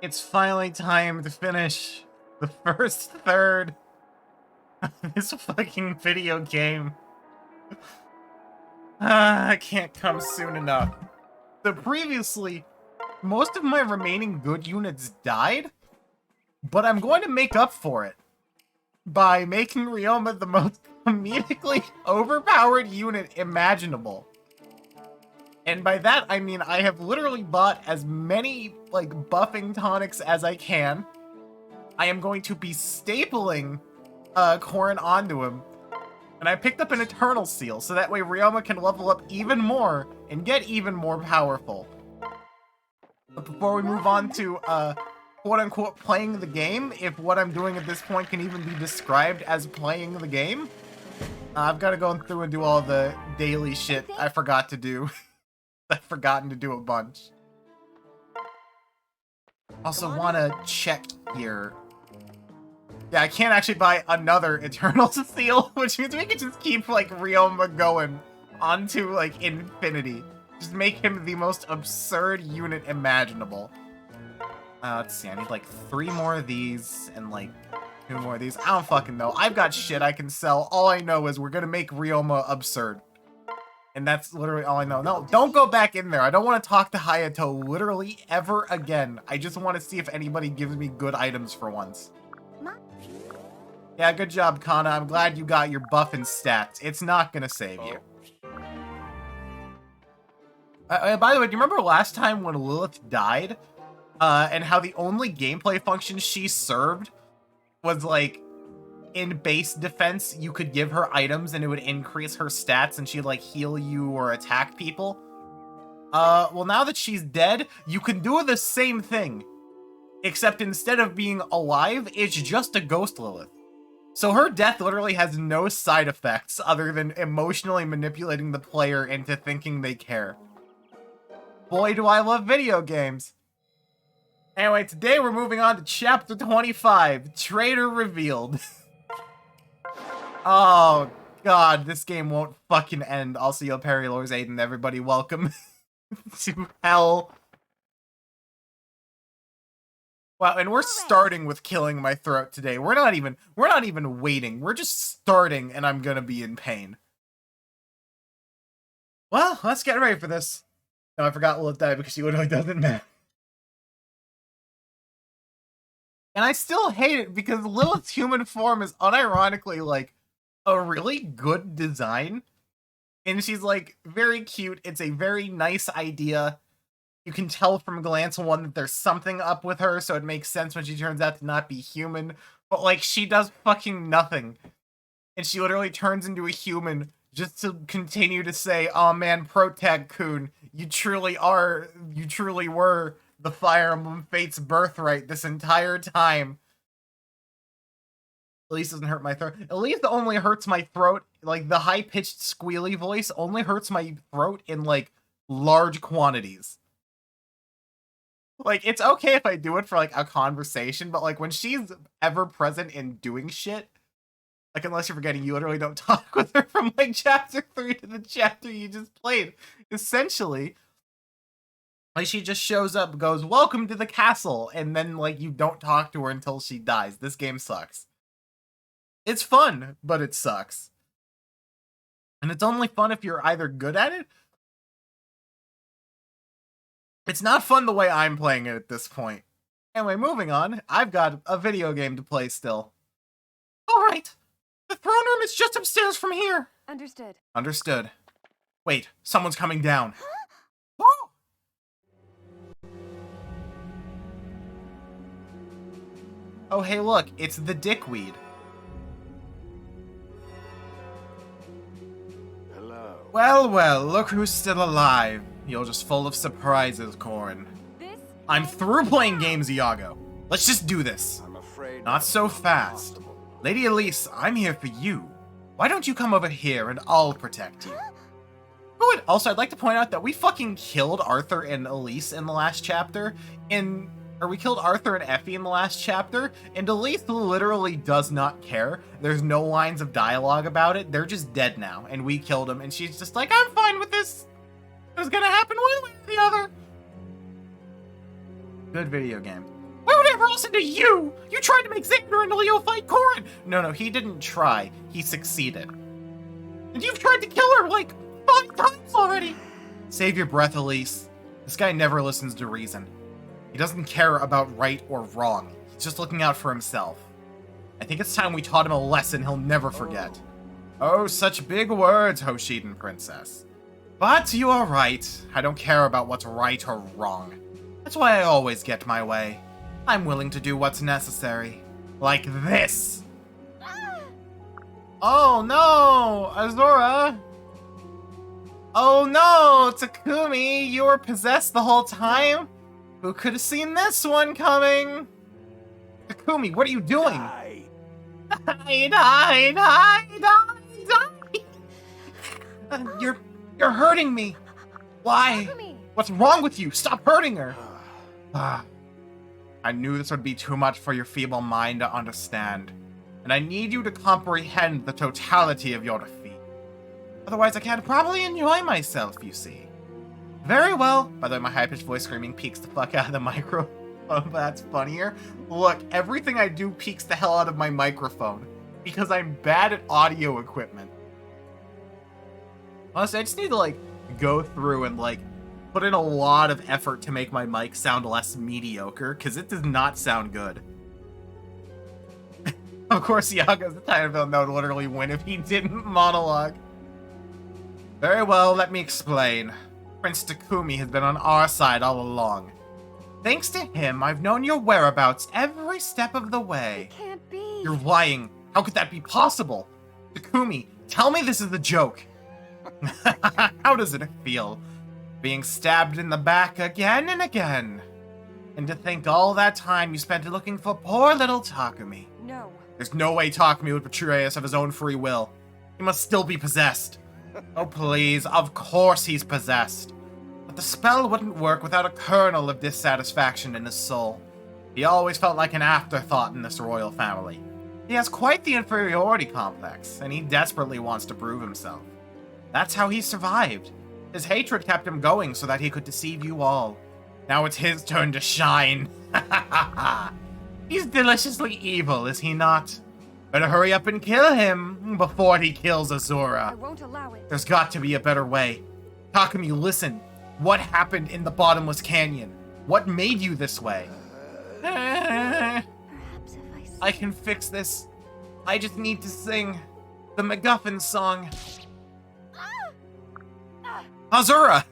It's finally time to finish the first third of this fucking video game. I can't come soon enough. So previously, most of my remaining good units died, but I'm going to make up for it by making Ryoma the most comedically overpowered unit imaginable. And by that, I mean I have literally bought as many, like, buffing tonics as I can. I am going to be stapling Corrin onto him. And I picked up an Eternal Seal, so that way Ryoma can level up even more and get even more powerful. But before we move on to, quote-unquote, playing the game, if what I'm doing at this point can even be described as playing the game, I've got to go through and do all the daily shit I forgot to do. I've forgotten to do a bunch. Also want to check here. Yeah, I can't actually buy another Eternal Seal, which means we can just keep, like, Ryoma going onto, like, infinity. Just make him the most absurd unit imaginable. Let's see, I need, like, 3 more of these and, like, 2 more of these. I don't fucking know. I've got shit I can sell. All I know is we're gonna make Ryoma absurd. And that's literally all I know. No, don't go back in there. I don't want to talk to Hayato literally ever again. I just want to see if anybody gives me good items for once. Yeah, good job, Kana. I'm glad you got your buff and stats. It's not gonna save you. By the way, do you remember last time when Lilith died? And how the only gameplay function she served was, like, in base defense, you could give her items and it would increase her stats and she'd, like, heal you or attack people? Well, now that she's dead, you can do the same thing. Except instead of being alive, it's just a ghost Lilith. So her death literally has no side effects other than emotionally manipulating the player into thinking they care. Boy, do I love video games. Anyway, today we're moving on to Chapter 25, Traitor Revealed. Oh, God, this game won't fucking end. Also, yo, Perilors Aiden, everybody, welcome to hell. Wow, and we're starting with killing my throat today. We're not even waiting. We're just starting, and I'm gonna be in pain. Well, let's get ready for this. No, I forgot Lilith died because she literally doesn't matter. And I still hate it because Lilith's human form is unironically, like, a really good design. And she's, like, very cute. It's a very nice idea. You can tell from glance one that there's something up with her, so it makes sense when she turns out to not be human. But, like, she does fucking nothing. And she literally turns into a human just to continue to say, oh man, Protag-kun, you truly were the Fire Emblem Fates Birthright this entire time. Elise doesn't hurt my throat. Elise only hurts my throat, like, the high-pitched squealy voice only hurts my throat in, like, large quantities. Like, it's okay if I do it for, like, a conversation, but, like, when she's ever present in doing shit, like, unless you're forgetting, you literally don't talk with her from, like, chapter 3 to the chapter you just played. Essentially, like, she just shows up, goes, welcome to the castle, and then, like, you don't talk to her until she dies. This game sucks. It's fun, but it sucks. And it's only fun if you're either good at it. It's not fun the way I'm playing it at this point. Anyway, moving on. I've got a video game to play still. Alright. The throne room is just upstairs from here. Understood. Understood. Wait, someone's coming down. Oh! Oh, hey, look. It's the dickweed. Hello. Well, well, look who's still alive. You're just full of surprises, Corin. I'm through playing games, Iago. Let's just do this. I'm afraid Not so fast. Lady Elise, I'm here for you. Why don't you come over here and I'll protect you? Good. Also, I'd like to point out that we fucking killed Arthur and Elise in the last chapter. Or we killed Arthur and Effie in the last chapter, and Elise literally does not care. There's no lines of dialogue about it. They're just dead now, and we killed them, and she's just like, I'm fine with this. It was gonna happen one way or the other. Good video game. Why would I ever listen to you? You tried to make Xander and Leo fight Corin. No, he didn't try. He succeeded. And you've tried to kill her, like, 5 times already. Save your breath, Elise. This guy never listens to reason. He doesn't care about right or wrong. He's just looking out for himself. I think it's time we taught him a lesson he'll never forget. Oh, such big words, Hoshiden Princess. But you are right. I don't care about what's right or wrong. That's why I always get my way. I'm willing to do what's necessary. Like this. Oh no, Azura. Oh no, Takumi, you were possessed the whole time? Who could have seen this one coming? Takumi, what are you doing? Die. You're hurting me. Why? What's wrong with you? Stop hurting her. I knew this would be too much for your feeble mind to understand. And I need you to comprehend the totality of your defeat. Otherwise I can't properly enjoy myself, you see. Very well. By the way, my high-pitched voice screaming peeks the fuck out of the microphone. That's funnier. Look, everything I do peeks the hell out of my microphone. Because I'm bad at audio equipment. Honestly, I just need to, like, go through and, like, put in a lot of effort to make my mic sound less mediocre, because it does not sound good. Of course, Yaga's the type of villain that would literally win if he didn't monologue. Very well, let me explain. Prince Takumi has been on our side all along. Thanks to him, I've known your whereabouts every step of the way. It can't be. You're lying. How could that be possible? Takumi, tell me this is a joke. How does it feel? Being stabbed in the back again and again. And to think all that time you spent looking for poor little Takumi. No. There's no way Takumi would betray us of his own free will. He must still be possessed. Oh please, of course he's possessed. But the spell wouldn't work without a kernel of dissatisfaction in his soul. He always felt like an afterthought in this royal family. He has quite the inferiority complex, and he desperately wants to prove himself. That's how he survived. His hatred kept him going so that he could deceive you all. Now it's his turn to shine. He's deliciously evil, is he not? Better hurry up and kill him before he kills Azura. I won't allow it. There's got to be a better way. Takumi, listen. What happened in the bottomless canyon? What made you this way? Perhaps if I can fix this. I just need to sing the MacGuffin song. Azura!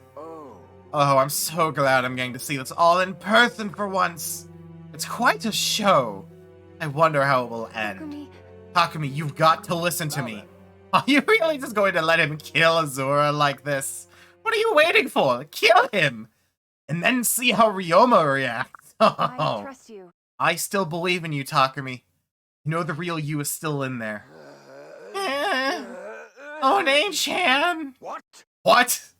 Oh, I'm so glad I'm getting to see this all in person for once. It's quite a show. I wonder how it will end. Takumi, you've got to listen to me. Are you really just going to let him kill Azura like this? What are you waiting for? Kill him! And then see how Ryoma reacts. I trust you. I still believe in you, Takumi. You know the real you is still in there. Oh, Nei-chan! What?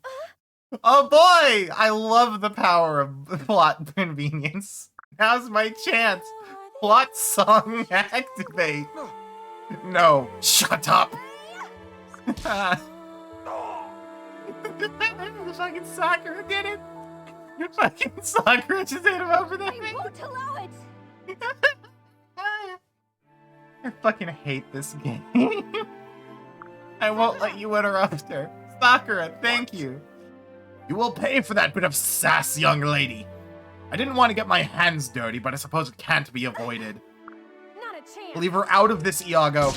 Oh boy! I love the power of plot convenience. Now's my chance. Plot song activate. No, shut up. The fucking Sakura did it. The fucking Sakura just hit him over the I won't allow it. I fucking hate this game. I won't let you interrupt her. Sakura, thank you. You will pay for that bit of sass, young lady. I didn't want to get my hands dirty, but I suppose it can't be avoided. Not a chance. Leave her out of this, Iago.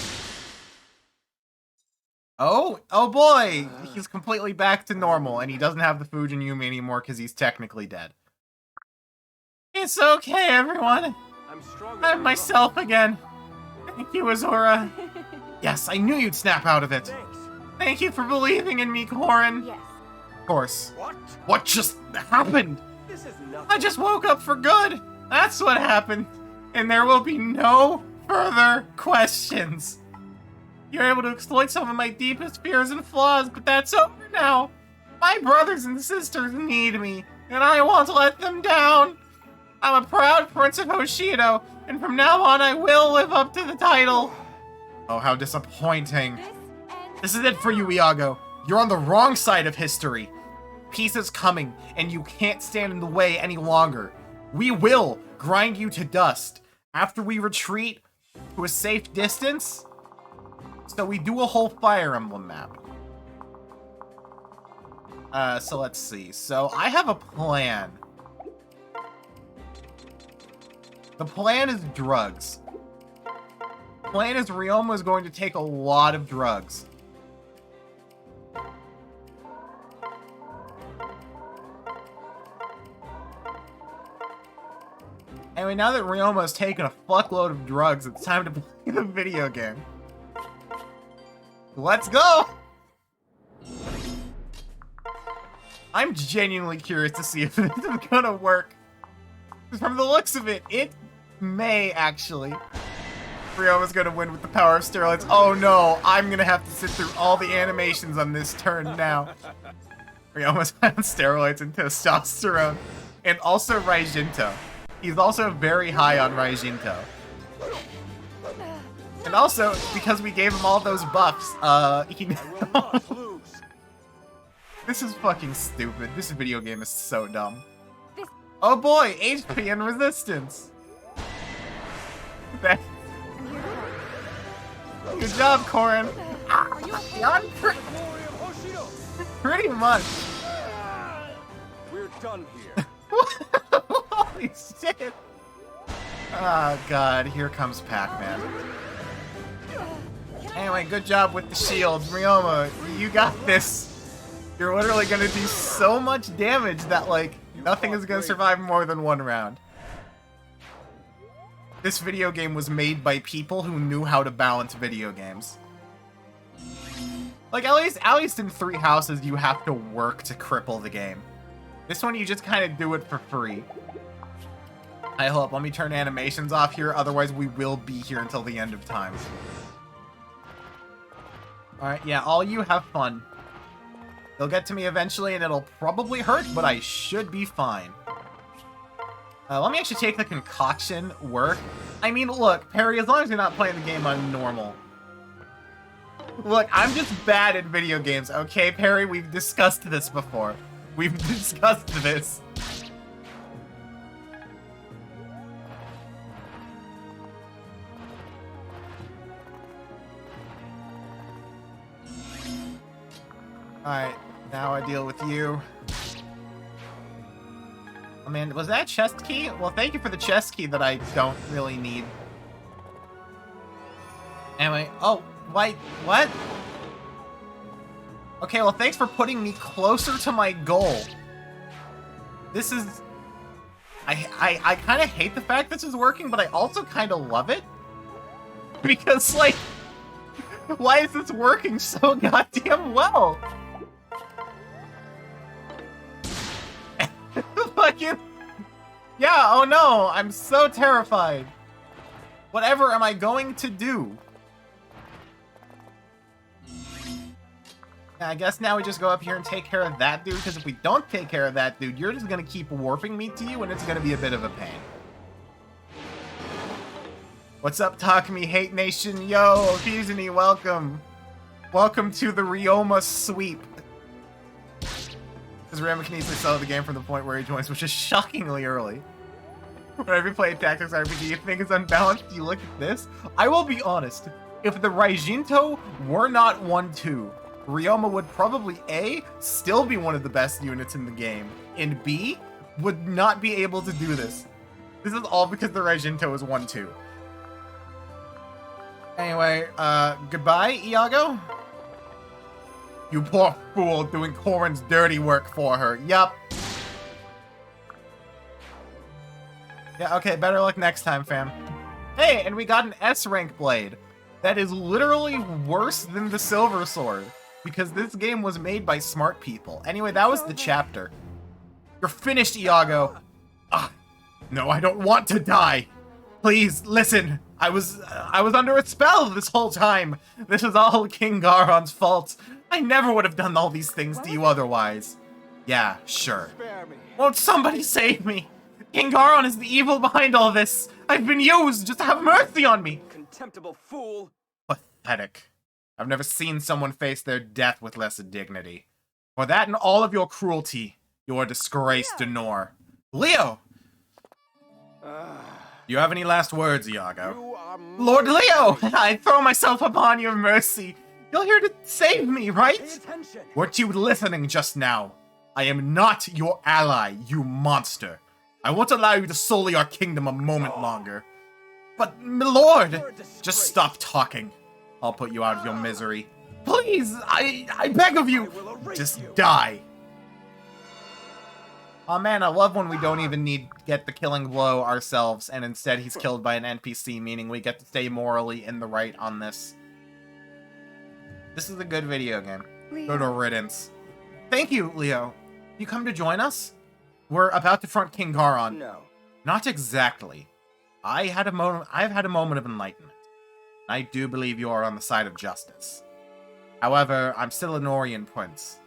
Oh boy! He's completely back to normal, and he doesn't have the Fujin Yumi anymore because he's technically dead. It's okay, everyone. I'm myself again. Thank you, Azura. Yes, I knew you'd snap out of it. Thanks. Thank you for believing in me, Korin. Yes. Of course. What? What just happened? This is nothing. I just woke up for good. That's what happened. And there will be no further questions. You're able to exploit some of my deepest fears and flaws, but that's over now. My brothers and sisters need me, and I won't let them down. I'm a proud Prince of Hoshido, and from now on I will live up to the title. Oh, how disappointing. This is it for you, Iago. You're on the wrong side of history. Peace is coming, and you can't stand in the way any longer. We will grind you to dust after we retreat to a safe distance. So we do a whole Fire Emblem map. So let's see. So I have a plan. The plan is drugs. The plan is Ryoma is going to take a lot of drugs. Anyway, now that Ryoma has taken a fuckload of drugs, it's time to play the video game. Let's go! I'm genuinely curious to see if this is gonna work. From the looks of it, it may actually. Ryoma's gonna win with the power of steroids. Oh no, I'm gonna have to sit through all the animations on this turn now. Ryoma's on steroids and testosterone. And also Raijinto. He's also very high on Raijinto. And also, because we gave him all those buffs, he... This is fucking stupid. This video game is so dumb. Oh boy, HP and resistance. Good job, Korin. Pretty much. We're done here. Holy shit. Oh god, here comes Pac-Man. Anyway, good job with the shields. Ryoma, you got this. You're literally gonna do so much damage that, like, nothing is gonna survive more than one round. This video game was made by people who knew how to balance video games. Like, at least in Three Houses, you have to work to cripple the game. This one, you just kind of do it for free. I hope. Let me turn animations off here, otherwise we will be here until the end of time. Alright, yeah, all you have fun. They'll get to me eventually, and it'll probably hurt, but I should be fine. Let me actually take the concoction work. I mean, look, Perry, as long as you're not playing the game on normal. Look, I'm just bad at video games, okay, Perry? We've discussed this before. We've discussed this. Alright, now I deal with you. Oh man, was that a chest key? Well, thank you for the chest key that I don't really need. Anyway, oh, wait, what? Okay, well, thanks for putting me closer to my goal. This is... I kind of hate the fact this is working, but I also kind of love it. Because, like, why is this working so goddamn well? Fucking... Yeah, oh no, I'm so terrified. Whatever am I going to do? I guess now we just go up here and take care of that dude, because if we don't take care of that dude, you're just gonna keep warping me to you, and it's gonna be a bit of a pain. What's up, Talk Me Hate Nation? Yo, Fusini, welcome. Welcome to the Ryoma sweep. Because Ryoma can easily sell the game from the point where he joins, which is shockingly early. Whenever you play a tactics RPG, you think it's unbalanced, you look at this. I will be honest, if the Raijinto were not 1-2, Ryoma would probably A, still be one of the best units in the game, and B, would not be able to do this. This is all because the Raijinto is 1-2. Anyway, goodbye, Iago? You poor fool doing Corrin's dirty work for her. Yup. Yeah, okay, better luck next time, fam. Hey, and we got an S-rank blade. That is literally worse than the Silver Sword, because this game was made by smart people. Anyway, that was the chapter. You're finished, Iago. Ah, no, I don't want to die. Please, listen. I was under a spell this whole time. This is all King Garon's fault. I never would have done all these things to you otherwise. Yeah, sure. Won't somebody save me? King Garon is the evil behind all this. I've been used. Just have mercy on me. Contemptible fool. Pathetic. I've never seen someone face their death with less dignity. For that and all of your cruelty, you are a disgrace to Nor. Leo! Do you have any last words, Iago? Lord Leo! I throw myself upon your mercy. You're here to save me, right? Weren't you listening just now? I am not your ally, you monster. I won't allow you to sully our kingdom a moment longer. But, my lord, just stop talking. I'll put you out of your misery. Please, I beg of you, just die. Oh man, I love when we don't even need to get the killing blow ourselves, and instead he's killed by an NPC, meaning we get to stay morally in the right on this. This is a good video game. Leo. Go to riddance. Thank you, Leo. You come to join us? We're about to front King Garon. No. Not exactly. I've had a moment of enlightenment. I do believe you are on the side of justice. However, I'm still a Norian prince.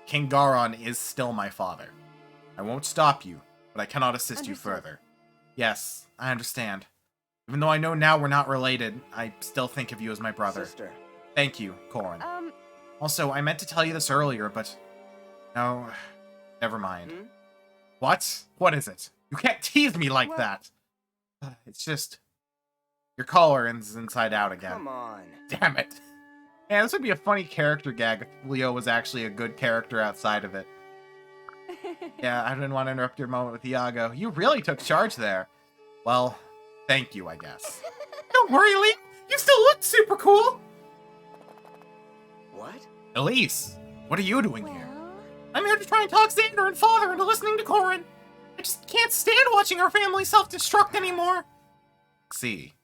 King Garon is still my father. I won't stop you, but I cannot assist you further. Yes, I understand. Even though I know now we're not related, I still think of you as my brother. Sister. Thank you, Corrin. Also, I meant to tell you this earlier, but... No, never mind. What? What is it? You can't tease me like that! It's just... Your collar is inside out again. Come on. Damn it. Yeah, this would be a funny character gag if Leo was actually a good character outside of it. Yeah, I didn't want to interrupt your moment with Iago. You really took charge there. Well, thank you, I guess. Don't worry, Lee. You still look super cool. What? Elise, what are you doing here? Well, I'm here to try and talk Xander and Father into listening to Corin. I just can't stand watching our family self-destruct anymore. See.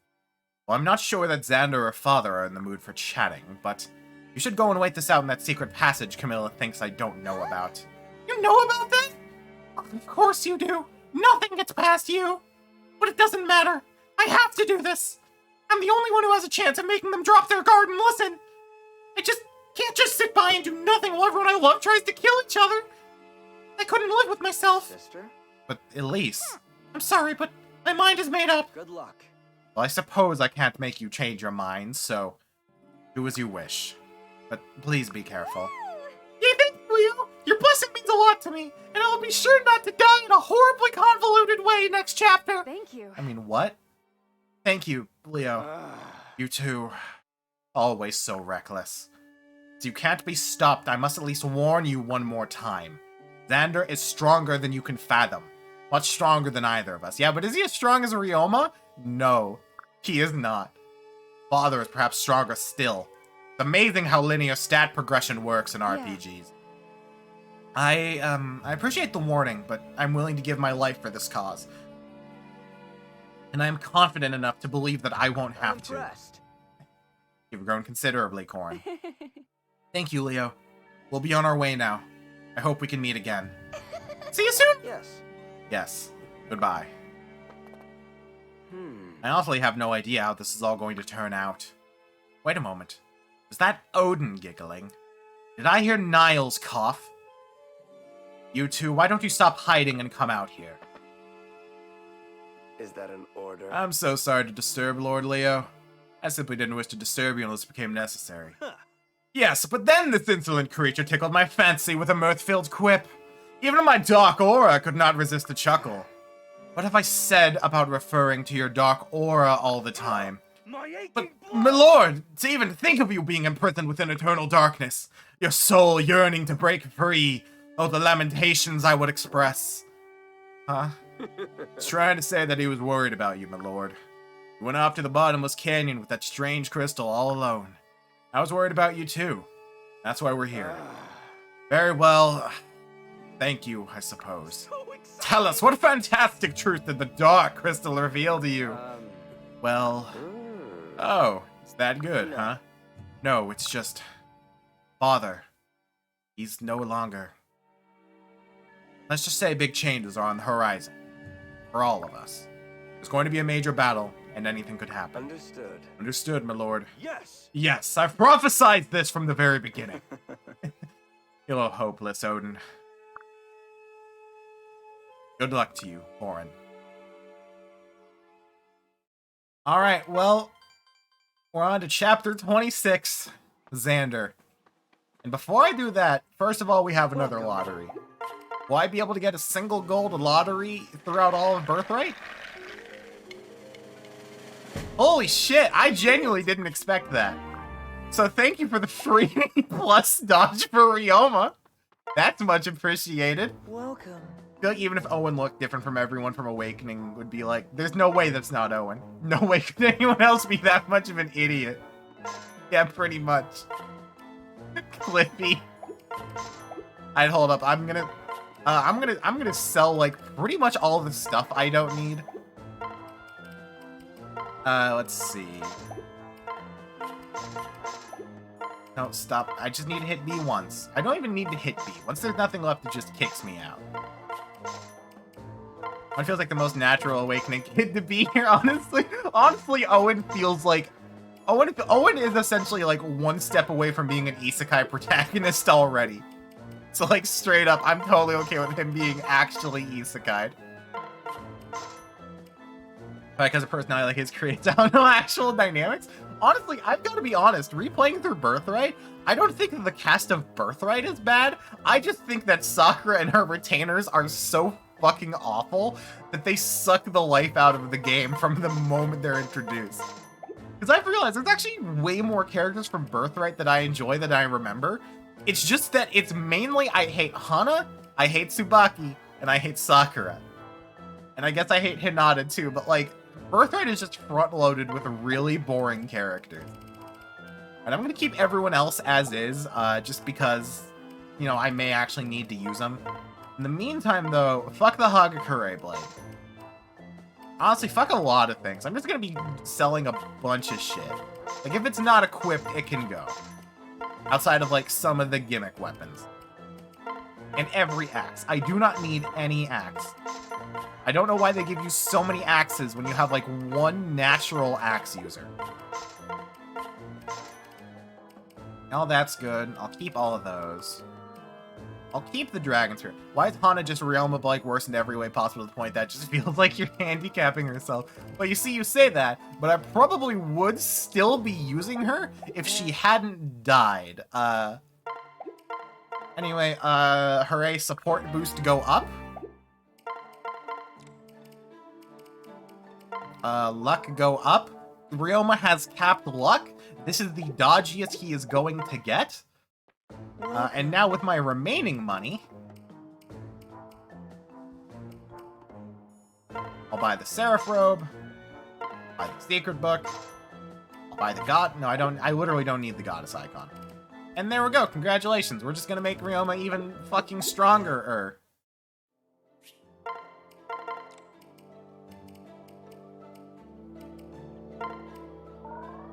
Well, I'm not sure that Xander or Father are in the mood for chatting, but you should go and wait this out in that secret passage Camilla thinks I don't know about. You know about that? Of course you do. Nothing gets past you. But it doesn't matter. I have to do this. I'm the only one who has a chance at making them drop their guard and listen. I just can't just sit by and do nothing while everyone I love tries to kill each other. I couldn't live with myself. Sister? But Elise, I'm sorry, but my mind is made up. Good luck. Well, I suppose I can't make you change your mind, so do as you wish. But please be careful. Yeah, thank you, Leo. Your blessing means a lot to me, and I'll be sure not to die in a horribly convoluted way next chapter. thank you. I mean, what? Thank you, Leo. You two, always so reckless. So you can't be stopped. I must at least warn you one more time. Xander is stronger than you can fathom. Much stronger than either of us. Yeah, but is he as strong as Ryoma? No, he is not. Father is perhaps stronger still. It's amazing how linear stat progression works in RPGs. I appreciate the warning, but I'm willing to give my life for this cause. And I am confident enough to believe that I won't have to. Impressed. You've grown considerably, Corin. Thank you, Leo. We'll be on our way now. I hope we can meet again. See you soon! Yes. Yes. Goodbye. I honestly have no idea how this is all going to turn out. Wait a moment. Was that Odin giggling? Did I hear Niles cough? You two, why don't you stop hiding and come out here? Is that an order? I'm so sorry to disturb, Lord Leo. I simply didn't wish to disturb you unless it became necessary. Huh. Yes, but then this insolent creature tickled my fancy with a mirth-filled quip. Even my dark aura could not resist a chuckle. What have I said about referring to your dark aura all the time? My aching But, blood! my lord, to even think of you being imprisoned within eternal darkness, your soul yearning to break free, oh, the lamentations I would express. Huh? He's trying to say that he was worried about you, my lord. You went off to the bottomless canyon with that strange crystal all alone. I was worried about you too. That's why we're here. Very well. Thank you, I suppose. So excited. Tell us, what fantastic truth did the dark crystal reveal to you? Well... Oh, it's that good, No. huh? No, it's just... Father. He's no longer... Let's just say big changes are on the horizon. For all of us. There's going to be a major battle, and anything could happen. Understood. Understood, my lord. Yes. Yes, I've prophesied this from the very beginning. You little hopeless, Odin. Good luck to you, Corin. Alright, well, we're on to chapter 26, Xander. And before I do that, first of all, we have another lottery. Will I be able to get a single gold lottery throughout all of Birthright? Holy shit, I genuinely didn't expect that. So thank you for the free plus dodge for Ryoma. That's much appreciated. Welcome. I feel like even if Owen looked different from everyone from Awakening, would be like, there's no way that's not Owen. No way could anyone else be that much of an idiot. Yeah, pretty much. Clippy. I'd hold up. I'm gonna sell like pretty much all the stuff I don't need. Let's see. No, stop. I just need to hit B once. I don't even need to hit B. Once there's nothing left, it just kicks me out. One feels like the most natural Awakening kid to be here, honestly. Honestly, Owen feels like... Owen is essentially like one step away from being an isekai protagonist already. So like straight up, I'm totally okay with him being actually isekai'd. Because a personality like his creates, I don't know, actual dynamics. Honestly, I've got to be honest, replaying through Birthright, I don't think that the cast of Birthright is bad. I just think that Sakura and her retainers are so fucking awful that they suck the life out of the game from the moment they're introduced. Because I've realized there's actually way more characters from Birthright that I enjoy than I remember. It's just that it's mainly I hate Hana, I hate Tsubaki, and I hate Sakura. And I guess I hate Hinata too, but like, Birthright is just front-loaded with really boring characters. And I'm gonna keep everyone else as is, just because, you know, I may actually need to use them. In the meantime, though, fuck the Hagakure Blade. Honestly, fuck a lot of things. I'm just gonna be selling a bunch of shit. Like, if it's not equipped, it can go. Outside of, like, some of the gimmick weapons. And every axe. I do not need any axe. I don't know why they give you so many axes when you have, like, one natural axe user. Oh, that's good. I'll keep all of those. I'll keep the Dragon Spear. Why is Hana just Realm of like worse in every way possible to the point that just feels like you're handicapping herself? Well, you see, you say that, but I probably would still be using her if she hadn't died. Anyway, hooray, support boost go up. Luck go up. Ryoma has capped luck. This is the dodgiest he is going to get. And now with my remaining money, I'll buy the Seraph Robe, buy the Secret Book, I'll buy the God... No, I literally don't need the Goddess Icon. And there we go, congratulations. We're just gonna make Ryoma even fucking stronger.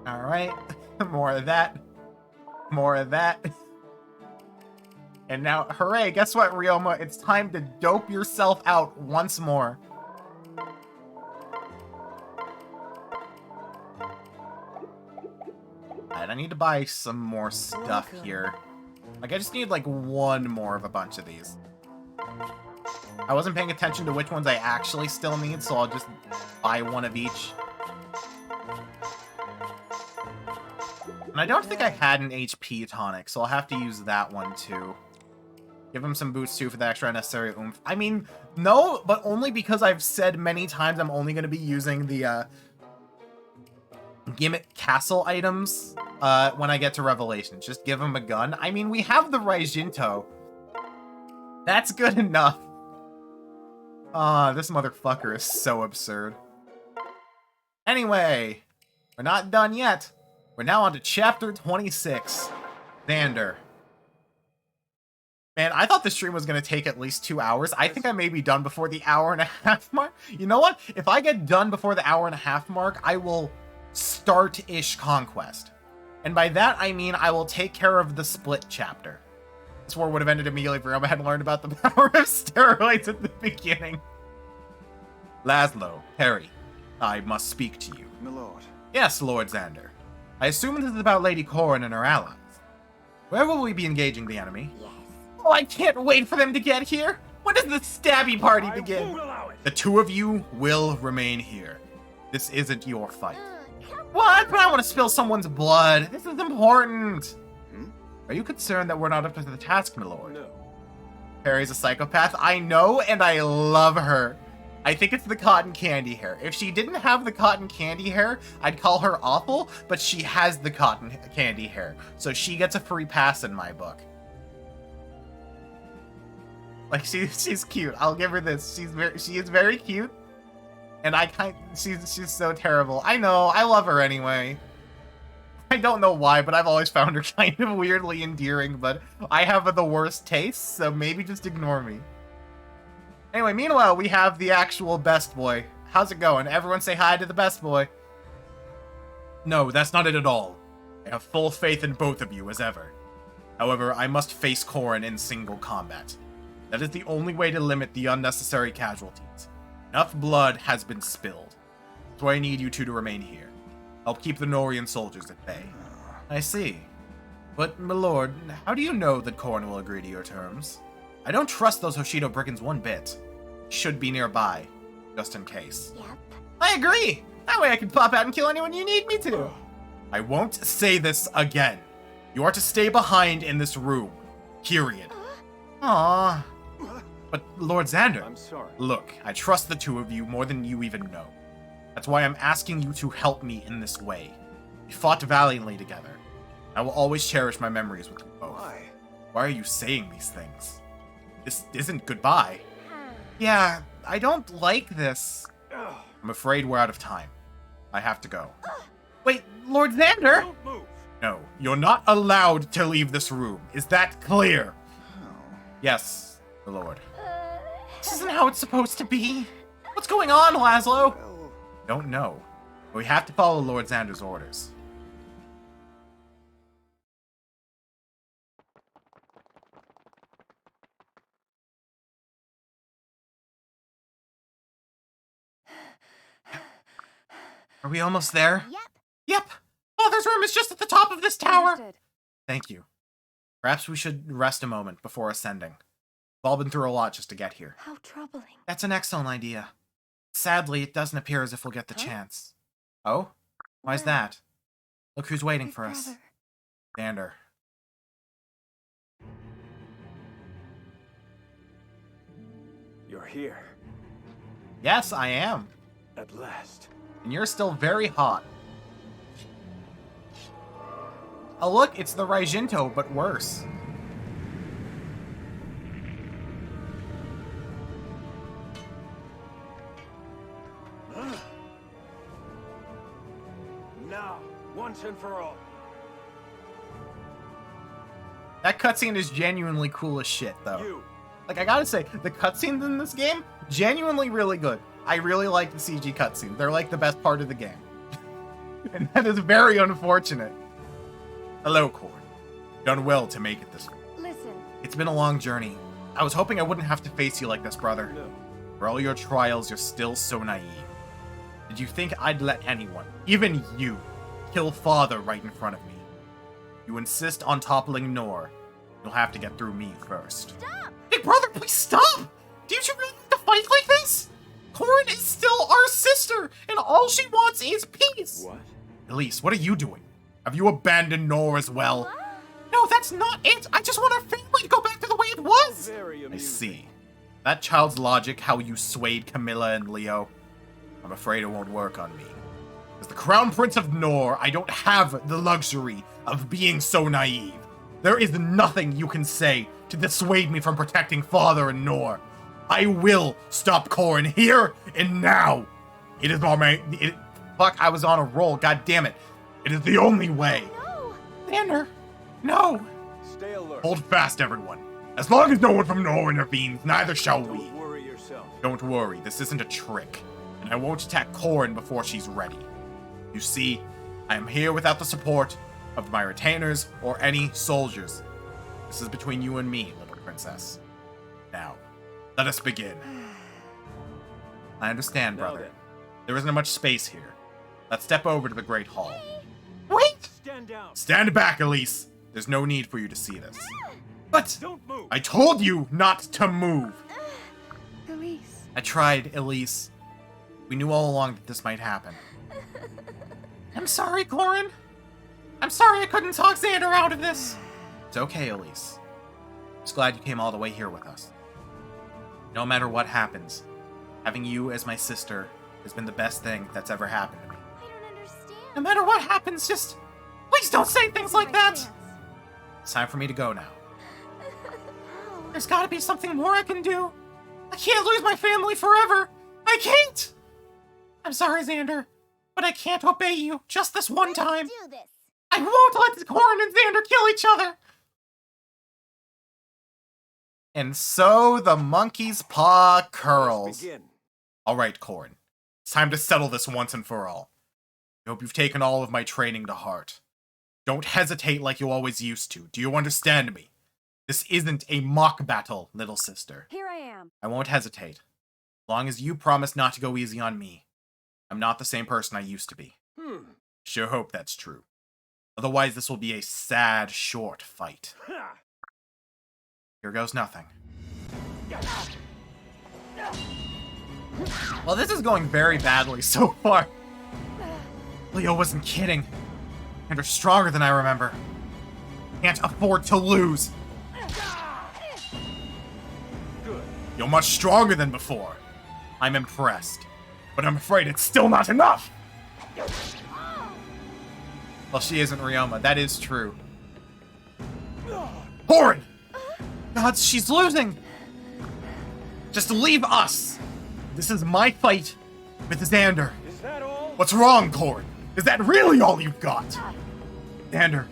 Alright, more of that. More of that. And now, hooray, guess what, Ryoma? It's time to dope yourself out once more. Alright, I need to buy some more stuff here. Like, I just need, like, one more of a bunch of these. I wasn't paying attention to which ones I actually still need, so I'll just buy one of each. And I don't think I had an HP tonic, so I'll have to use that one, too. Give him some boots, too, for the extra unnecessary oomph. I mean, no, but only because I've said many times I'm only going to be using the, gimmick castle items, when I get to Revelations. Just give him a gun. I mean, we have the Raijinto. That's good enough. This motherfucker is so absurd. Anyway, we're not done yet. We're now on to Chapter 26. Xander. Man, I thought the stream was going to take at least 2 hours. I think I may be done before the hour-and-a-half mark. You know what? If I get done before the hour-and-a-half mark, I will start-ish Conquest. And by that, I mean I will take care of the split chapter. This war would have ended immediately if Ryoma hadn't learned about the power of steroids at the beginning. Laszlo, Harry, I must speak to you. My lord. Yes, Lord Xander. I assume this is about Lady Corrin and her allies. Where will we be engaging the enemy? Yes. Oh, I can't wait for them to get here! When does the stabby party begin? I won't allow it. The two of you will remain here. This isn't your fight. Come What? But I want to spill someone's blood. This is important. Hmm? Are you concerned that we're not up to the task, my lord? No. Perry's a psychopath. I know, and I love her. I think it's the cotton candy hair. If she didn't have the cotton candy hair, I'd call her awful, but she has the cotton candy hair. So she gets a free pass in my book. Like, she's cute. I'll give her this. She is very cute. And she's so terrible. I know, I love her anyway. I don't know why, but I've always found her kind of weirdly endearing, but I have the worst taste, so maybe just ignore me. Anyway, meanwhile, we have the actual best boy. How's it going? Everyone say hi to the best boy. No, that's not it at all. I have full faith in both of you, as ever. However, I must face Corrin in single combat. That is the only way to limit the unnecessary casualties. Enough blood has been spilled. So I need you two to remain here. Help keep the Norian soldiers at bay. I see. But, my lord, how do you know that Corrin will agree to your terms? I don't trust those Hoshido brigands one bit. Should be nearby, just in case. Yep. I agree! That way I can pop out and kill anyone you need me to! I won't say this again. You are to stay behind in this room. Period. Aww. But, Lord Xander, I'm sorry. look, I trust the two of you more than you even know. That's why I'm asking you to help me in this way. We fought valiantly together. I will always cherish my memories with you both. Why? Why are you saying these things? This isn't goodbye. Yeah, I don't like this. Ugh. I'm afraid we're out of time. I have to go. Wait, Lord Xander? Don't move. No, you're not allowed to leave this room. Is that clear? Yes, my lord. This isn't how it's supposed to be. What's going on, Laszlo? Well, Don't know. But we have to follow Lord Xander's orders. Are we almost there? Yep. Yep. Father's room is just at the top of this tower. Understood. Thank you. Perhaps we should rest a moment before ascending. We've all been through a lot just to get here. How troubling. That's an excellent idea. Sadly, it doesn't appear as if we'll get the chance. Oh? Why's that? Look who's waiting My for us. brother. Xander. you're here. Yes, I am. At last. And you're still very hot. Oh look, it's the Raijinto, but worse. Now, once and for all. That cutscene is genuinely cool as shit, though. You. Like, I gotta say, the cutscenes in this game, genuinely really good. I really like the CG cutscenes. They're like the best part of the game. And that is very unfortunate. Hello, Korn. Done well to make it this far. Listen. It's been a long journey. I was hoping I wouldn't have to face you like this, brother. No. For all your trials, you're still so naive. Did you think I'd let anyone, even you, kill father right in front of me? You insist on toppling Nor. You'll have to get through me first. Stop! Big brother, please stop! Do you really have to fight like this? Corin is still our sister, and all she wants is peace. What? Elise, what are you doing? Have you abandoned Nor as well? What? No, that's not it. I just want our family to go back to the way it was. Very I amusing. see. That child's logic, how you swayed Camilla and Leo, I'm afraid it won't work on me. As the Crown Prince of Nor, I don't have the luxury of being so naive. There is nothing you can say to dissuade me from protecting Father and Nor. I will stop Corin here and now. It is on my... fuck, I was on a roll, god damn it. It is the only way. No! Xander, no. Stay alert. Hold fast, everyone. As long as no one from Nor intervenes, neither shall we. Don't worry yourself. Don't worry, this isn't a trick, and I won't attack Corin before she's ready. You see, I am here without the support of my retainers or any soldiers. This is between you and me, little princess. Now, let us begin. I understand, Now brother. then. There isn't much space here. Let's step over to the Great Hall. Wait! Stand down. Stand back, Elise. There's no need for you to see this. But Don't move. I told you not to move. Elise. I tried, Elise. We knew all along that this might happen. I'm sorry, Corin. I'm sorry I couldn't talk Xander out of this. It's okay, Elise. Just glad you came all the way here with us. No matter what happens, having you as my sister has been the best thing that's ever happened to me. I don't understand. No matter what happens, just please don't say things like My that. chance. It's time for me to go now. Oh. There's gotta be something more I can do. I can't lose my family forever. I can't. I'm sorry, Xander, but I can't obey you just this one time. Do this. I won't let Corin and Xander kill each other. And so the monkey's paw curls. Let's begin. All right, Corin. It's time to settle this once and for all. I hope you've taken all of my training to heart. Don't hesitate like you always used to. Do you understand me? This isn't a mock battle, little sister. Here I am. I won't hesitate. As long as you promise not to go easy on me. I'm not the same person I used to be. Sure hope that's true. Otherwise, this will be a sad, short fight. Ha! Here goes nothing. Well, this is going very badly so far. Leo wasn't kidding. And are stronger than I remember. Can't afford to lose. Good. You're much stronger than before. I'm impressed. But I'm afraid it's still not enough. Well, she isn't Ryoma. That is true. Horrid! God, she's losing! Just leave us! This is my fight with Xander. Is that all? What's wrong, Corn? Is that really all you've got? Xander,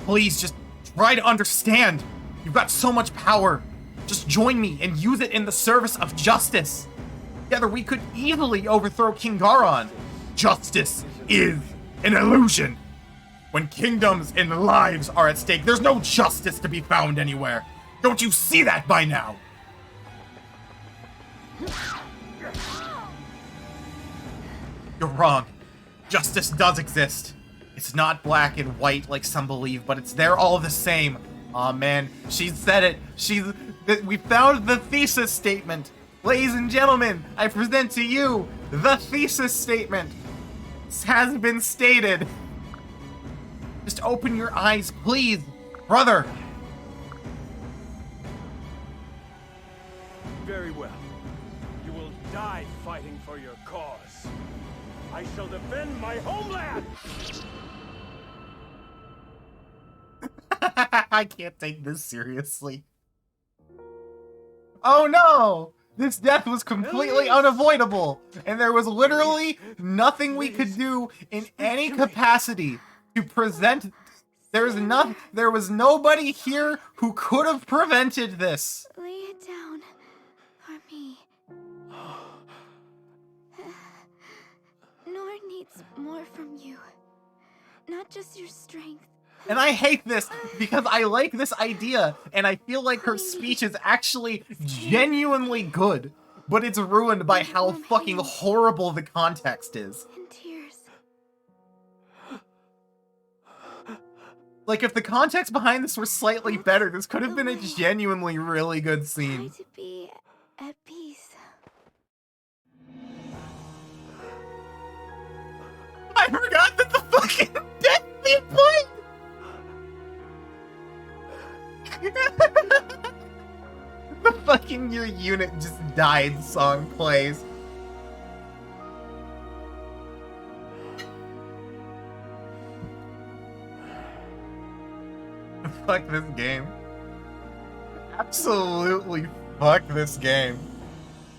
please just try to understand. You've got so much power. Just join me and use it in the service of justice. Together we could easily overthrow King Garon. Justice is an illusion. When kingdoms and lives are at stake, there's no justice to be found anywhere. Don't you see that by now? You're wrong. Justice does exist. It's not black and white like some believe, but it's there all the same. Aw, man, she said it. We found the thesis statement. Ladies and gentlemen, I present to you the thesis statement. This has been stated. Just open your eyes, please, brother. Very well. You will die fighting for your cause. I shall defend my homeland! I can't take this seriously. Oh no! This death was completely unavoidable, and there was literally nothing we could do in any capacity to present. There was nobody here who could have prevented this. Lay it down for me. Nor needs more from you. Not just your strength. And I hate this because I like this idea, and I feel like her speech is actually genuinely good, but it's ruined by how fucking horrible the context is. And tears. Like, if the context behind this were slightly better, this could have been a genuinely really good Try scene. to be at peace. I forgot that the fucking death theme played! The fucking "Your Unit Just Died" song plays. Fuck this game. Absolutely fuck this game.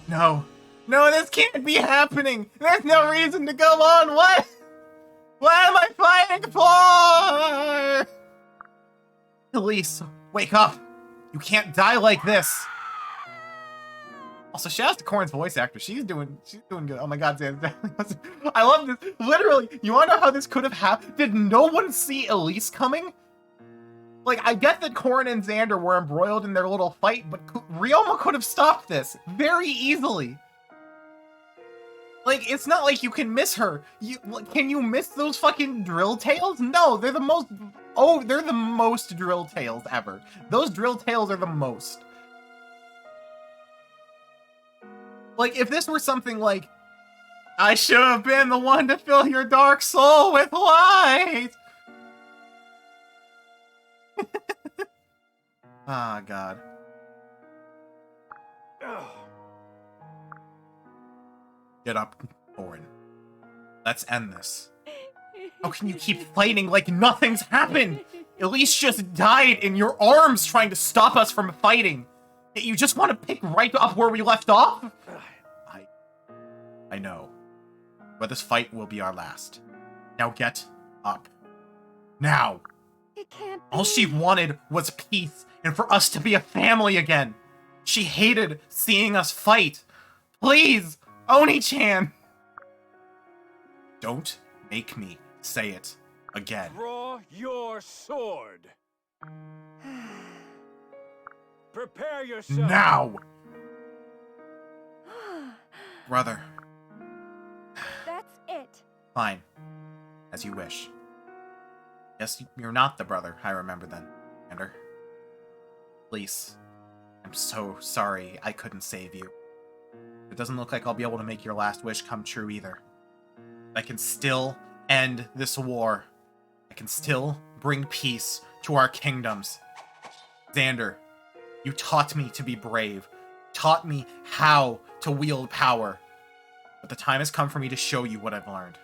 No. No, this can't be happening! There's no reason to go on! What? What am I fighting for? Elise, wake up! You can't die like this! Also, shout out to Corn's voice actor. She's doing good. Oh my god, Zan. I love this. Literally, you wanna know how this could have happened? Did no one see Elise coming? Like, I get that Corn and Xander were embroiled in their little fight, but Ryoma could have stopped this very easily. Like, it's not like you can miss her. Can you miss those fucking drill tails? No, they're the most... Oh, they're the most drill tails ever. Those drill tails are the most. Like, if this were something like, I should have been the one to fill your dark soul with light. Ah, God. Get up, Orin. Let's end this. How can you keep fighting like nothing's happened? Elise just died in your arms trying to stop us from fighting. Yet you just want to pick right up where we left off? I know. But this fight will be our last. Now get up. Now! It can't be. All she wanted was peace and for us to be a family again. She hated seeing us fight. Please, Oni-chan! Don't make me say it again. Draw your sword. Prepare yourself. Now! Brother. That's it. Fine. As you wish. Guess you're not the brother I remember then, Xander. Please. I'm so sorry I couldn't save you. It doesn't look like I'll be able to make your last wish come true either. I can still end this war. I can still bring peace to our kingdoms. Xander, you taught me to be brave. Taught me how to wield power. But the time has come for me to show you what I've learned.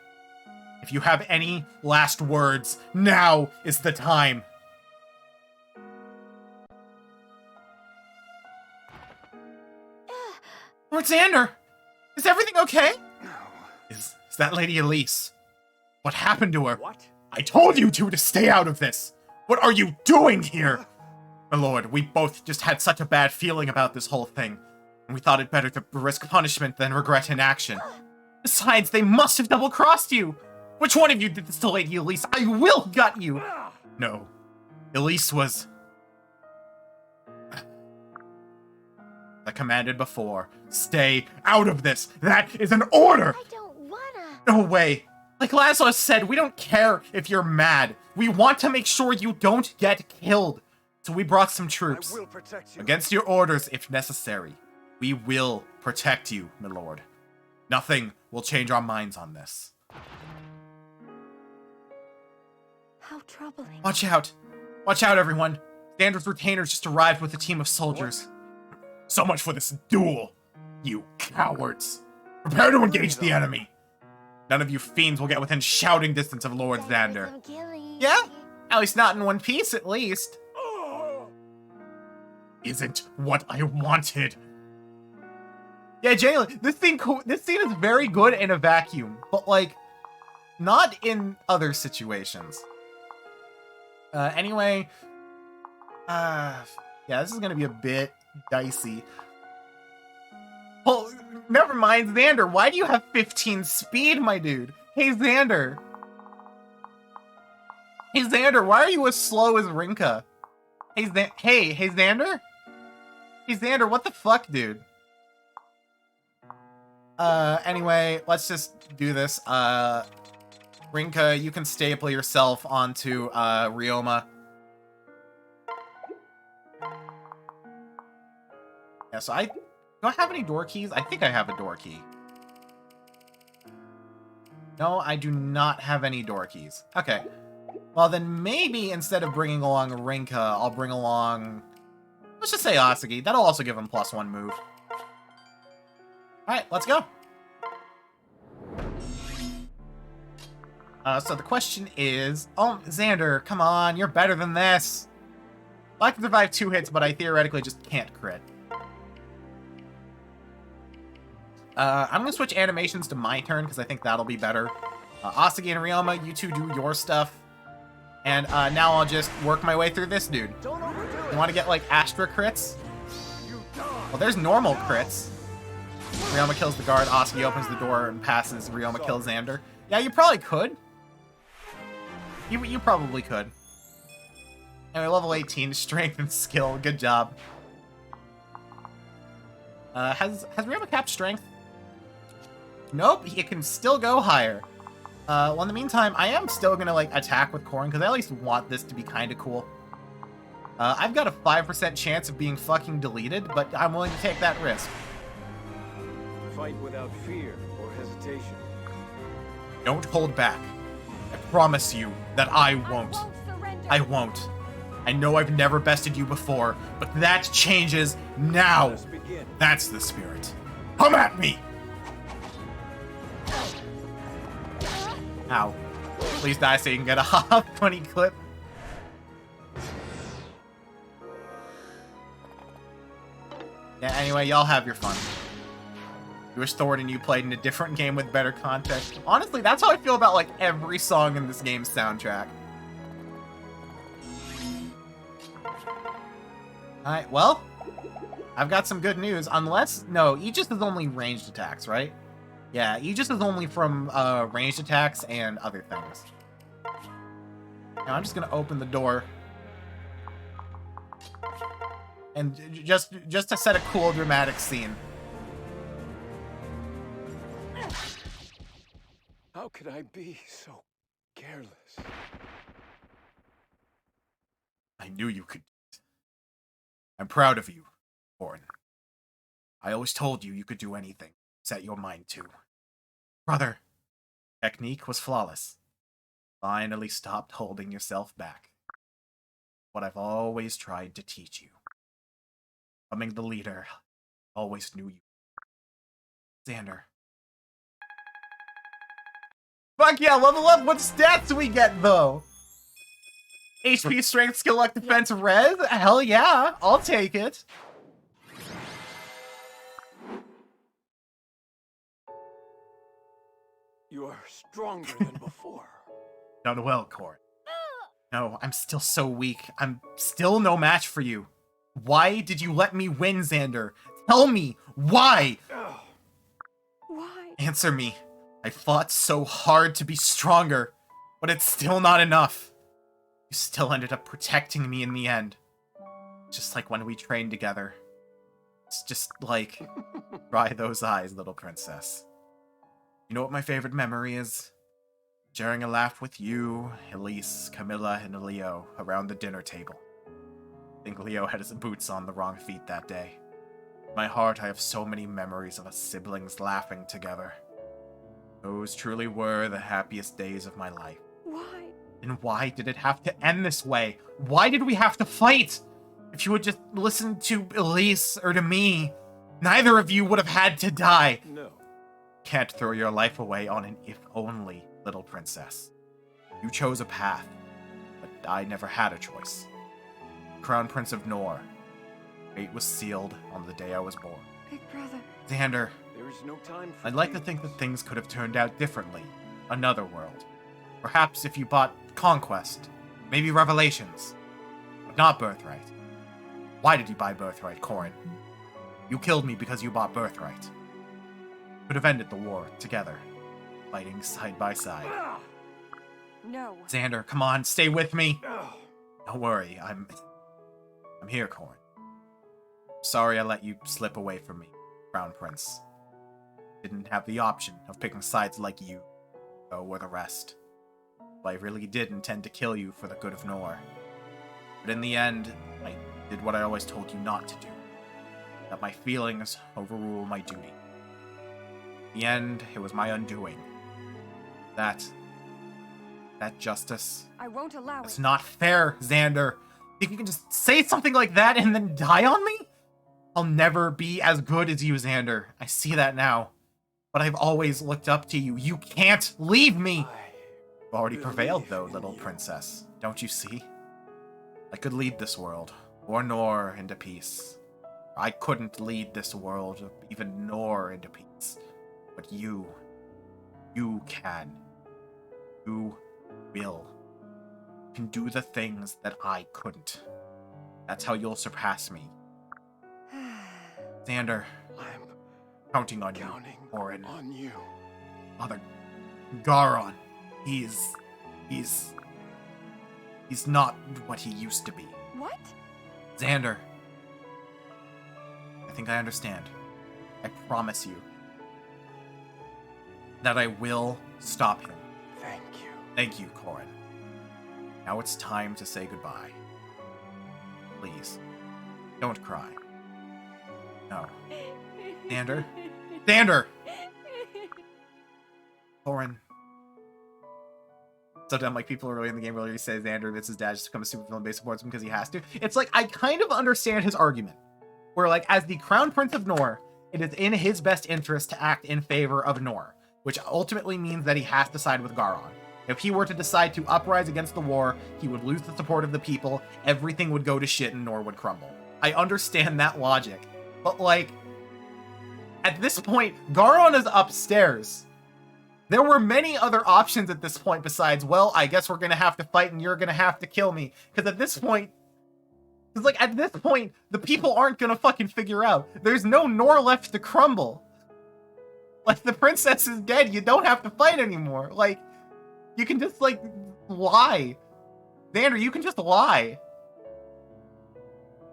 If you have any last words, now is the time. Lord Xander, is everything okay? Is that Lady Elise? What happened to her? What? I told you two to stay out of this! What are you doing here? My lord, we both just had such a bad feeling about this whole thing, and we thought it better to risk punishment than regret inaction. Besides, they must have double-crossed you! Which one of you did this to Lady Elise? I will gut you! No. Elise was... I commanded before. Stay out of this! That is an order! I don't wanna. No way! Like Laszlo said, we don't care if you're mad. We want to make sure you don't get killed. So we brought some troops. I will protect you. Against your orders, if necessary. We will protect you, my lord. Nothing will change our minds on this. How troubling. Watch out. Watch out, everyone. Xander's retainers just arrived with a team of soldiers. So much for this duel, you cowards. Prepare to engage the enemy. None of you fiends will get within shouting distance of Lord Xander. Yeah? At least not in one piece, at least. Isn't what I wanted. Yeah, Jalen, this scene is very good in a vacuum, but, like, not in other situations. Anyway, yeah, this is gonna be a bit dicey. Well, never mind, Xander, why do you have 15 speed, my dude? Hey, Xander. Hey, Xander, why are you as slow as Rinka? Hey, Xander? Hey, Xander, what the fuck, dude? Anyway, let's just do this. Rinka, you can staple yourself onto, Ryoma. Yeah, so do I have any door keys? I think I have a door key. No, I do not have any door keys. Okay. Well, then maybe instead of bringing along Rinka, I'll bring along... Let's just say Asagi. That'll also give him +1 move. Alright, let's go. So the question is... Oh, Xander, come on, you're better than this. I can survive 2 hits, but I theoretically just can't crit. I'm gonna switch animations to my turn, because I think that'll be better. Asagi and Ryoma, you two do your stuff. And now I'll just work my way through this dude. You want to get, like, Astra crits? Well, there's normal crits. Ryoma kills the guard, Asagi opens the door and passes, Ryoma kills Xander. Yeah, you probably could. You probably could. Anyway, level 18, strength and skill, good job. Has Ryoma capped strength? Nope, he can still go higher. Well, in the meantime, I am still gonna, like, attack with Corrin, because I at least want this to be kind of cool. I've got a 5% chance of being fucking deleted, but I'm willing to take that risk. Fight without fear or hesitation. Don't hold back. I promise you that I won't. I won't. I know I've never bested you before, but that changes now. Let's begin. That's the spirit. Come at me! Ow. Please die so you can get a funny clip. Yeah, anyway, y'all have your fun. You wish Thornton and you played in a different game with better context. Honestly, that's how I feel about, like, every song in this game's soundtrack. Alright, well, I've got some good news. Unless, no, Aegis is only ranged attacks, right? Yeah, Aegis is only from ranged attacks and other things. Now I'm just gonna open the door. And just to set a cool, dramatic scene. How could I be so careless? I knew you could do it. I'm proud of you, Orin. I always told you you could do anything. Set your mind to. Brother, technique was flawless. Finally stopped holding yourself back. What I've always tried to teach you. Becoming the leader, always knew you. Xander, Fuck yeah, level up! What stats do we get, though? HP, strength, skill, luck, defense, res? Hell yeah, I'll take it. You are stronger than before. Done well, Corin. No, I'm still so weak. I'm still no match for you. Why did you let me win, Xander? Tell me, why? Why? Answer me. I fought so hard to be stronger, but it's still not enough. You still ended up protecting me in the end. Just like when we trained together. It's just like, dry those eyes, little princess. You know what my favorite memory is? Sharing a laugh with you, Elise, Camilla, and Leo around the dinner table. I think Leo had his boots on the wrong feet that day. In my heart, I have so many memories of us siblings laughing together. Those truly were the happiest days of my life. Why? And why did it have to end this way? Why did we have to fight? If you had just listened to Elise or to me, neither of you would have had to die. No. Can't throw your life away on an if-only, little princess. You chose a path, but I never had a choice. Crown Prince of Nor. Fate was sealed on the day I was born. Big brother. Xander, There is no time for I'd like to games. think that things could have turned out differently. Another world. Perhaps if you bought Conquest. Maybe Revelations. But not Birthright. Why did you buy Birthright, Corin? You killed me because you bought Birthright. Could have ended the war together. Fighting side by side. Ah! No. Xander, come on, stay with me. Ah! Don't worry, I'm here, Corin. Sorry I let you slip away from me, Crown Prince. Didn't have the option of picking sides like you, or the rest. But I really did intend to kill you for the good of Nor. But in the end, I did what I always told you not to do. Let my feelings overrule my duty. In the end, it was my undoing. That justice. I won't allow It's it. not fair, Xander. If you can just say something like that and then die on me? I'll never be as good as you, Xander. I see that now. But I've always looked up to you. You can't leave me! You've already prevailed, though, little princess. Don't you see? I could lead this world, or Nor into peace. I couldn't lead this world, even Nor into peace. But you can. You will. You can do the things that I couldn't. That's how you'll surpass me. Xander, I'm counting on counting you, Orin. on you. Father Garon, he's not what he used to be. What? Xander, I think I understand. I promise you that I will stop him. Thank you. Thank you, Corin. Now it's time to say goodbye. Please, don't cry. No. Xander? Xander! Corin. Sometimes, like, people early in the game really say Xander, that's his dad, just become a supervillain based supports him because he has to. It's like, I kind of understand his argument. Where, like, as the Crown Prince of Nor, it is in his best interest to act in favor of Nor, which ultimately means that he has to side with Garon. If he were to decide to uprise against the war, he would lose the support of the people, everything would go to shit, and Nor would crumble. I understand that logic. But, like, at this point, Garon is upstairs. There were many other options at this point besides, well, I guess we're gonna have to fight and you're gonna have to kill me. Because at this point, the people aren't gonna fucking figure out. There's no Nor left to crumble. Like, the princess is dead, you don't have to fight anymore. Like, you can just, like, lie. Xander, you can just lie.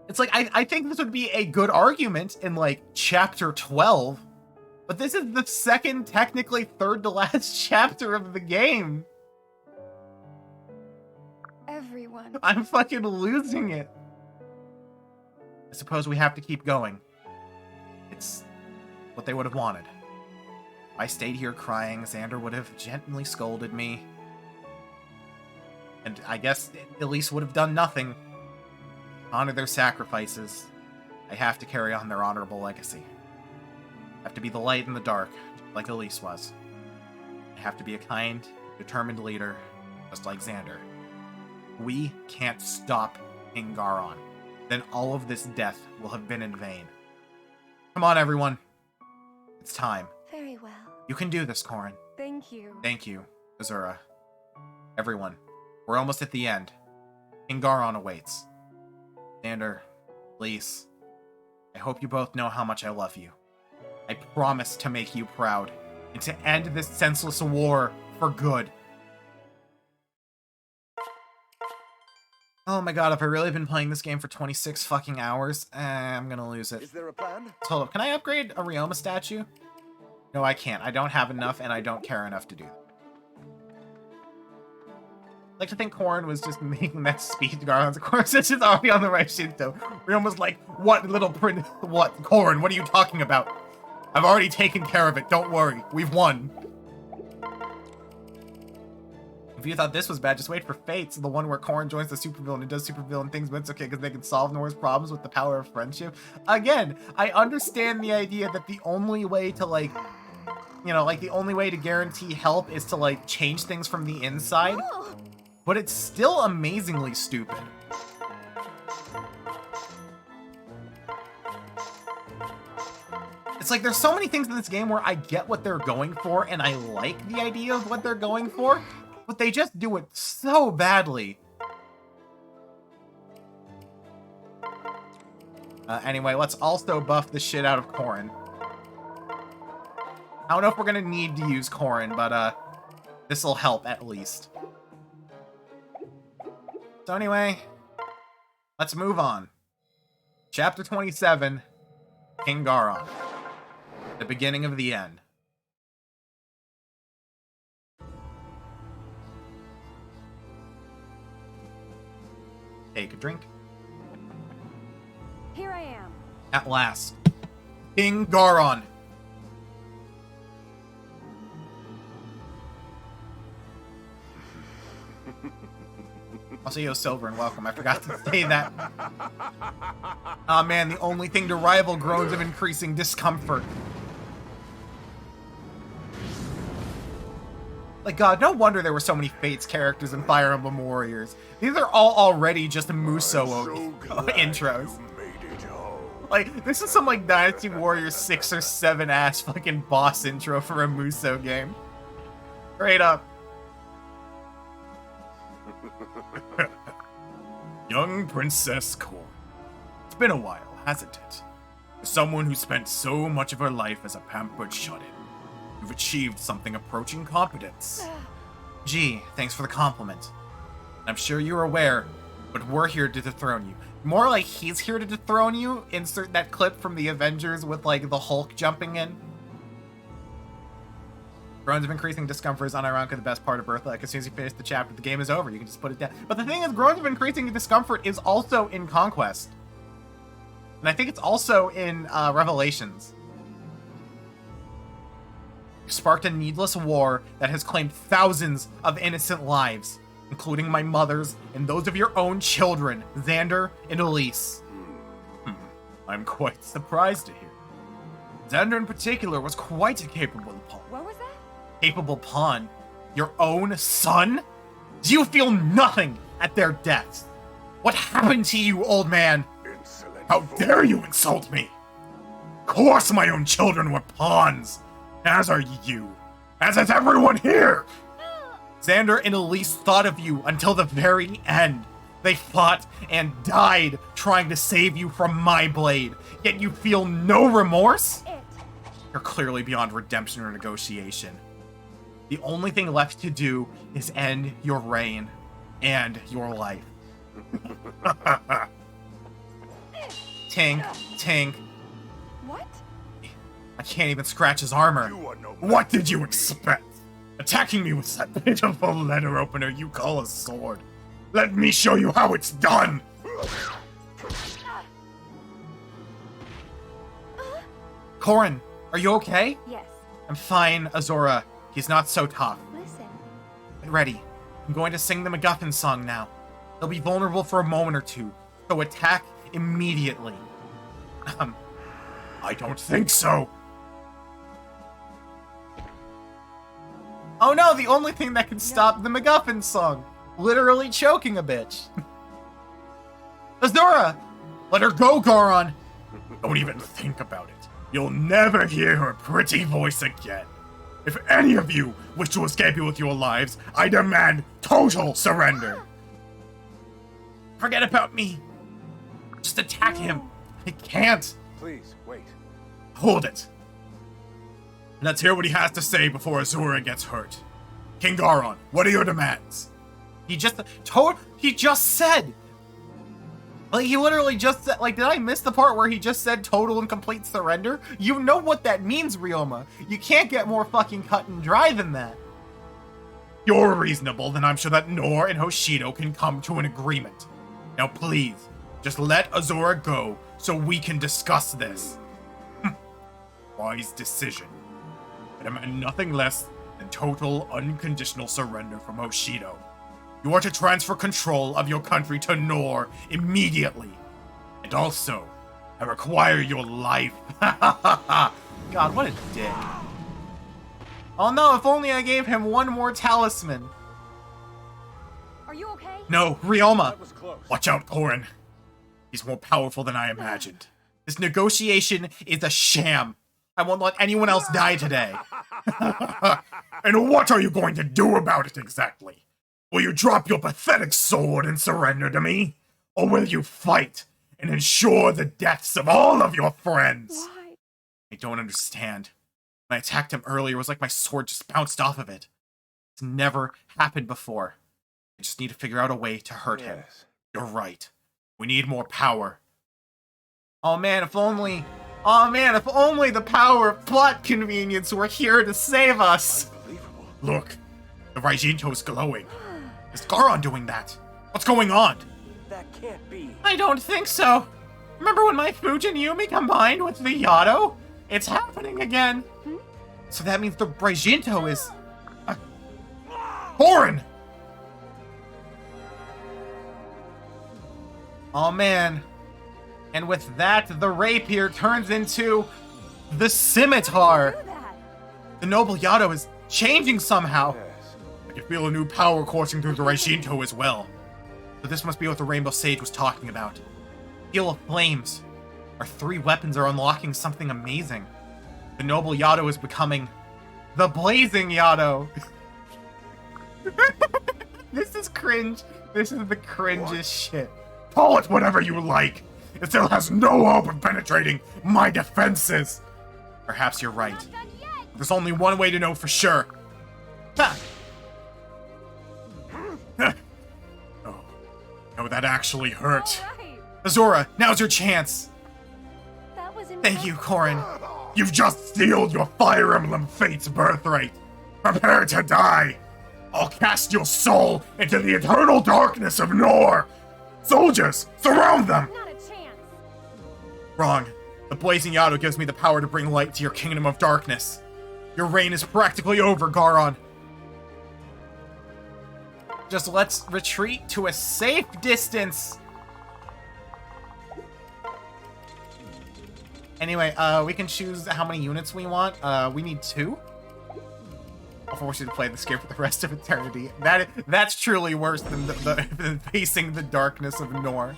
It's like, I think this would be a good argument in, like, chapter 12. But this is the second, technically third to last chapter of the game. Everyone. I'm fucking losing it. I suppose we have to keep going. It's what they would have wanted. If I stayed here crying, Xander would have gently scolded me. And I guess Elise would have done nothing. Honor their sacrifices. I have to carry on their honorable legacy. I have to be the light in the dark, like Elise was. I have to be a kind, determined leader, just like Xander. We can't stop King Garon. Then all of this death will have been in vain. Come on, everyone. It's time. Very well. You can do this, Corrin. Thank you. Thank you, Azura. Everyone, we're almost at the end. King Garon awaits. Xander, Lise, I hope you both know how much I love you. I promise to make you proud and to end this senseless war for good. Oh my god, have I really been playing this game for 26 fucking hours? I'm gonna lose it. Is there a plan? Hold up, can I upgrade a Ryoma statue? No, I can't. I don't have enough, and I don't care enough to do that. I like to think Corrin was just making that speech to Garland's. Of course, it's just already on the Raijinto. Ryoma's like, what little prince? What? Corrin, what are you talking about? I've already taken care of it. Don't worry. We've won. If you thought this was bad, just wait for Fates, the one where Corrin joins the supervillain and does supervillain things, but it's okay because they can solve Nora's problems with the power of friendship. Again, I understand the idea that the only way to, like, you know, like, the only way to guarantee help is to, like, change things from the inside. Oh. But it's still amazingly stupid. It's like, there's so many things in this game where I get what they're going for, and I like the idea of what they're going for, but they just do it so badly. Anyway, let's also buff the shit out of Corrin. I don't know if we're gonna need to use Corrin, but this'll help at least. So anyway, let's move on. Chapter 27, King Garon. The beginning of the end. Take a drink. Here I am. At last, King Garon. Also, yo, Silver, and welcome. I forgot to say that. Aw, man, the only thing to rival groans of increasing discomfort. Like, God, no wonder there were so many Fates characters in Fire Emblem Warriors. These are all already just Muso intros. Like, this is some, like, Dynasty Warriors 6 or 7 ass fucking boss intro for a Muso game. Straight up. Young Princess Corrin. It's been a while, hasn't it? For someone who spent so much of her life as a pampered shut-in, you've achieved something approaching competence. Gee, thanks for the compliment. I'm sure you're aware, but we're here to dethrone you. More like he's here to dethrone you. Insert that clip from the Avengers with, like, the Hulk jumping in. Groans of increasing discomfort is unironically the best part of Birthright. Like, as soon as you finish the chapter, the game is over. You can just put it down. But the thing is, groans of increasing discomfort is also in Conquest. And I think it's also in Revelations. You sparked a needless war that has claimed thousands of innocent lives, including my mother's and those of your own children, Xander and Elise. I'm quite surprised to hear. Xander in particular was quite a capable pawn. What was that? Capable pawn? Your own son? Do you feel nothing at their deaths? What happened to you, old man? Insolent. How dare you insult me? Of course my own children were pawns, as are you, as is everyone here. Xander and Elise thought of you until the very end. They fought and died trying to save you from my blade, yet you feel no remorse? You're clearly beyond redemption or negotiation. The only thing left to do is end your reign and your life. Tink, Tink. What? I can't even scratch his armor. You are no What did you expect? Attacking me with that pitiful letter opener you call a sword. Let me show you how it's done! Corrin, are you okay? Yes. I'm fine, Azura. He's not so tough. Listen. Get ready. I'm going to sing the MacGuffin song now. They'll be vulnerable for a moment or two, so attack immediately. I don't think so. Oh no, the only thing that can stop the MacGuffin song. Literally choking a bitch. Azura! Let her go, Goron! Don't even think about it. You'll never hear her pretty voice again. If any of you wish to escape with your lives, I demand total surrender. Forget about me. Just attack him. I can't. Please, wait. Hold it. Let's hear what he has to say before Azura gets hurt. King Goron, what are your demands? He just said. Like, he literally just said, like, did I miss the part where he just said total and complete surrender? You know what that means, Ryoma. You can't get more fucking cut and dry than that. You're reasonable, then I'm sure that Nor and Hoshido can come to an agreement. Now please, just let Azura go so we can discuss this. Wise decision. I demand nothing less than total, unconditional surrender from Hoshido. You are to transfer control of your country to Nor immediately. And also, I require your life. God, what a dick. Oh no, if only I gave him one more talisman. Are you okay? No, Ryoma. That was close. Watch out, Korin. He's more powerful than I imagined. This negotiation is a sham. I won't let anyone else die today. And what are you going to do about it exactly? Will you drop your pathetic sword and surrender to me? Or will you fight and ensure the deaths of all of your friends? Why? I don't understand. When I attacked him earlier, it was like my sword just bounced off of it. It's never happened before. I just need to figure out a way to hurt him. Yes. You're right. We need more power. Oh man, if only... Oh man, if only the power of plot convenience were here to save us! Unbelievable. Look, the Raijinto is glowing. Is Goron doing that? What's going on? That can't be. I don't think so. Remember when my Fujin Yumi combined with the Yado? It's happening again. So that means the Raijinto is... Korin! Oh man. And with that, the rapier turns into the scimitar. Do that. The noble Yado is changing somehow. Yes. I can feel a new power coursing through the Raijinto as well. So this must be what the Rainbow Sage was talking about. Steel of Flames. Our three weapons are unlocking something amazing. The noble Yado is becoming the Blazing Yado. This is cringe. This is the cringest shit. Call it whatever you like. It still has no hope of penetrating my defenses. Perhaps you're right. Not done yet. There's only one way to know for sure. Ha! Oh, no, that actually hurt. All right. Azura, now's your chance. That was Thank you, Korin. You've just sealed your Fire Emblem Fate's birthright. Prepare to die. I'll cast your soul into the eternal darkness of Nor. Soldiers, surround them! Not a chance. Wrong. The Blazing Yado gives me the power to bring light to your kingdom of darkness. Your reign is practically over, Goron. Just let's retreat to a safe distance. Anyway, we can choose how many units we want. We need 2. I'll force you to play this game for the rest of eternity. That's truly worse than than facing the darkness of Nor.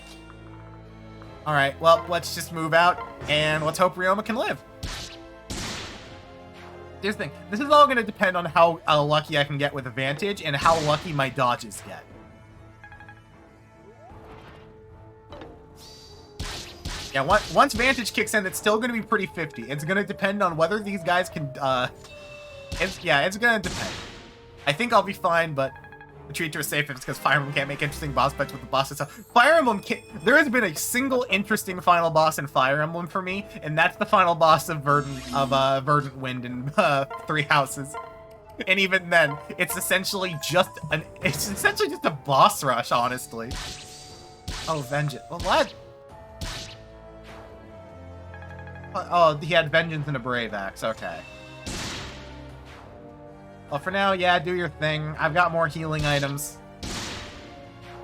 Alright, well, let's just move out, and let's hope Ryoma can live. Here's the thing. This is all going to depend on how lucky I can get with advantage, and how lucky my dodges get. Yeah, once Vantage kicks in, it's still going to be pretty 50. It's going to depend on whether these guys can, it's going to depend. I think I'll be fine, but retreat to a safe if it's because Fire Emblem can't make interesting boss fights with the boss itself. Fire Emblem there has been a single interesting final boss in Fire Emblem for me, and that's the final boss of Verdant Wind in 3 Houses. And even then, it's essentially just a boss rush, honestly. Oh, Vengeance. Well, what? Oh, he had Vengeance and a Brave Axe. Okay. Well, for now, yeah, do your thing. I've got more healing items.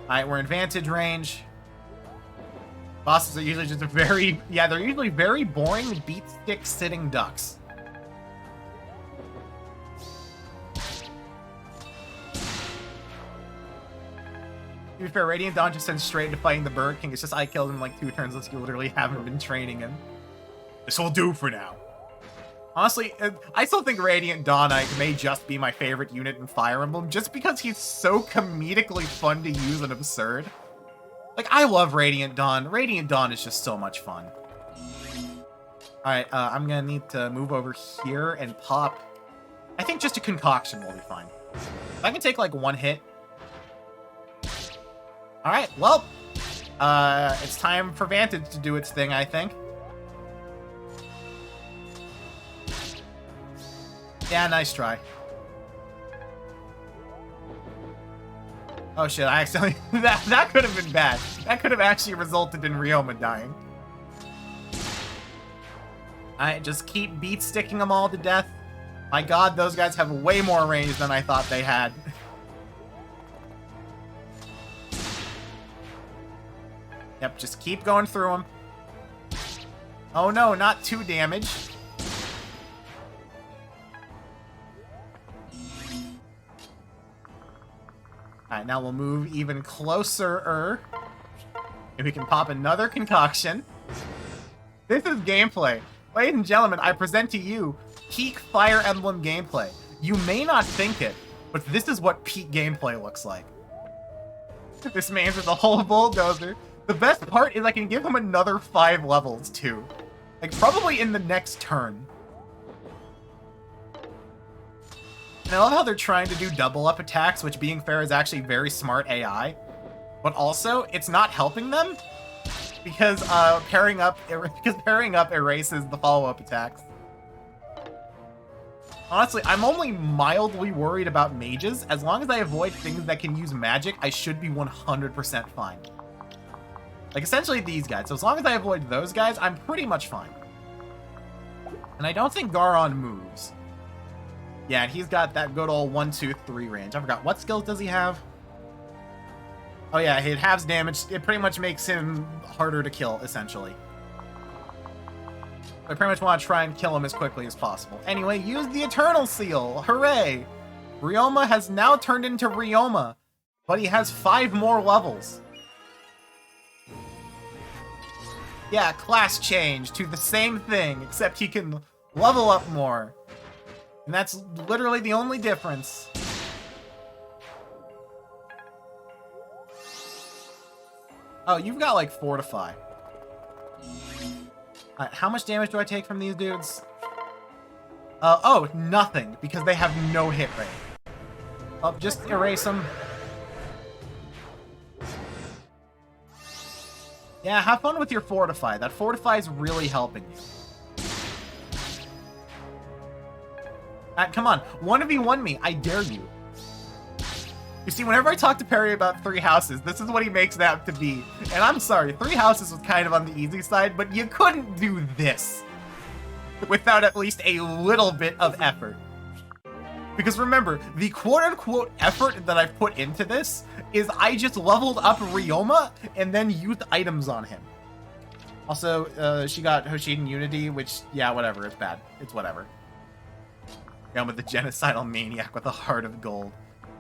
Alright, we're in Vantage range. Bosses are usually just they're usually very boring beat stick sitting ducks. To be fair, Radiant Dawn just sends straight into fighting the Bird King. It's just I killed him like 2 turns since you literally haven't been training him. This will do for now. Honestly, I still think Radiant Dawnite may just be my favorite unit in Fire Emblem, just because he's so comedically fun to use and absurd. Like, I love Radiant Dawn. Radiant Dawn is just so much fun. Alright, I'm gonna need to move over here and pop... I think just a concoction will be fine. If I can take, like, 1 hit... Alright, well, it's time for Vantage to do its thing, I think. Yeah, nice try. Oh shit, I accidentally... that could have been bad. That could have actually resulted in Ryoma dying. Alright, just keep beat sticking them all to death. My god, those guys have way more range than I thought they had. Yep, just keep going through them. Oh no, not 2 damage. Alright, now we'll move even closer. And we can pop another concoction. This is gameplay. Ladies and gentlemen, I present to you peak Fire Emblem gameplay. You may not think it, but this is what peak gameplay looks like. This man's with a whole bulldozer. The best part is I can give him another 5 levels, too. Like, probably in the next turn. And I love how they're trying to do double up attacks, which, being fair, is actually very smart AI. But also, it's not helping them, because pairing up erases the follow-up attacks. Honestly, I'm only mildly worried about mages. As long as I avoid things that can use magic, I should be 100% fine. Like, essentially these guys. So as long as I avoid those guys, I'm pretty much fine. And I don't think Garon moves. Yeah, he's got that good old 1, 2, 3 range. I forgot. What skills does he have? Oh yeah, it halves damage. It pretty much makes him harder to kill, essentially. I pretty much want to try and kill him as quickly as possible. Anyway, use the Eternal Seal! Hooray! Ryoma has now turned into Ryoma, but he has 5 more levels. Yeah, class change to the same thing, except he can level up more. And that's literally the only difference. Oh, you've got like Fortify. Alright, how much damage do I take from these dudes? Oh, nothing, because they have no hit rate. Oh, just erase them. Yeah, have fun with your Fortify. That Fortify is really helping you. Come on, 1v1 me. I dare you. You see, whenever I talk to Perry about 3 houses, this is what he makes that to be. And I'm sorry, 3 houses was kind of on the easy side, but you couldn't do this without at least a little bit of effort. Because remember, the quote-unquote effort that I've put into this is I just leveled up Ryoma and then used items on him. Also, she got Hoshiden Unity, which, yeah, whatever, it's bad. It's whatever. I'm with the genocidal maniac with a heart of gold.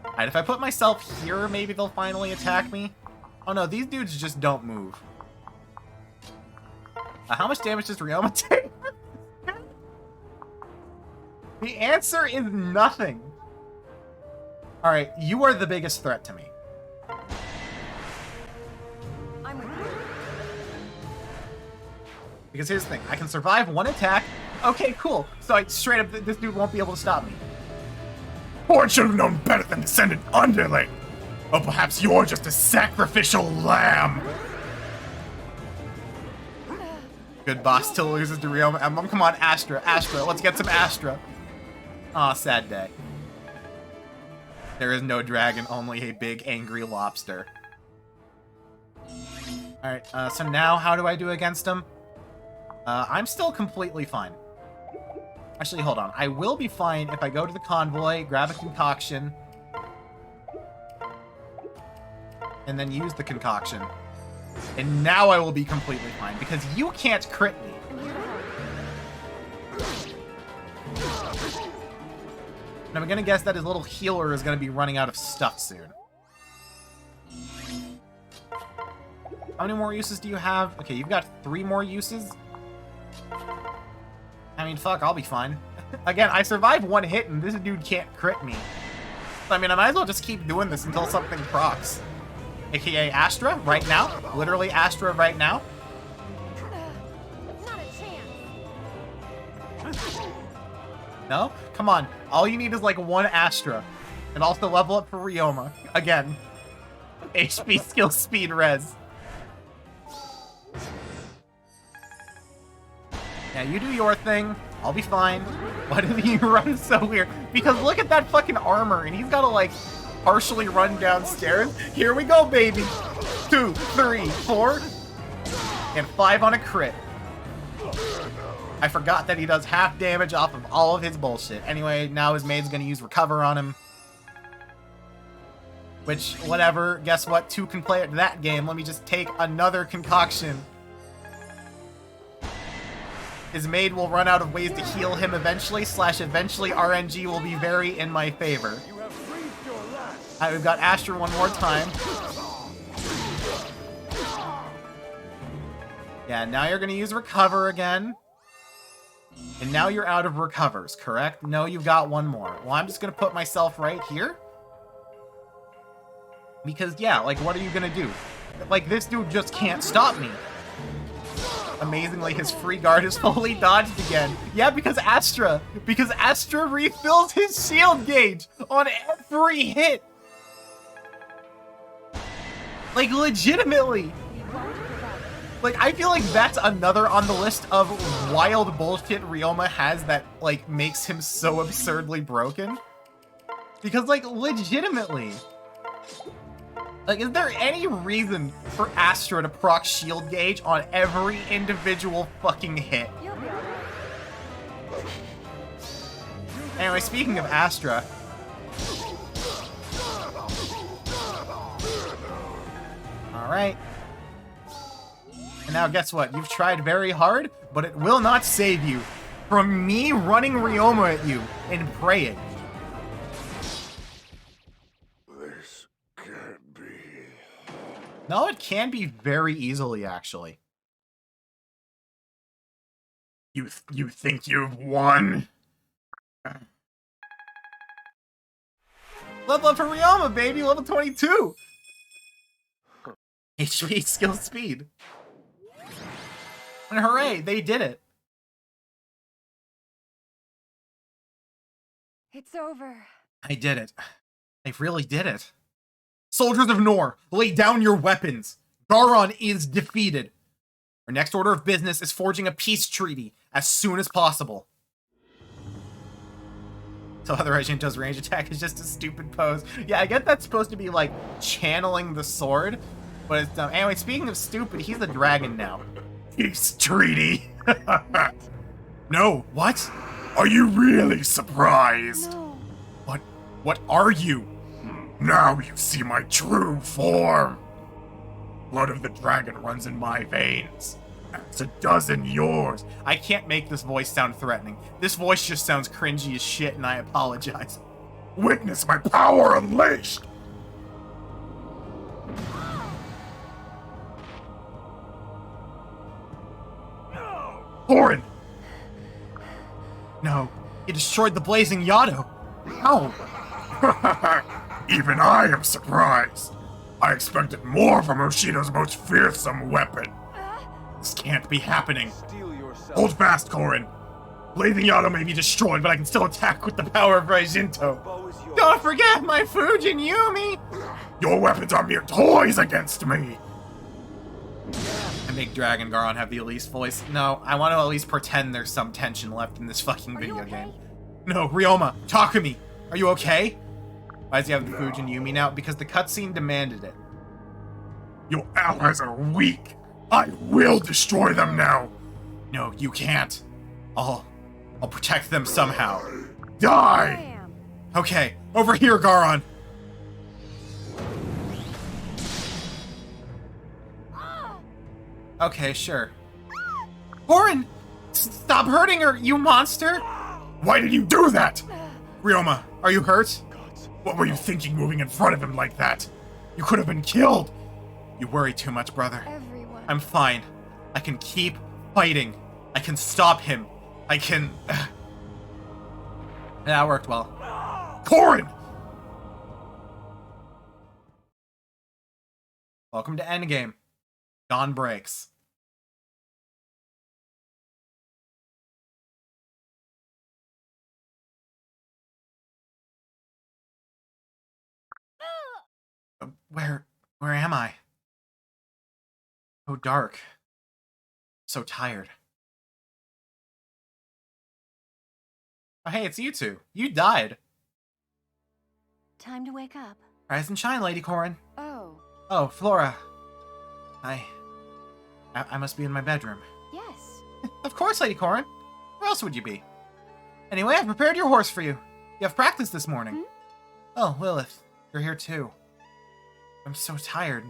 Alright, if I put myself here, maybe they'll finally attack me. Oh no, these dudes just don't move. How much damage does Ryoma take? The answer is nothing. Alright, you are the biggest threat to me. Because here's the thing, I can survive 1 attack. Okay, cool. So I straight up, this dude won't be able to stop me. Horn should have known better than to send an underling. Or perhaps you're just a sacrificial lamb. Good boss still loses to Ryoma Emblem. Come on, Astra, let's get some Astra. Aw, sad day. There is no dragon, only a big angry lobster. Alright, so now how do I do against him? I'm still completely fine. Actually, hold on. I will be fine if I go to the convoy, grab a concoction, and then use the concoction. And now I will be completely fine, because you can't crit me. And I'm gonna guess that his little healer is gonna be running out of stuff soon. How many more uses do you have? Okay, you've got 3 more uses. I mean, fuck, I'll be fine. Again, I survived 1 hit and this dude can't crit me. I mean, I might as well just keep doing this until something procs. AKA Astra, right now. Literally Astra right now. Not a chance. No? Come on. All you need is like 1 Astra. And also level up for Ryoma. Again. HP, skill, speed, res. Yeah, you do your thing. I'll be fine. Why do you run so weird? Because look at that fucking armor, and he's gotta like partially run downstairs. Here we go, baby. 2, 3, 4, and 5 on a crit. I forgot that he does half damage off of all of his bullshit. Anyway, now his maid's gonna use recover on him. Which, whatever. Guess what? 2 can play at that game. Let me just take another concoction. His maid will run out of ways to heal him eventually, / eventually RNG will be very in my favor. Alright, we've got Astra one more time. Yeah, now you're gonna use recover again. And now you're out of recovers, correct? No, you've got 1 more. Well, I'm just gonna put myself right here. Because, yeah, like, what are you gonna do? Like, this dude just can't stop me. Amazingly, his free guard is fully dodged again. Yeah, because Astra refills his shield gauge on every hit. Like, legitimately. Like, I feel like that's another on the list of wild bullshit Ryoma has that, like, makes him so absurdly broken. Because, like, legitimately. Like, is there any reason for Astra to proc shield gauge on every individual fucking hit? Anyway, speaking of Astra... Alright. And now guess what? You've tried very hard, but it will not save you from me running Ryoma at you and praying. No, it can be very easily, actually. You think you've won? Level up for Ryoma, baby! Level 22! HP, skill, speed. And hooray, they did it! It's over. I did it. I really did it. Soldiers of Nor, lay down your weapons. Garon is defeated. Our next order of business is forging a peace treaty as soon as possible. So the Raijinto's range attack is just a stupid pose. Yeah, I get that's supposed to be like channeling the sword, but it's dumb. Anyway, speaking of stupid, he's the dragon now. Peace treaty. No, what? Are you really surprised? No. What are you? Now you see my true form. Blood of the dragon runs in my veins. As it does in yours. I can't make this voice sound threatening. This voice just sounds cringy as shit, and I apologize. Witness my power unleashed. Thorin! No, he destroyed the blazing Yado. How? Even I am surprised. I expected more from Oshido's most fearsome weapon. This can't be happening. Hold fast, Korin. Blazing Yado may be destroyed, but I can still attack with the power of Raijinto. Don't forget my Fujin Yumi! Your weapons are mere toys against me! I make Dragon Garon have the Elise voice. No, I want to at least pretend there's some tension left in this fucking video game. No, Ryoma, talk to me! Are you okay? Why does he have the Fujin Yumi now? Because the cutscene demanded it. Your allies are weak! I will destroy them now! No, you can't. I'll protect them somehow. Die! Okay, over here, Garon! Okay, sure. Thorin! Stop hurting her, you monster! Why did you do that? Ryoma, are you hurt? What were you thinking moving in front of him like that? You could have been killed! You worry too much, brother. Everyone. I'm fine. I can keep fighting. I can stop him. I can... That worked well. Corrin! Welcome to Endgame. Dawn breaks. Where am I? So dark. So tired. Oh, hey, it's you two. You died. Time to wake up. Rise and shine, Lady Corrin. Oh, Oh, Flora. I must be in my bedroom. yes. Of course, Lady Corrin. Where else would you be? Anyway, I've prepared your horse for you. You have practice this morning. Oh, Lilith. You're here too. I'm so tired.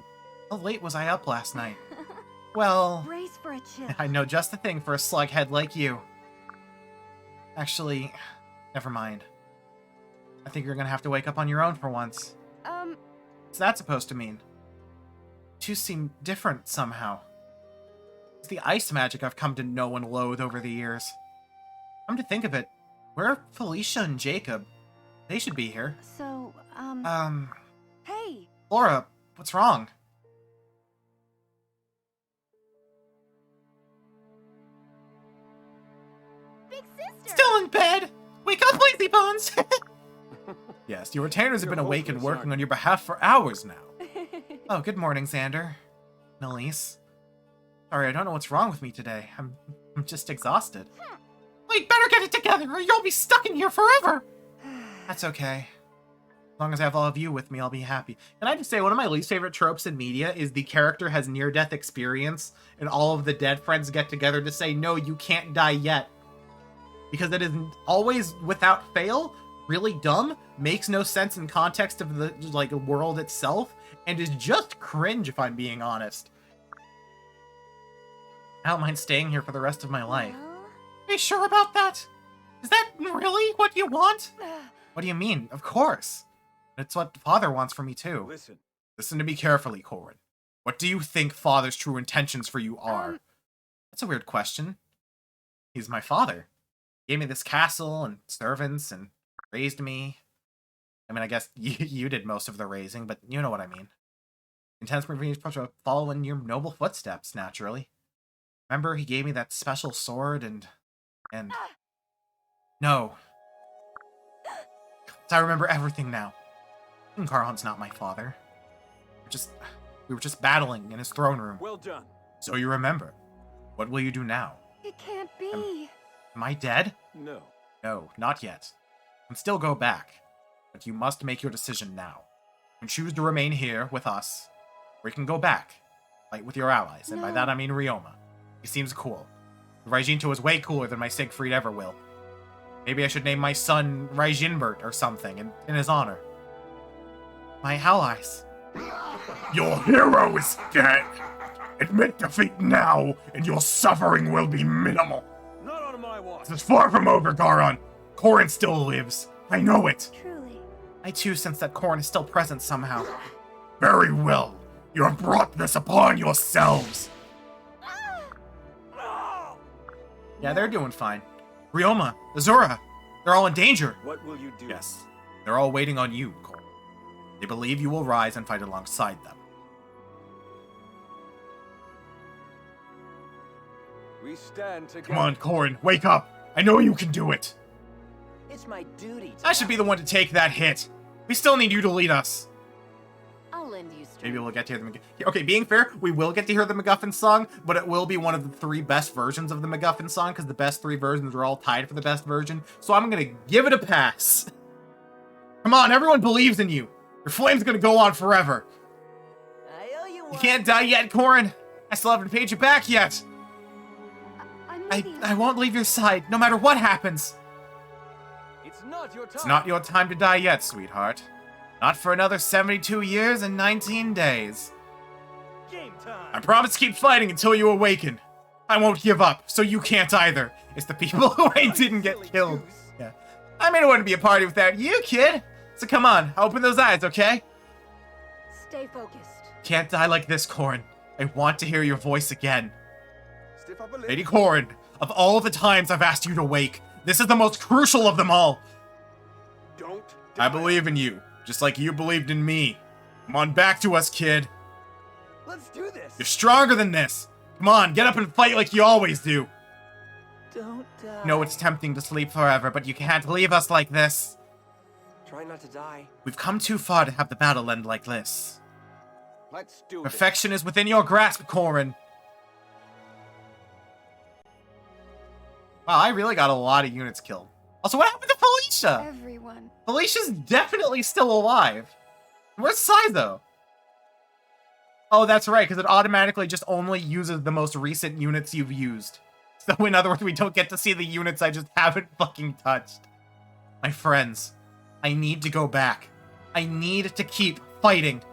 How late was I up last night? Well, Brace for a chill. I know just the thing for a slughead like you. Actually, never mind. I think you're gonna have to wake up on your own for once. What's that supposed to mean? You seem different somehow. It's the ice magic I've come to know and loathe over the years. Come to think of it, where are Felicia and Jacob? They should be here. So, hey! Flora, what's wrong? Big sister! Still in bed! Wake up, lazy bones! Yes, your retainers have been awake and working on your behalf for hours now. Oh, good morning, Xander. And Elise. Sorry, I don't know what's wrong with me today. I'm just exhausted. Well, you better get it together or you'll be stuck in here forever! That's okay. As long as I have all of you with me, I'll be happy. Can I just say, one of my least favorite tropes in media is the character has near-death experience and all of the dead friends get together to say, no, you can't die yet. Because it is always, without fail, really dumb, makes no sense in context of the world itself, and is just cringe if I'm being honest. I don't mind staying here for the rest of my life. Well, Are you sure about that? Is that really what you want? What do you mean? Of course. It's what Father wants for me too. Listen to me carefully, Corrin. What do you think Father's true intentions for you are? That's a weird question. He's my father. He gave me this castle and servants and raised me. I mean, I guess you did most of the raising, but you know what I mean. Intends for me to follow in your noble footsteps, naturally. Remember, he gave me that special sword and... No. I remember everything now. Karhan's not my father. We were just battling in his throne room. Well done. So you remember. What will you do now? it can't be. Am I dead? No. No, not yet. You can still go back. But you must make your decision now. You can choose to remain here with us, or you can go back, fight with your allies, and by No. that I mean Ryoma. He seems cool. Raijinto is way cooler than my Siegfried ever will. Maybe I should name my son Raijinbert or something in his honor. My allies. Your hero is dead. Admit defeat now, and your suffering will be minimal. Not on my watch. This is far from over, Garon. Corrin still lives. I know it. Truly. I too sense that Corrin is still present somehow. Very well. You have brought this upon yourselves. Yeah, they're doing fine. Ryoma, Azura, they're all in danger. What will you do? Yes, they're all waiting on you, Corrin. They believe you will rise and fight alongside them. We stand together. Come on, Corrin, wake up. I know you can do it. It's my duty to I should be the one to take that hit. We still need you to lead us. I'll lend you strength. Maybe we'll get to hear the Okay, being fair, we will get to hear the MacGuffin song, but it will be one of the 3 best versions of the MacGuffin song, because the best 3 versions are all tied for the best version, so I'm gonna give it a pass. Come on, everyone believes in you. Your flame's gonna go on forever. I owe you one. You can't die yet, Corrin. I still haven't paid you back yet. I'm with you. I won't leave your side, no matter what happens. It's not your time. It's not your time to die yet, sweetheart. Not for another 72 years and 19 days. Game time. I promise to keep fighting until you awaken. I won't give up, so you can't either. It's the people who I didn't get killed. Yeah. I mean, it wouldn't be a party without you, kid. So come on, open those eyes, okay? Stay focused. Can't die like this, Corrin. I want to hear your voice again. Lady Corrin, of all the times I've asked you to wake, this is the most crucial of them all. Don't I believe in you, just like you believed in me. Come on back to us, kid. Let's do this. You're stronger than this. Come on, get up and fight like you always do. Don't die. No, it's tempting to sleep forever, but you can't leave us like this. Try not to die. We've come too far to have the battle end like this. Let's do Perfection is within your grasp, Corrin. Wow, I really got a lot of units killed. Also, what happened to Felicia? Everyone. Felicia's definitely still alive. Where's Sai, though? Oh, that's right, because it automatically just only uses the most recent units you've used. So in other words, we don't get to see the units I just haven't fucking touched. My friends, I need to go back. I need to keep fighting.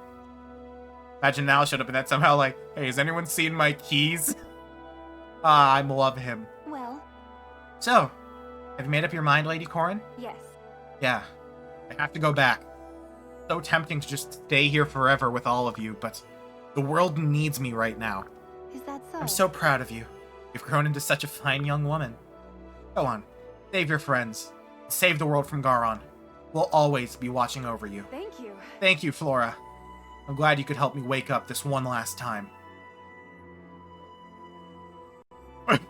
Imagine Nal showed up and that somehow like, hey, has anyone seen my keys? Ah, I love him. Well, So, have you made up your mind, Lady Corrin? yes. Yeah, I have to go back. So tempting to just stay here forever with all of you, but the world needs me right now. Is that so? I'm so proud of you. You've grown into such a fine young woman. Go on, save your friends. Save the world from Garon. We'll always be watching over you. Thank you. Thank you, Flora. I'm glad you could help me wake up this one last time.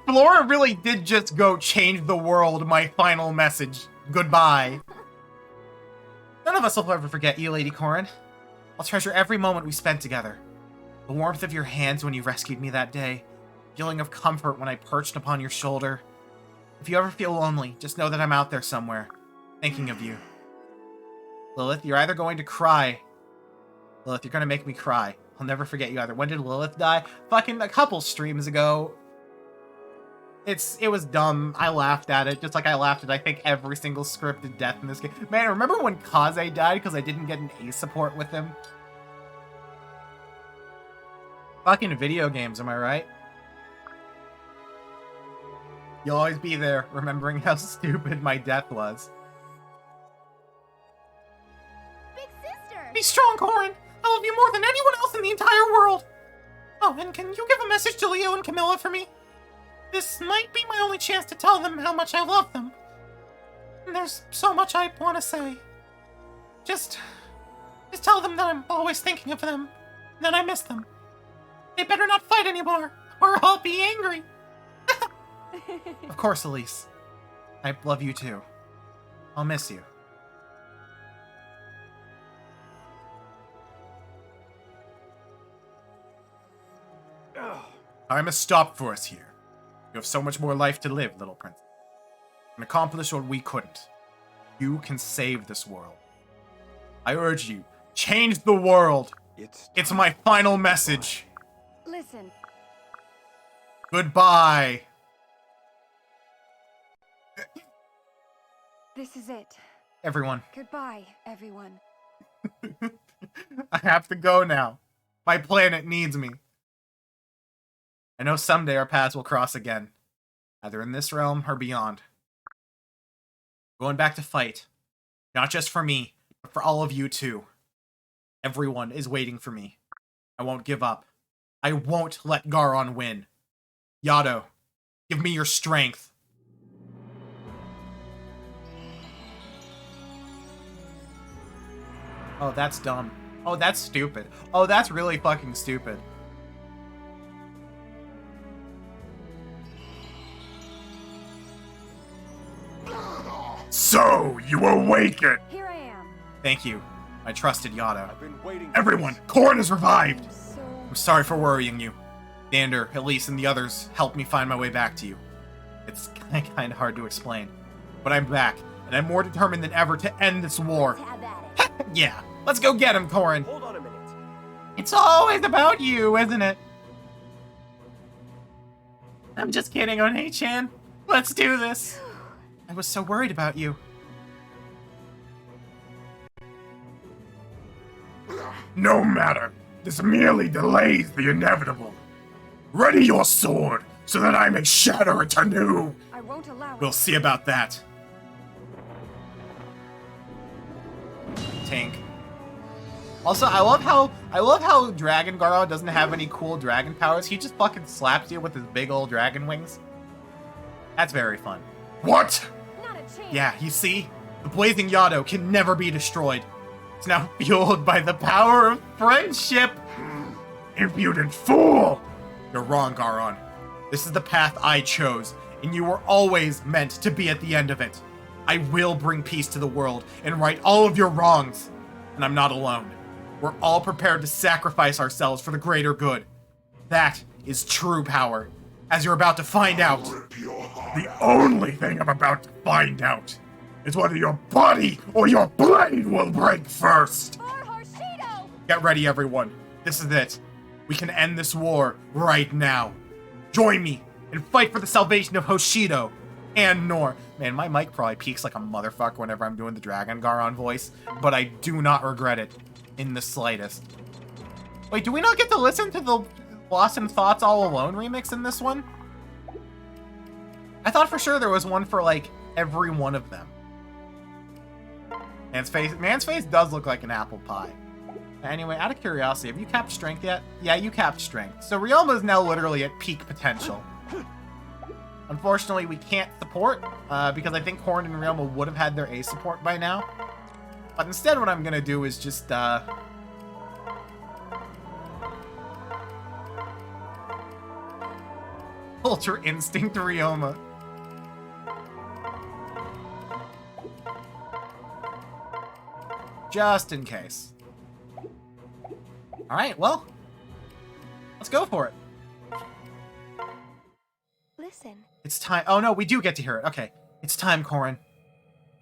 Flora really did just go change the world, my final message. Goodbye. None of us will ever forget you, Lady Corrin. I'll treasure every moment we spent together. The warmth of your hands when you rescued me that day. Feeling of comfort when I perched upon your shoulder. If you ever feel lonely, just know that I'm out there somewhere, thinking of you. Lilith, you're either going to cry. Lilith, you're going to make me cry. I'll never forget you either. When did Lilith die? Fucking a couple streams ago. It was dumb. I laughed at it, just like I laughed at, I think, every single scripted death in this game. Man, remember when Kaze died because I didn't get an A support with him? Fucking video games, am I right? You'll always be there, remembering how stupid my death was. Big sister! Be strong, Corrin! I love you more than anyone else in the entire world! Oh, and can you give a message to Leo and Camilla for me? This might be my only chance to tell them how much I love them. And there's so much I want to say. Just tell them that I'm always thinking of them, and that I miss them. They better not fight anymore, or I'll be angry. Of course, Elise. I love you too. I'll miss you. Time has stopped for us here. You have so much more life to live, little princess. And accomplish what we couldn't. You can save this world. I urge you, change the world. It's my final message. Listen, Goodbye. this is it. Everyone. Goodbye, everyone. I have to go now. My planet needs me. I know someday our paths will cross again. Either in this realm or beyond. Going back to fight. Not just for me, but for all of you too. Everyone is waiting for me. I won't give up. I won't let Garon win. Yado, give me your strength. Oh, that's dumb. Oh, that's stupid. Oh, that's really fucking stupid. So, you awaken! Here I am. Thank you. I trusted Yado. I've been waiting. Everyone, Corrin is revived! I'm sorry for worrying you. Dander, Elise, and the others helped me find my way back to you. It's kind of hard to explain. But I'm back, and I'm more determined than ever to end this war. Have at it. Yeah, let's go get him, Corrin. Hold on a minute. It's always about you, isn't it? I'm just kidding, One-chan. Let's do this. I was so worried about you. No matter. This merely delays the inevitable. Ready your sword, so that I may shatter it anew. I won't allow it. We'll see about that. Tank. Also, I love how Dragon Garo doesn't have any cool dragon powers. He just fucking slaps you with his big old dragon wings. That's very fun. What? Not a chance. Yeah, you see? The Blazing Yado can never be destroyed. It's now fueled by the power of friendship. Impudent fool! You're wrong, Garon. This is the path I chose, and you were always meant to be at the end of it. I will bring peace to the world and right all of your wrongs. And I'm not alone. We're all prepared to sacrifice ourselves for the greater good. That is true power, as you're about to find out. The only thing I'm about to find out is whether your body or your blade will break first. For Hoshito! Get ready, everyone. This is it. We can end this war right now. Join me and fight for the salvation of Hoshido and Nor. Man, my mic probably peaks like a motherfucker whenever I'm doing the Dragon Garon voice, but I do not regret it in the slightest. Wait, do we not get to listen to the Lost in Thoughts All Alone remix in this one? I thought for sure there was one for, like, every one of them. Man's face does look like an apple pie. Anyway, out of curiosity, have you capped strength yet? Yeah, you capped strength. So Ryoma is now literally at peak potential. Unfortunately, we can't support, because I think Horn and Ryoma would have had their A support by now. But instead, what I'm gonna do is just, Ultra Instinct Ryoma. Just in case. Alright, well, let's go for it. Listen. It's time. Oh no, we do get to hear it. Okay. It's time, Korin. I'm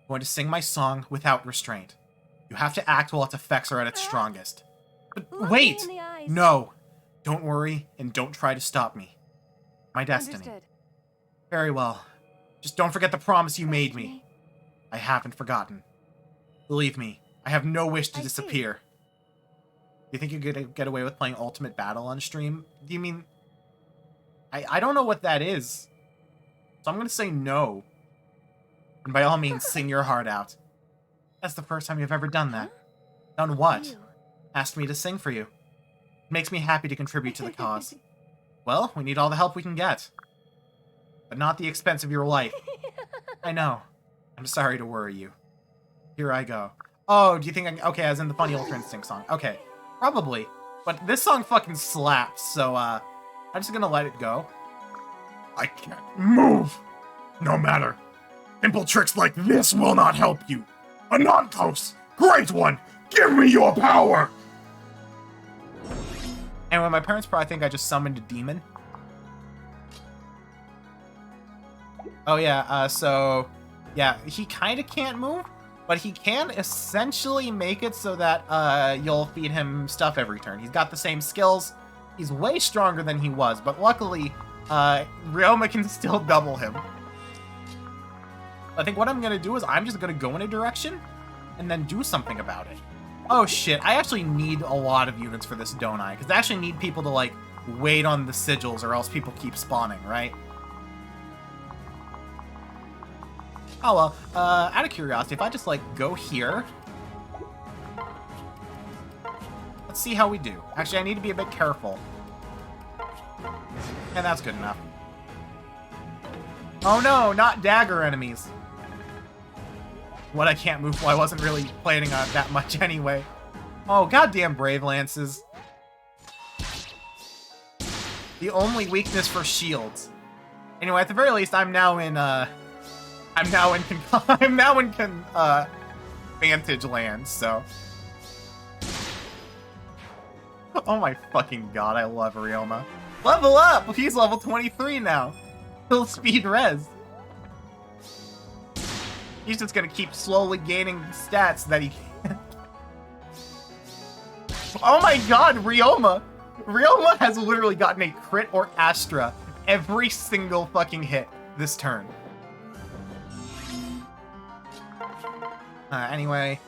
going to sing my song without restraint. You have to act while its effects are at its strongest. But Look wait! me in the eyes. No! Don't worry, and don't try to stop me. My destiny. Understood. Very well. Just don't forget the promise you made me. Trust I haven't forgotten. Believe me, I have no wish to I see. disappear. You think you could get away with playing Ultimate Battle on stream? Do you mean... I don't know what that is. So I'm gonna say no. And by all means, sing your heart out. That's the first time you've ever done that. Done what? You. Asked me to sing for you. It makes me happy to contribute to the cause. Well, we need all the help we can get. But not the expense of your life. I know. I'm sorry to worry you. Here I go. Oh, do you think okay, as in the funny Ultra Instinct song. Okay, probably. But this song fucking slaps, so, I'm just gonna let it go. I can't move. No matter. Simple tricks like this will not help you. Anontos, great one, give me your power. Anyway, my parents probably think I just summoned a demon. Oh yeah, so, yeah, he kind of can't move, but he can essentially make it so that you'll feed him stuff every turn. He's got the same skills. He's way stronger than he was, but luckily, Ryoma can still double him. I think what I'm gonna do is I'm just gonna go in a direction and then do something about it. Oh shit, I actually need a lot of units for this, don't I? Because I actually need people to, like, wait on the sigils or else people keep spawning, right? Oh well, out of curiosity, if I just, like, go here... Let's see how we do. Actually, I need to be a bit careful. And that's good enough. Oh no, not dagger enemies. What, I can't move? Well, I wasn't really planning on it that much anyway. Oh, goddamn Brave Lances. The only weakness for shields. Anyway, at the very least, I'm now in Vantage Land, so... Oh my fucking god, I love Ryoma. Level up! He's level 23 now. Full speed res. He's just gonna keep slowly gaining stats that he can. Oh my god, Ryoma! Ryoma has literally gotten a crit or Astra every single fucking hit this turn. Anyway.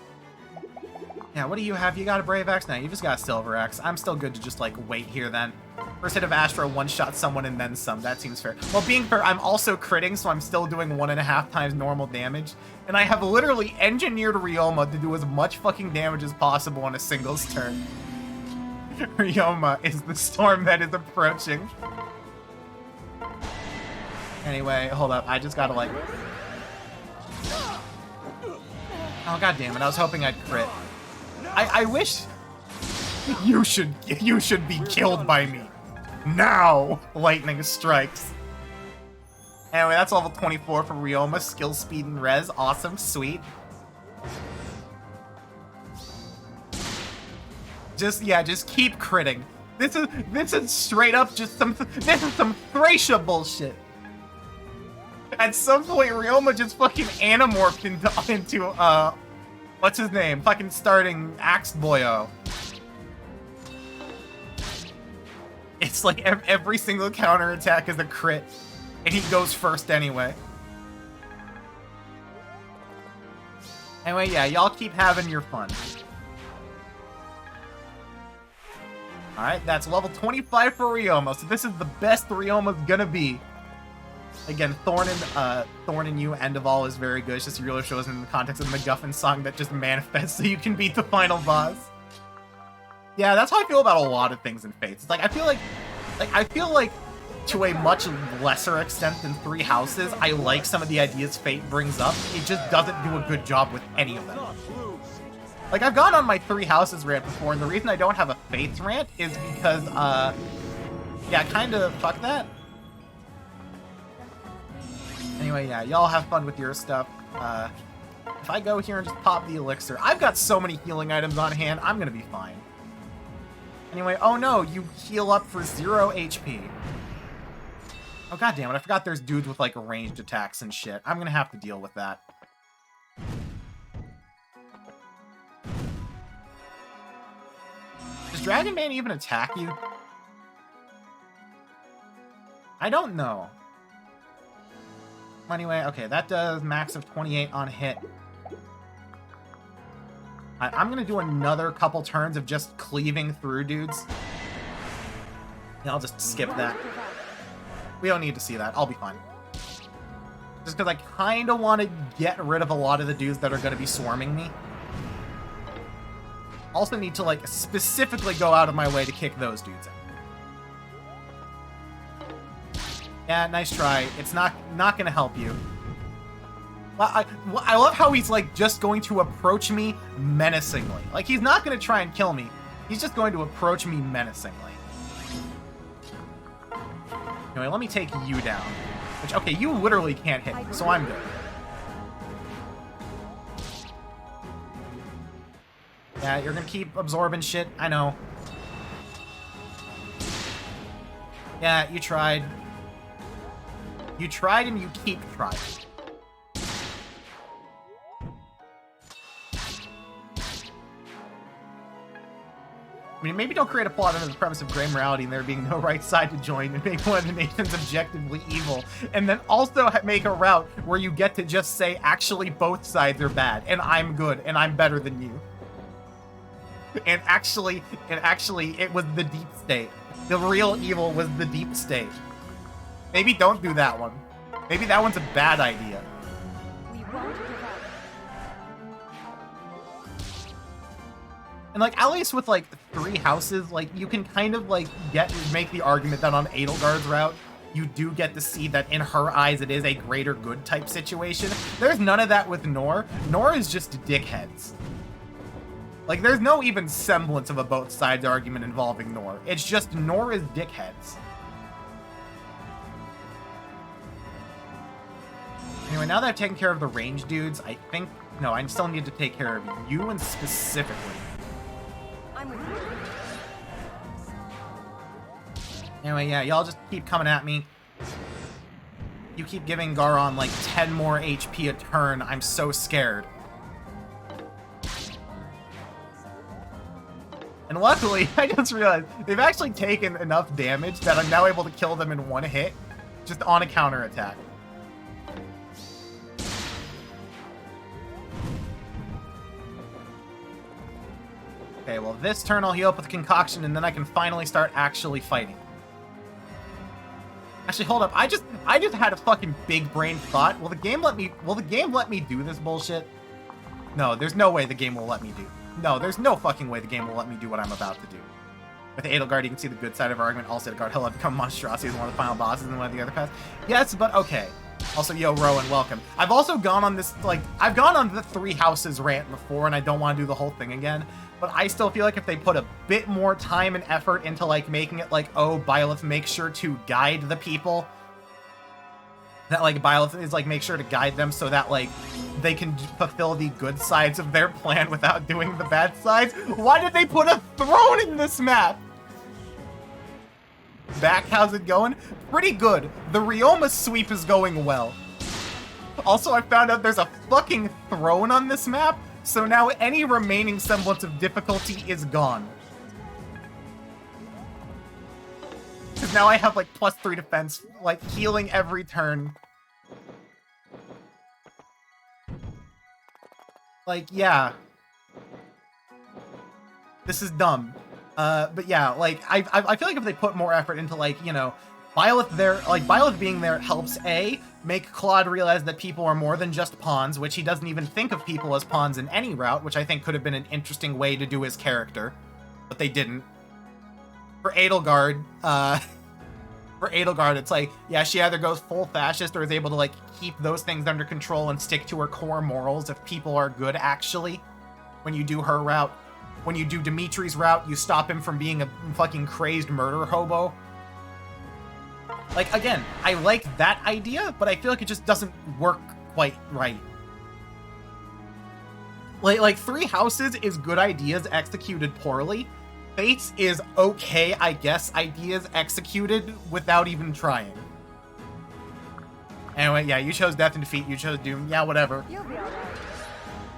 Yeah, what do you have? You got a Brave Axe? No, you just got a Silver Axe. I'm still good to just, like, wait here then. First hit of Astro one-shot someone and then some. That seems fair. Well, being fair, I'm also critting, so I'm still doing 1.5 times normal damage. And I have literally engineered Ryoma to do as much fucking damage as possible on a singles turn. Ryoma is the storm that is approaching. Anyway, hold up. I just gotta, like... Oh, god damn it. I was hoping I'd crit. I wish... You should be killed by me. Now! Lightning strikes. Anyway, that's level 24 for Ryoma. Skill, speed, and res. Awesome. Sweet. Just keep critting. This is straight up just some Thracia bullshit. At some point, Ryoma just fucking animorphed into what's his name? Fucking starting Axe Boyo. It's like every single counterattack is a crit, and he goes first anyway. Anyway, yeah, y'all keep having your fun. Alright, that's level 25 for Ryoma, so this is the best Ryoma's gonna be. Again, Thorn in You, End of All is very good. It's just really shows in the context of the MacGuffin song that just manifests so you can beat the final boss. Yeah, that's how I feel about a lot of things in Fates. It's like, I feel like to a much lesser extent than Three Houses, I like some of the ideas Fate brings up. It just doesn't do a good job with any of them. Like, I've gone on my Three Houses rant before, and the reason I don't have a Fates rant is because, yeah, kinda, fuck that. Anyway, yeah, y'all have fun with your stuff. If I go here and just pop the elixir, I've got so many healing items on hand, I'm gonna be fine. Anyway, oh no, you heal up for 0 HP. Oh god damn it, I forgot there's dudes with like ranged attacks and shit. I'm gonna have to deal with that. Does Dragon Man even attack you? I don't know. Anyway, okay, that does max of 28 on hit. I'm gonna do another couple turns of just cleaving through dudes. Yeah, I'll just skip that. We don't need to see that. I'll be fine. Just because I kind of want to get rid of a lot of the dudes that are going to be swarming me. Also need to, like, specifically go out of my way to kick those dudes out. Yeah, nice try. It's not going to help you. I love how he's, like, just going to approach me menacingly. Like, he's not going to try and kill me. He's just going to approach me menacingly. Anyway, let me take you down. Which, okay, you literally can't hit me, so I'm good. Yeah, you're going to keep absorbing shit. I know. Yeah, you tried. You tried and you keep trying. I mean, maybe don't create a plot under the premise of gray morality and there being no right side to join and make one of the nations objectively evil. And then also make a route where you get to just say, actually, both sides are bad, and I'm good, and I'm better than you. And actually, it was the deep state. The real evil was the deep state. Maybe don't do that one. Maybe that one's a bad idea. We won't give up. And, like, at least with, like, Three Houses, like, you can kind of, like, make the argument that on Edelgard's route, you do get to see that in her eyes it is a greater good type situation. There's none of that with Nor. Nor is just dickheads. Like, there's no even semblance of a both sides argument involving Nor. It's just Nor is dickheads. Anyway, now that I've taken care of the range dudes, I think... No, I still need to take care of you and specifically. I'm with you. Anyway, yeah, y'all just keep coming at me. You keep giving Garon, like, 10 more HP a turn. I'm so scared. And luckily, I just realized they've actually taken enough damage that I'm now able to kill them in one hit, just on a counterattack. Okay, well, this turn I'll heal up with Concoction, and then I can finally start actually fighting. Actually, hold up. I just had a fucking big brain thought. Will the game let me do this bullshit? No, there's no way the game will let me do. No, there's no fucking way the game will let me do what I'm about to do. With Edelgard, you can see the good side of our argument. Also, Edelgard, he'll have become monstrosity as one of the final bosses in one of the other paths. Yes, but okay. Also, yo, Rowan, welcome. I've also gone on this, like, I've gone on the 3 houses rant before, and I don't want to do the whole thing again. But I still feel like if they put a bit more time and effort into, like, making it like, oh, Byleth, make sure to guide the people. That, like, Byleth is, like, make sure to guide them so that, like, they can fulfill the good sides of their plan without doing the bad sides. Why did they put a throne in this map? Back, how's it going? Pretty good. The Ryoma sweep is going well. Also, I found out there's a fucking throne on this map, so now any remaining semblance of difficulty is gone. Because now I have, like, +3 defense, like, healing every turn. Like, yeah. This is dumb. But yeah, like, I feel like if they put more effort into, like, you know, Byleth there, like, Byleth being there helps, A, make Claude realize that people are more than just pawns, which he doesn't even think of people as pawns in any route, which I think could have been an interesting way to do his character. But they didn't. For Edelgard, it's like, yeah, she either goes full fascist or is able to, like, keep those things under control and stick to her core morals if people are good, actually, when you do her route. When you do Dimitri's route, you stop him from being a fucking crazed murder hobo. Like, again, I like that idea, but I feel like it just doesn't work quite right. Like 3 houses is good ideas executed poorly. Fates is okay, I guess, ideas executed without even trying. Anyway, yeah, you chose Death and Defeat, you chose Doom, yeah, whatever. You'll be alright.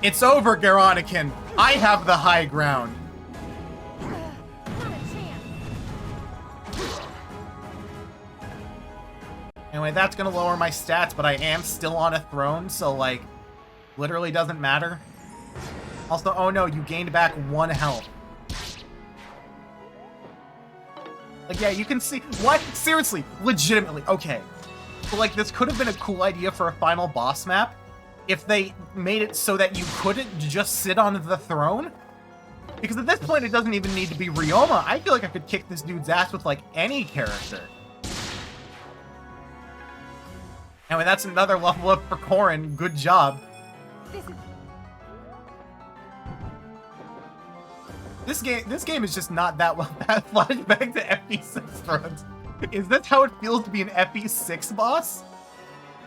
It's over, Garonican. I have the high ground. Not a chance. Anyway, that's gonna lower my stats, but I am still on a throne, so, like, literally doesn't matter. Also, oh no, you gained back 1 health. Like, yeah, you can see... What? Seriously, legitimately, okay. So, like, this could have been a cool idea for a final boss map if they made it so that you couldn't just sit on the throne. Because at this point, it doesn't even need to be Ryoma. I feel like I could kick this dude's ass with, like, any character. Anyway, that's another level up for Corrin. Good job. This game is just not that well. That flashback to FE6 runs. Is this how it feels to be an FE6 boss?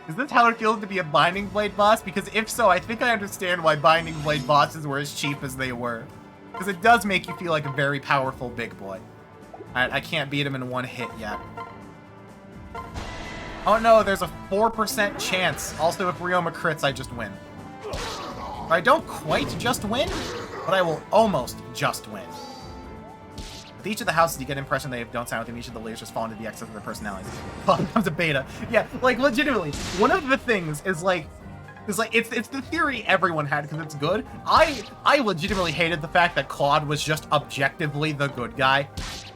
Is this how it feels to be a Binding Blade boss? Because if so, I think I understand why Binding Blade bosses were as cheap as they were. Because it does make you feel like a very powerful big boy. I can't beat him in 1 hit yet. Oh no, there's a 4% chance. Also, if Ryoma crits, I just win. I don't quite just win, but I will almost just win. With each of the houses, you get an impression they don't sound with them. Each of the layers just fall into the excess of their personalities. Well, it becomes a beta. Yeah, like, legitimately, one of the things is, like, it's the theory everyone had because it's good. I legitimately hated the fact that Claude was just objectively the good guy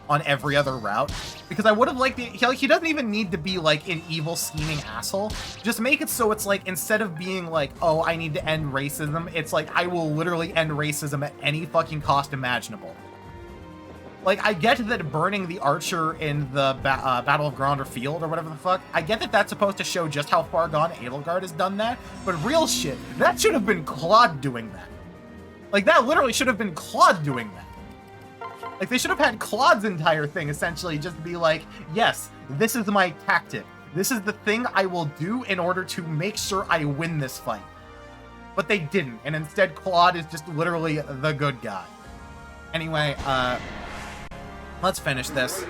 on every other route. Because I would have liked he doesn't even need to be, like, an evil, scheming asshole. Just make it so it's, like, instead of being, like, oh, I need to end racism, it's like, I will literally end racism at any fucking cost imaginable. Like, I get that burning the archer in the Battle of Gronder Field, or whatever the fuck, I get that that's supposed to show just how far gone Edelgard has done that, but real shit, that should have been Claude doing that. Like, that literally should have been Claude doing that. Like, they should have had Claude's entire thing essentially just be like, yes, this is my tactic. This is the thing I will do in order to make sure I win this fight. But they didn't, and instead Claude is just literally the good guy. Anyway, let's finish this.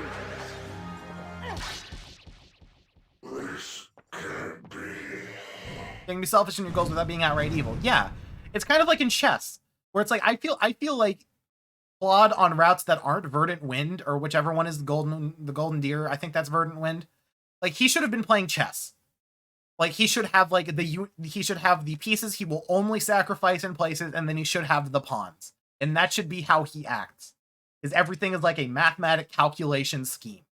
This can't be. You can be selfish in your goals without being outright evil. Yeah, it's kind of like in chess, where it's like, I feel like Claude on routes that aren't Verdant Wind, or whichever one is the Golden Deer, I think that's Verdant Wind. Like, he should have been playing chess. Like, he should have, like, he should have the pieces he will only sacrifice in places, and then he should have the pawns. And that should be how he acts. Because everything is like a mathematic calculation scheme.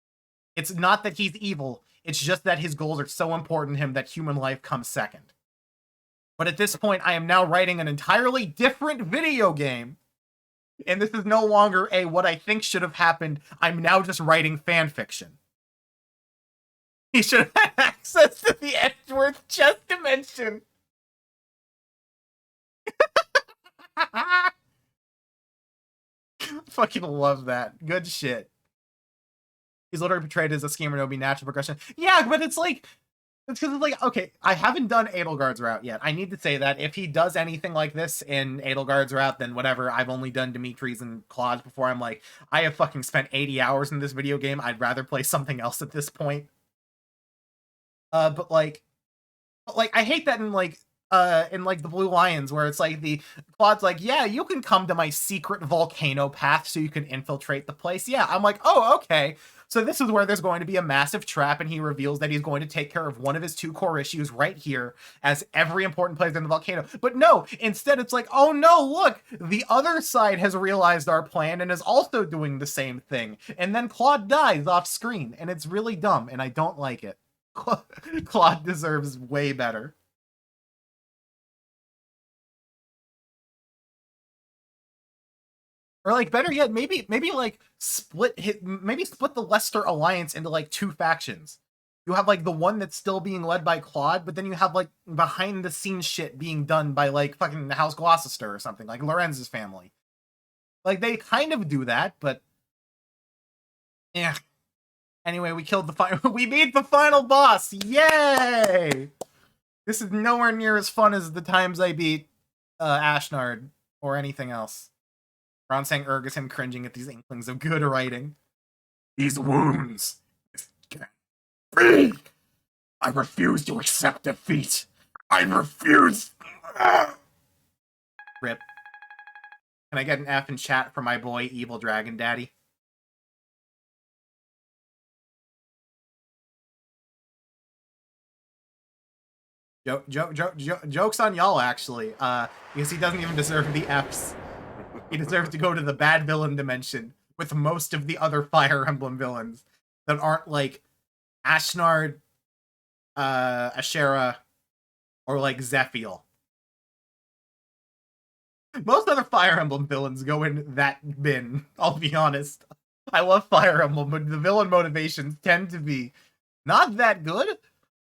It's not that he's evil, It's just that his goals are so important to him that human life comes second. But at this point, I am now writing an entirely different video game. And this is no longer a what I think should have happened. I'm now just writing fan fiction. He should have had access to the Edgeworth chess dimension. Fucking love that. Good shit. He's literally portrayed as a schemer, and it'll be natural progression. Yeah, but it's like, it's because it's like, okay, I haven't done Edelgard's route yet. I need to say that if he does anything like this in Edelgard's route, then whatever. I've only done Dimitri's and Claude's before. I'm like, I have fucking spent 80 hours in this video game. I'd rather play something else at this point. But like, I hate that in the Blue Lions, where it's like Claude's like, yeah, you can come to my secret volcano path so you can infiltrate the place. Yeah, I'm like, oh, okay. So this is where there's going to be a massive trap, and he reveals that he's going to take care of one of his 2 core issues right here, as every important player in the volcano. But no, instead it's like, oh no, look, the other side has realized our plan and is also doing the same thing. And then Claude dies off screen, and it's really dumb, and I don't like it. Claude deserves way better. Or like, better yet, maybe like split the Leicester Alliance into like 2 factions. You have like the one that's still being led by Claude, but then you have like behind the scenes shit being done by like fucking House Gloucester or something, like Lorenz's family. Like, they kind of do that, but yeah. Anyway, we killed the final. We beat the final boss. Yay! This is nowhere near as fun as the times I beat Ashnard or anything else. Ron saying erg is him cringing at these inklings of good writing. These wounds. Breathe! I refuse to accept defeat. I refuse. Rip. Can I get an F in chat for my boy, Evil Dragon Daddy? Joke's on y'all, actually. Because he doesn't even deserve the Fs. He deserves to go to the bad villain dimension with most of the other Fire Emblem villains that aren't like Ashnard, Ashera, or like Zephiel. Most other Fire Emblem villains go in that bin, I'll be honest. I love Fire Emblem, but the villain motivations tend to be not that good,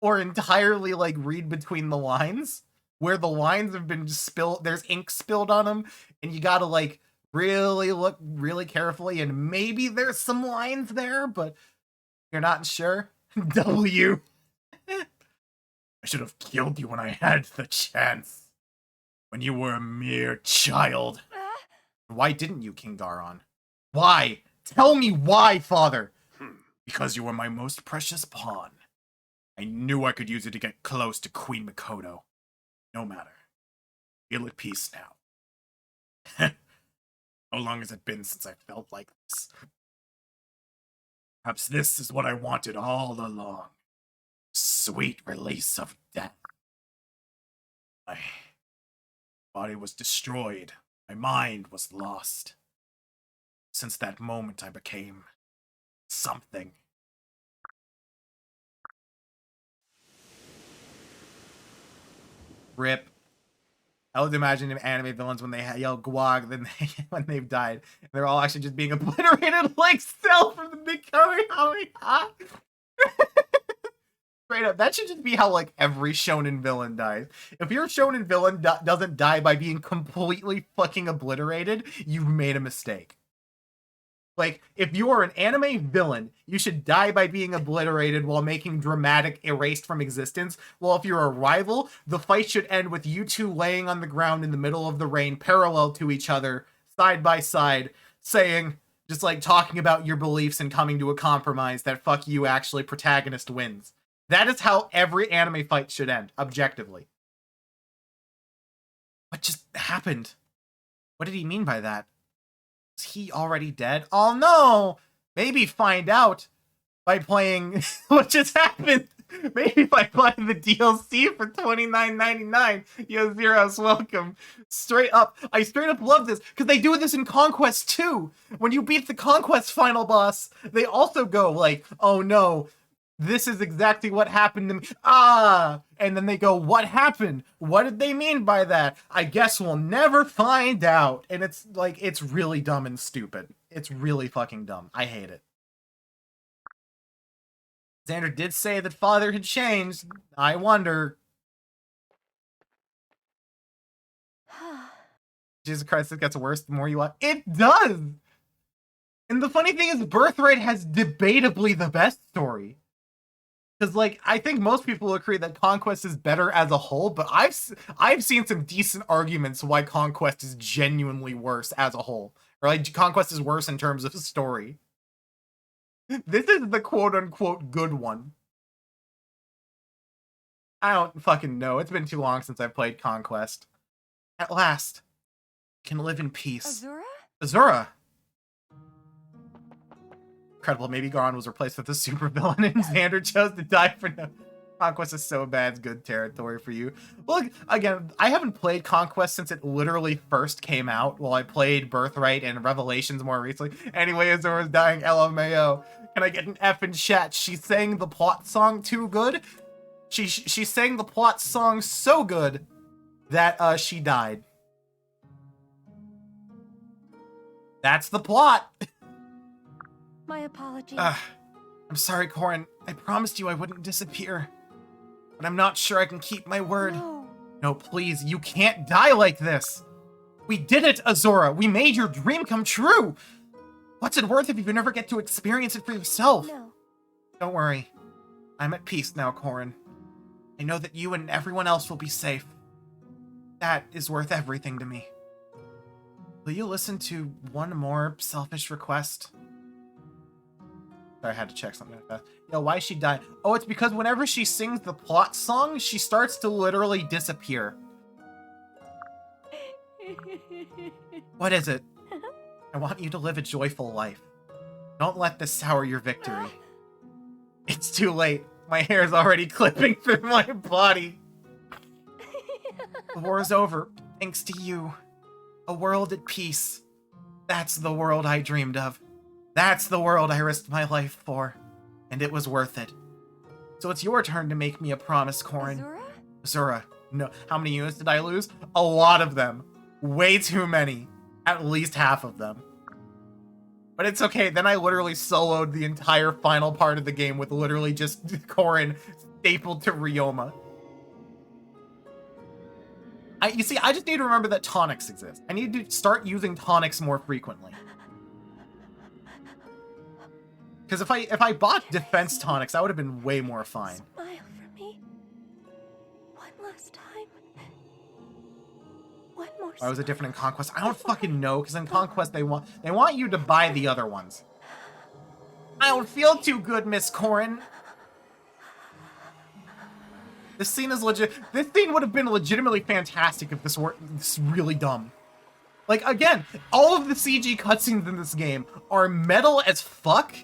or entirely like read between the lines, where the lines have been spilled, there's ink spilled on them, and you gotta like really look really carefully, and maybe there's some lines there, but you're not sure. W. I should have killed you when I had the chance. When you were a mere child. Why didn't you, King Daron? Why? Tell me why, father! Because you were my most precious pawn. I knew I could use it to get close to Queen Mikoto. No matter. Feel at peace now. How long has it been since I felt like this? Perhaps this is what I wanted all along. Sweet release of death. My body was destroyed. My mind was lost. Since that moment, I became something. Rip. I would imagine anime villains when they yell guag, then when they've died, they're all actually just being obliterated like Cell from the big Kamehameha. Straight up, that should just be how like every shonen villain dies. If your shonen villain doesn't die by being completely fucking obliterated, you've made a mistake. Like, if you are an anime villain, you should die by being obliterated while making dramatic erased from existence. Well, if you're a rival, the fight should end with you two laying on the ground in the middle of the rain, parallel to each other, side by side, saying, just like talking about your beliefs and coming to a compromise that fuck you, actually, protagonist wins. That is how every anime fight should end, objectively. What just happened? What did he mean by that? Is he already dead? Oh no! Maybe find out by playing what just happened. Maybe by buying the DLC for $29.99. Yo, Zeros, welcome. Straight up. I straight up love this, because they do this in Conquest 2. When you beat the Conquest final boss, they also go like, oh no, this is exactly what happened to me. Ah! And then they go, what happened? What did they mean by that? I guess we'll never find out. And it's like, it's really dumb and stupid. It's really fucking dumb. I hate it. Xander did say that father had changed. I wonder. Jesus Christ, it gets worse the more you watch. It does! And the funny thing is, Birthright has debatably the best story. Because, like, I think most people will agree that Conquest is better as a whole, but I've seen some decent arguments why Conquest is genuinely worse as a whole. Or, like, Conquest is worse in terms of story. This is the quote-unquote good one. I don't fucking know. It's been too long since I've played Conquest. At last, I can live in peace. Azura? Azura! Incredible, maybe Goron was replaced with a supervillain and Xander chose to die for no. Conquest is so bad, it's good territory for you. Look, again, I haven't played Conquest since it literally first came out. Well, I played Birthright and Revelations more recently. Anyway, Azura's dying, LMAO. Can I get an F in chat? She sang the plot song too good? She sang the plot song so good that she died. That's the plot. My apologies. I'm sorry, Corin. I promised you I wouldn't disappear. But I'm not sure I can keep my word. No. No, please, you can't die like this. We did it, Azura. We made your dream come true. What's it worth if you never get to experience it for yourself? No. Don't worry. I'm at peace now, Corin. I know that you and everyone else will be safe. That is worth everything to me. Will you listen to one more selfish request? Sorry, I had to check something like that. Yo, why is she dying? Oh, it's because whenever she sings the plot song, she starts to literally disappear. What is it? I want you to live a joyful life. Don't let this sour your victory. It's too late. My hair is already clipping through my body. The war is over, thanks to you. A world at peace. That's the world I dreamed of. That's the world I risked my life for. And it was worth it. So it's your turn to make me a promise, Corin. Azura? Azura. No. How many units did I lose? A lot of them. Way too many. At least half of them. But it's okay. Then I literally soloed the entire final part of the game with literally just Corin stapled to Ryoma. You see, I just need to remember that tonics exist. I need to start using tonics more frequently. Because if I bought defense tonics, that would have been way more fine. Smile for me. One last time. One more. Why was it different in Conquest? I don't fucking know, because in Conquest they want you to buy the other ones. I don't feel too good, Miss Corin. This scene is legit. This scene would have been legitimately fantastic if this were really dumb. Like, again, all of the CG cutscenes in this game are metal as fuck,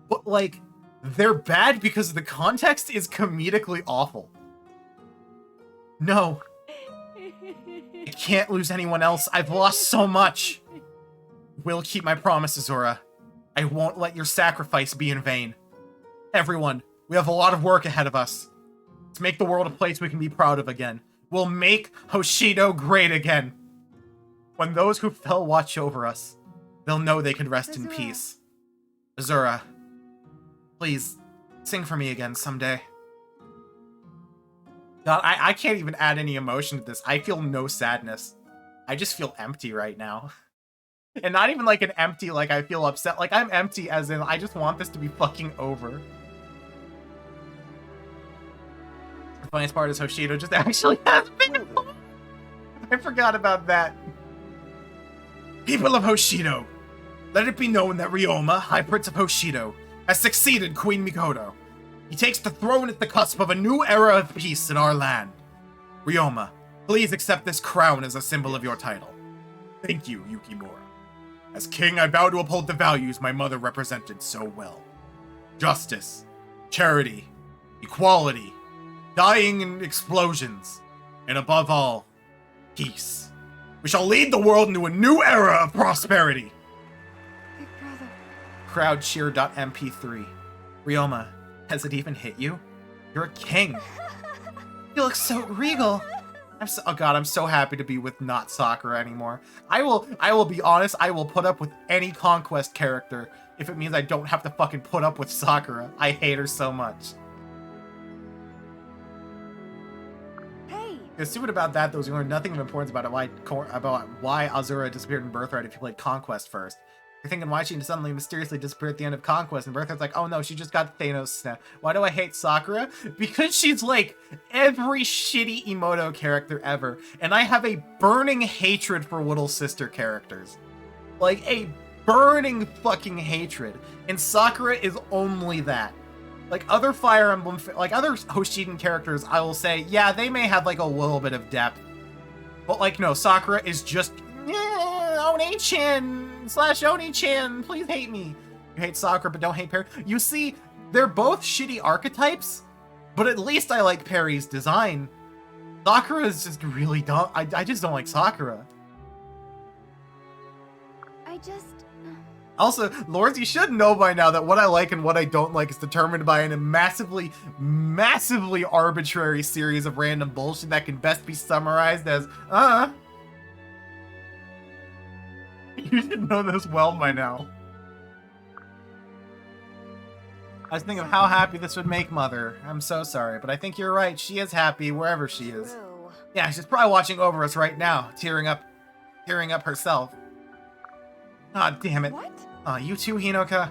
but, like, they're bad because the context is comedically awful. No. I can't lose anyone else. I've lost so much. Will keep my promise, Azura. I won't let your sacrifice be in vain. Everyone, we have a lot of work ahead of us. To make the world a place we can be proud of again. We'll make Hoshido great again. When those who fell watch over us, they'll know they can rest in peace. Azura, please, sing for me again someday. God, I can't even add any emotion to this. I feel no sadness. I just feel empty right now. And not even like an empty, like I feel upset. Like I'm empty as in, I just want this to be fucking over. The funniest part is Hoshido just actually has been. I forgot about that. People of Hoshido, let it be known that Ryoma, High Prince of Hoshido, has succeeded Queen Mikoto. He takes the throne at the cusp of a new era of peace in our land. Ryoma, please accept this crown as a symbol of your title. Thank you, Yukimura. As king, I vow to uphold the values my mother represented so well. Justice, charity, equality, dying in explosions, and above all, peace. We shall lead the world into a new era of prosperity. Big brother. Crowdcheer.mp3. Ryoma, Has it even hit you? You're a king. You look so regal. Oh god, I'm so happy to be with not Sakura anymore. I will be honest, I will put up with any conquest character if it means I don't have to fucking put up with Sakura. I hate her so much. Hey! Stupid about that, though, is you learn nothing of importance about why Azura disappeared in Birthright if you played Conquest first. You're thinking why she suddenly mysteriously disappeared at the end of Conquest, and Birthright's like, oh no, she just got Thanos snap. Why do I hate Sakura? Because she's like every shitty Emoto character ever, and I have a burning hatred for little sister characters. Like, a burning fucking hatred. And Sakura is only that. Like, other Fire Emblem, like, other Hoshiden characters, I will say, yeah, they may have, like, a little bit of depth. But, like, no, Sakura is just, Oni-chan / Oni-chan, please hate me. You hate Sakura, but don't hate Perry. You see, they're both shitty archetypes, but at least I like Perry's design. Sakura is just really dumb. I just don't like Sakura. Also, Lords, you should know by now that what I like and what I don't like is determined by a massively, massively arbitrary series of random bullshit that can best be summarized as, You should know this well by now. I was thinking of how happy this would make Mother. I'm so sorry, but I think you're right. She is happy wherever she is. True. Yeah, she's probably watching over us right now, tearing up herself. Ah, damn it. What? You too, Hinoka.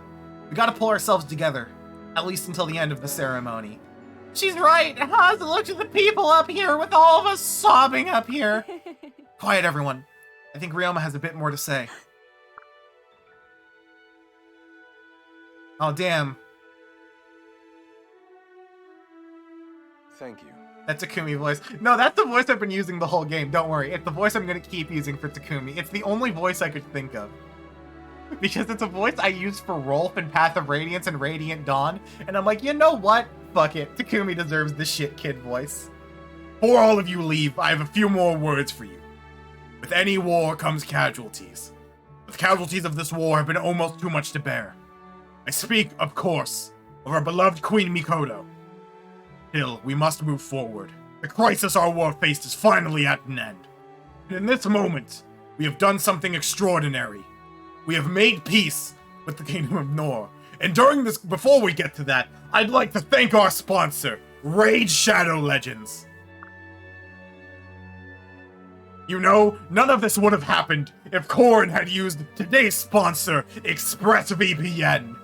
We gotta pull ourselves together, at least until the end of the ceremony. She's right. How's it look to the people up here with all of us sobbing up here? Quiet, everyone. I think Ryoma has a bit more to say. Oh, damn. Thank you. That Takumi voice. No, that's the voice I've been using the whole game. Don't worry. It's the voice I'm going to keep using for Takumi. It's the only voice I could think of. Because it's a voice I used for Rolf in Path of Radiance and Radiant Dawn. And I'm like, you know what? Fuck it. Takumi deserves the shit kid voice. Before all of you leave, I have a few more words for you. With any war comes casualties. The casualties of this war have been almost too much to bear. I speak, of course, of our beloved Queen Mikoto. Still, we must move forward. The crisis our war faced is finally at an end. And in this moment, we have done something extraordinary. We have made peace with the Kingdom of Nor. And before we get to that, I'd like to thank our sponsor, Raid Shadow Legends. You know, none of this would have happened if Corrin had used today's sponsor, ExpressVPN.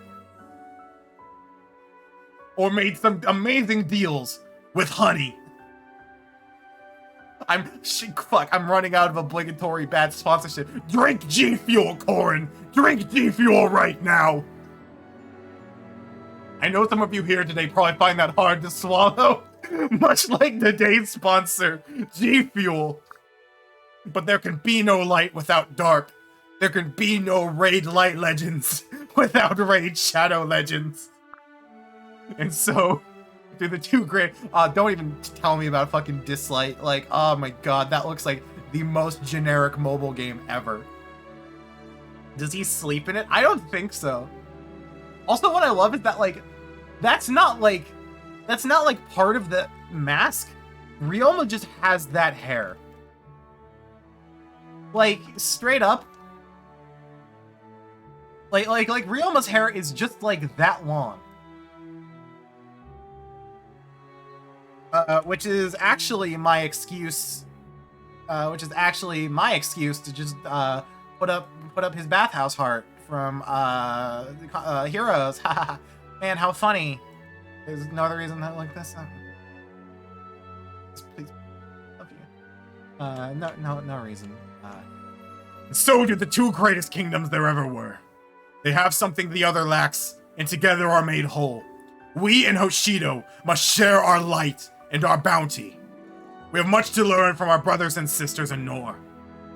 Or made some amazing deals with Honey. I'm running out of obligatory bad sponsorship. Drink G Fuel, Corrin! Drink G Fuel right now! I know some of you here today probably find that hard to swallow, much like today's sponsor, G Fuel. But there can be no light without dark. There can be no Raid Light Legends without Raid Shadow Legends. And so, through the two great, don't even tell me about fucking Dislight. Like, oh my god, that looks like the most generic mobile game ever. Does he sleep in it? I don't think so. Also, what I love is that, like, that's not like part of the mask. Ryoma just has that hair. Like, straight up. Like Ryoma's hair is just, like, that long. Which is actually my excuse. To just put up his bathhouse heart from Heroes. Man, how funny! There's no other reason that like this. Please, love you. No reason. And so do the two greatest kingdoms there ever were. They have something the other lacks, and together are made whole. We in Hoshido must share our light and our bounty. We have much to learn from our brothers and sisters in Nor.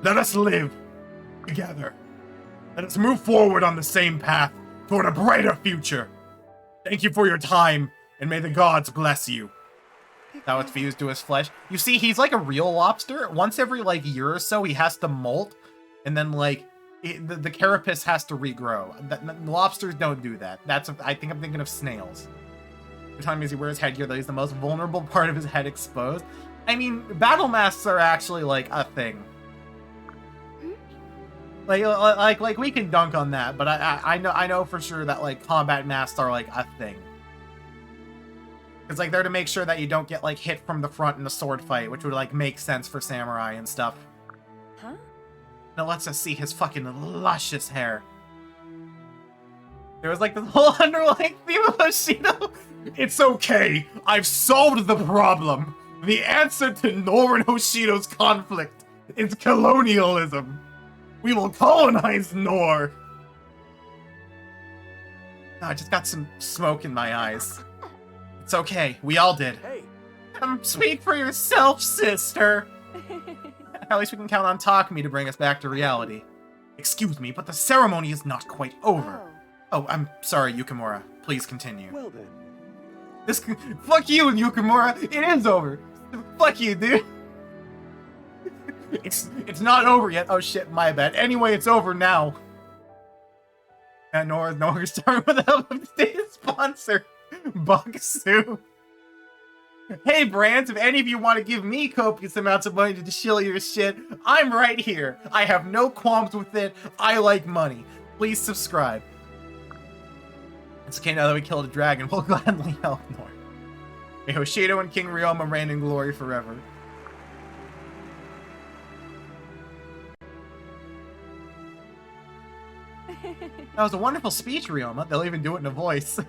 Let us live together. Let us move forward on the same path toward a brighter future. Thank you for your time, and may the gods bless you. Now it's fused to his flesh. You see, he's like a real lobster. Once every, like, year or so, he has to molt, and then, like, the carapace has to regrow. Lobsters don't do that. I think I'm thinking of snails. Every time as he wears headgear, that he's the most vulnerable part of his head exposed. I mean, battle masks are actually, like, a thing. Like we can dunk on that, but I know for sure that, like, combat masks are, like, a thing. It's like they're to make sure that you don't get, like, hit from the front in a sword fight, which would, like, make sense for samurai and stuff. Huh? Now lets us see his fucking luscious hair. There was, like, this whole underlying theme of Hoshido. It's okay. I've solved the problem. The answer to Nor and Hoshido's conflict is colonialism. We will colonize Nor. Oh, I just got some smoke in my eyes. It's okay. We all did. Hey, Speak for yourself, sister. At least we can count on Takumi to bring us back to reality. Excuse me, but the ceremony is not quite over. Oh, I'm sorry, Yukimura. Please continue. well then. Fuck you, Yukimura. It is over. Fuck you, dude. It's not over yet. Oh shit, my bad. Anyway, it's over now. And Nora's starting with the help of today's sponsor, Bugsu. Hey, brands, if any of you want to give me copious amounts of money to shill your shit, I'm right here. I have no qualms with it. I like money. Please subscribe. It's okay now that we killed a dragon. We'll gladly help more. May Hoshido and King Ryoma reign in glory forever. That was a wonderful speech, Ryoma. They'll even do it in a voice.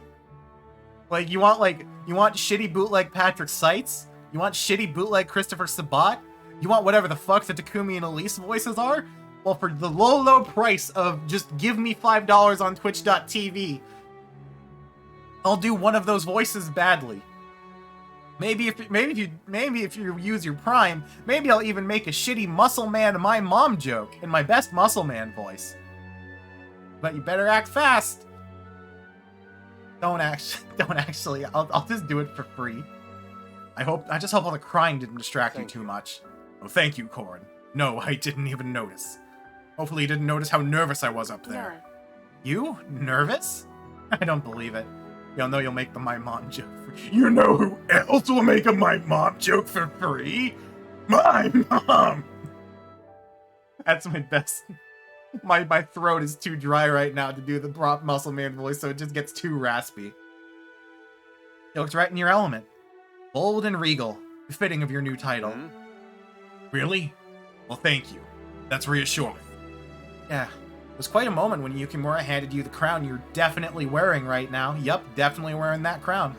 Like, you want shitty bootleg Patrick Seitz? You want shitty bootleg Christopher Sabat? You want whatever the fuck the Takumi and Elise voices are? Well, for the low price of just give me $5 on Twitch.tv, I'll do one of those voices badly. Maybe if you use your Prime, maybe I'll even make a shitty Muscle Man my mom joke in my best Muscle Man voice. But you better act fast. Don't actually. I'll just do it for free. I just hope all the crying didn't distract you too much. Oh, thank you, Korin. No, I didn't even notice. Hopefully you didn't notice how nervous I was up there. No. You? Nervous? I don't believe it. You'll know you'll make the my mom joke for free. You know who else will make a my mom joke for free? My mom! That's my best. My throat is too dry right now to do the prop Muscle Man voice, so it just gets too raspy. You looked right in your element. Bold and regal, befitting of your new title. Really? Well, thank you. That's reassuring. Yeah, it was quite a moment when Yukimura handed you the crown you're definitely wearing right now. Yup, definitely wearing that crown.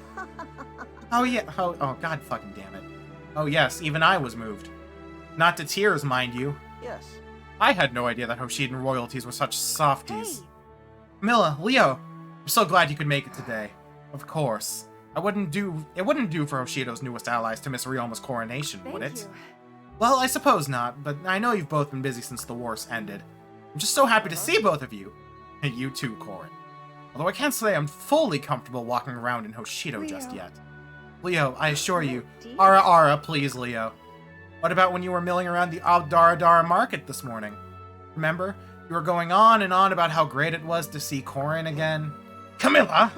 Oh yeah, oh god fucking damn it. Oh yes, even I was moved. Not to tears, mind you. Yes. I had no idea that Hoshidan royalties were such softies. Hey. Milla, Leo, I'm so glad you could make it today. Of course. It wouldn't do for Hoshido's newest allies to miss Ryoma's coronation, would it? Thank you. Well, I suppose not, but I know you've both been busy since the war's ended. I'm just so happy to see both of you. And you too, Korin. Although I can't say I'm fully comfortable walking around in Hoshido just Leo. yet. Leo, I assure you. Dear. Ara, please, Leo. What about when you were milling around the Aldaradara market this morning? Remember? You were going on and on about how great it was to see Korin again. Camilla!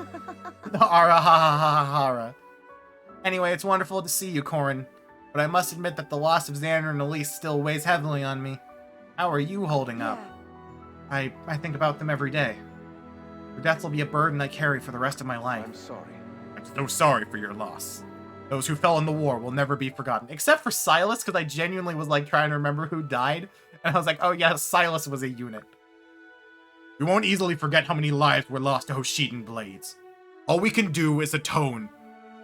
Ara, ha ha ha ha ha. Anyway, it's wonderful to see you, Korin. But I must admit that the loss of Xander and Elise still weighs heavily on me. How are you holding up? Yeah. I think about them every day. Their deaths will be a burden I carry for the rest of my life. I'm sorry. I'm so sorry for your loss. Those who fell in the war will never be forgotten. Except for Silas, because I genuinely was like trying to remember who died. And I was like, oh yeah, Silas was a unit. We won't easily forget how many lives were lost to Hoshidan blades. All we can do is atone.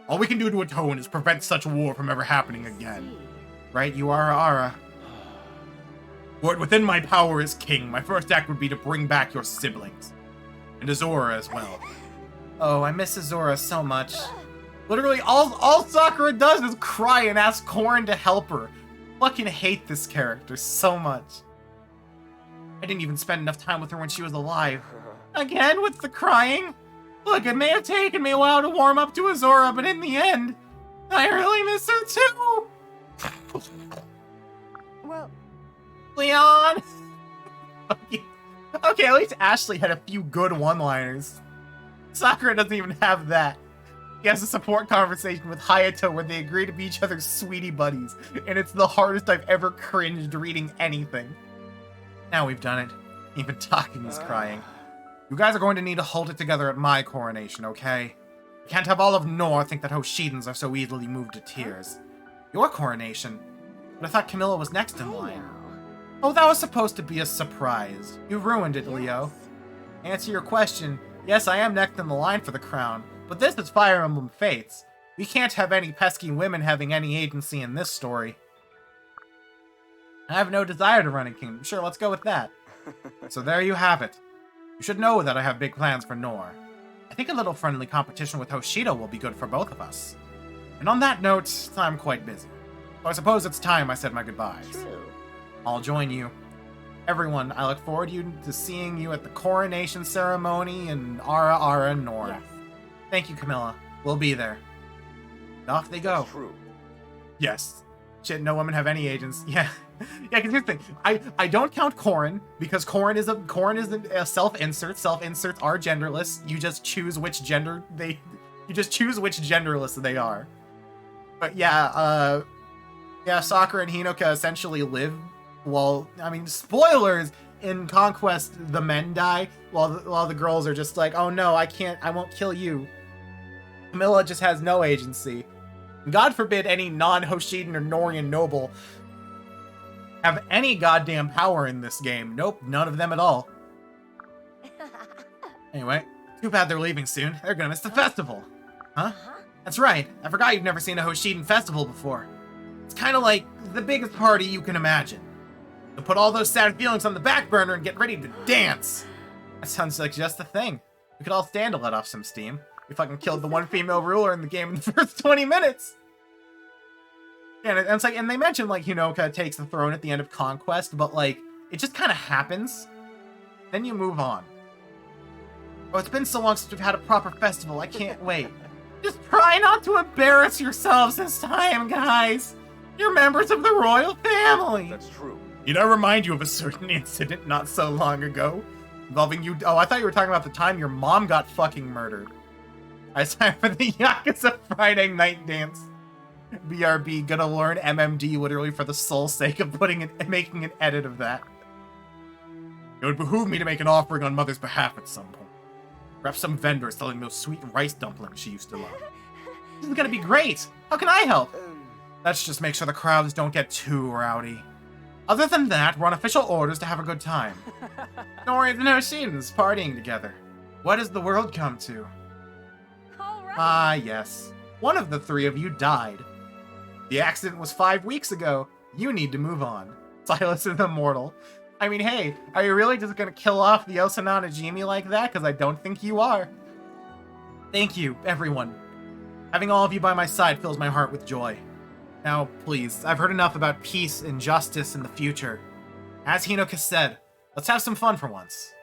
All we can do to atone is prevent such war from ever happening again. See. Right, you are Ara. Were it within my power as king, my first act would be to bring back your siblings. And Azora as well. Oh, I miss Azora so much. Literally, all Sakura does is cry and ask Korin to help her. Fucking hate this character so much. I didn't even spend enough time with her when she was alive. Again with the crying? Look, it may have taken me a while to warm up to Azora, but in the end, I really miss her too. Well, Leon! Okay, at least Ashley had a few good one-liners. Sakura doesn't even have that. he has a support conversation with Hayato where they agree to be each other's sweetie buddies, and it's the hardest I've ever cringed reading anything. Now we've done it. Even talking is crying. You guys are going to need to hold it together at my coronation, okay? You can't have all of Nor think that Hoshidans are so easily moved to tears. Your coronation? But I thought Camilla was next in line. Oh, that was supposed to be a surprise. You ruined it, Leo. Answer your question, yes, I am next in the line for the crown, but this is Fire Emblem Fates. We can't have any pesky women having any agency in this story. I have no desire to run a kingdom. Sure, let's go with that. So there you have it. You should know that I have big plans for Nor. I think a little friendly competition with Hoshido will be good for both of us. And on that note, I'm quite busy. So I suppose it's time I said my goodbyes. True. I'll join you. Everyone, I look forward to seeing you at the coronation ceremony in Ara Nor. Yes. Thank you, Camilla. We'll be there. And off they go. True. Yes. Shit, no women have any agents. Yeah. Yeah, because here's the thing. I don't count Corrin, because Corrin is a self-insert. Self-inserts are genderless. You just choose which genderless they are. But yeah, Sakura and Hinoka essentially live while, I mean, spoilers, in Conquest the men die, while the girls are just like, oh no, I won't kill you. Camilla just has no agency. God forbid any non-Hoshidan or Norian noble have any goddamn power in this game. Nope, none of them at all. Anyway, too bad they're leaving soon. They're gonna miss the festival. Huh? That's right. I forgot you've never seen a Hoshidan festival before. It's kind of like the biggest party you can imagine. So put all those sad feelings on the back burner and get ready to dance. That sounds like just the thing. We could all stand to let off some steam. We fucking killed the one female ruler in the game in the first 20 minutes. And it's like, and they mentioned like Hinoka takes the throne at the end of Conquest, but like it just kind of happens. Then you move on. Oh, it's been so long since we've had a proper festival. I can't wait. Just try not to embarrass yourselves this time, guys. You're members of the royal family. That's true. Need I remind you of a certain incident not so long ago involving you? Oh, I thought you were talking about the time your mom got fucking murdered. It's time for the Yakuza Friday night dance. BRB, gonna learn MMD literally for the sole sake of making an edit of that. It would behoove me to make an offering on Mother's behalf at some point. Perhaps some vendor selling those sweet rice dumplings she used to love. This is gonna be great! How can I help? Let's just make sure the crowds don't get too rowdy. Other than that, we're on official orders to have a good time. Nori and the Hoshidans partying together. What has the world come to? All right. Ah, yes. One of the three of you died. The accident was 5 weeks ago. You need to move on. Silas is immortal. I mean, hey, are you really just gonna kill off the Osanana Jimi like that? Because I don't think you are. Thank you, everyone. Having all of you by my side fills my heart with joy. Now, please, I've heard enough about peace and justice in the future. As Hinoka said, let's have some fun for once.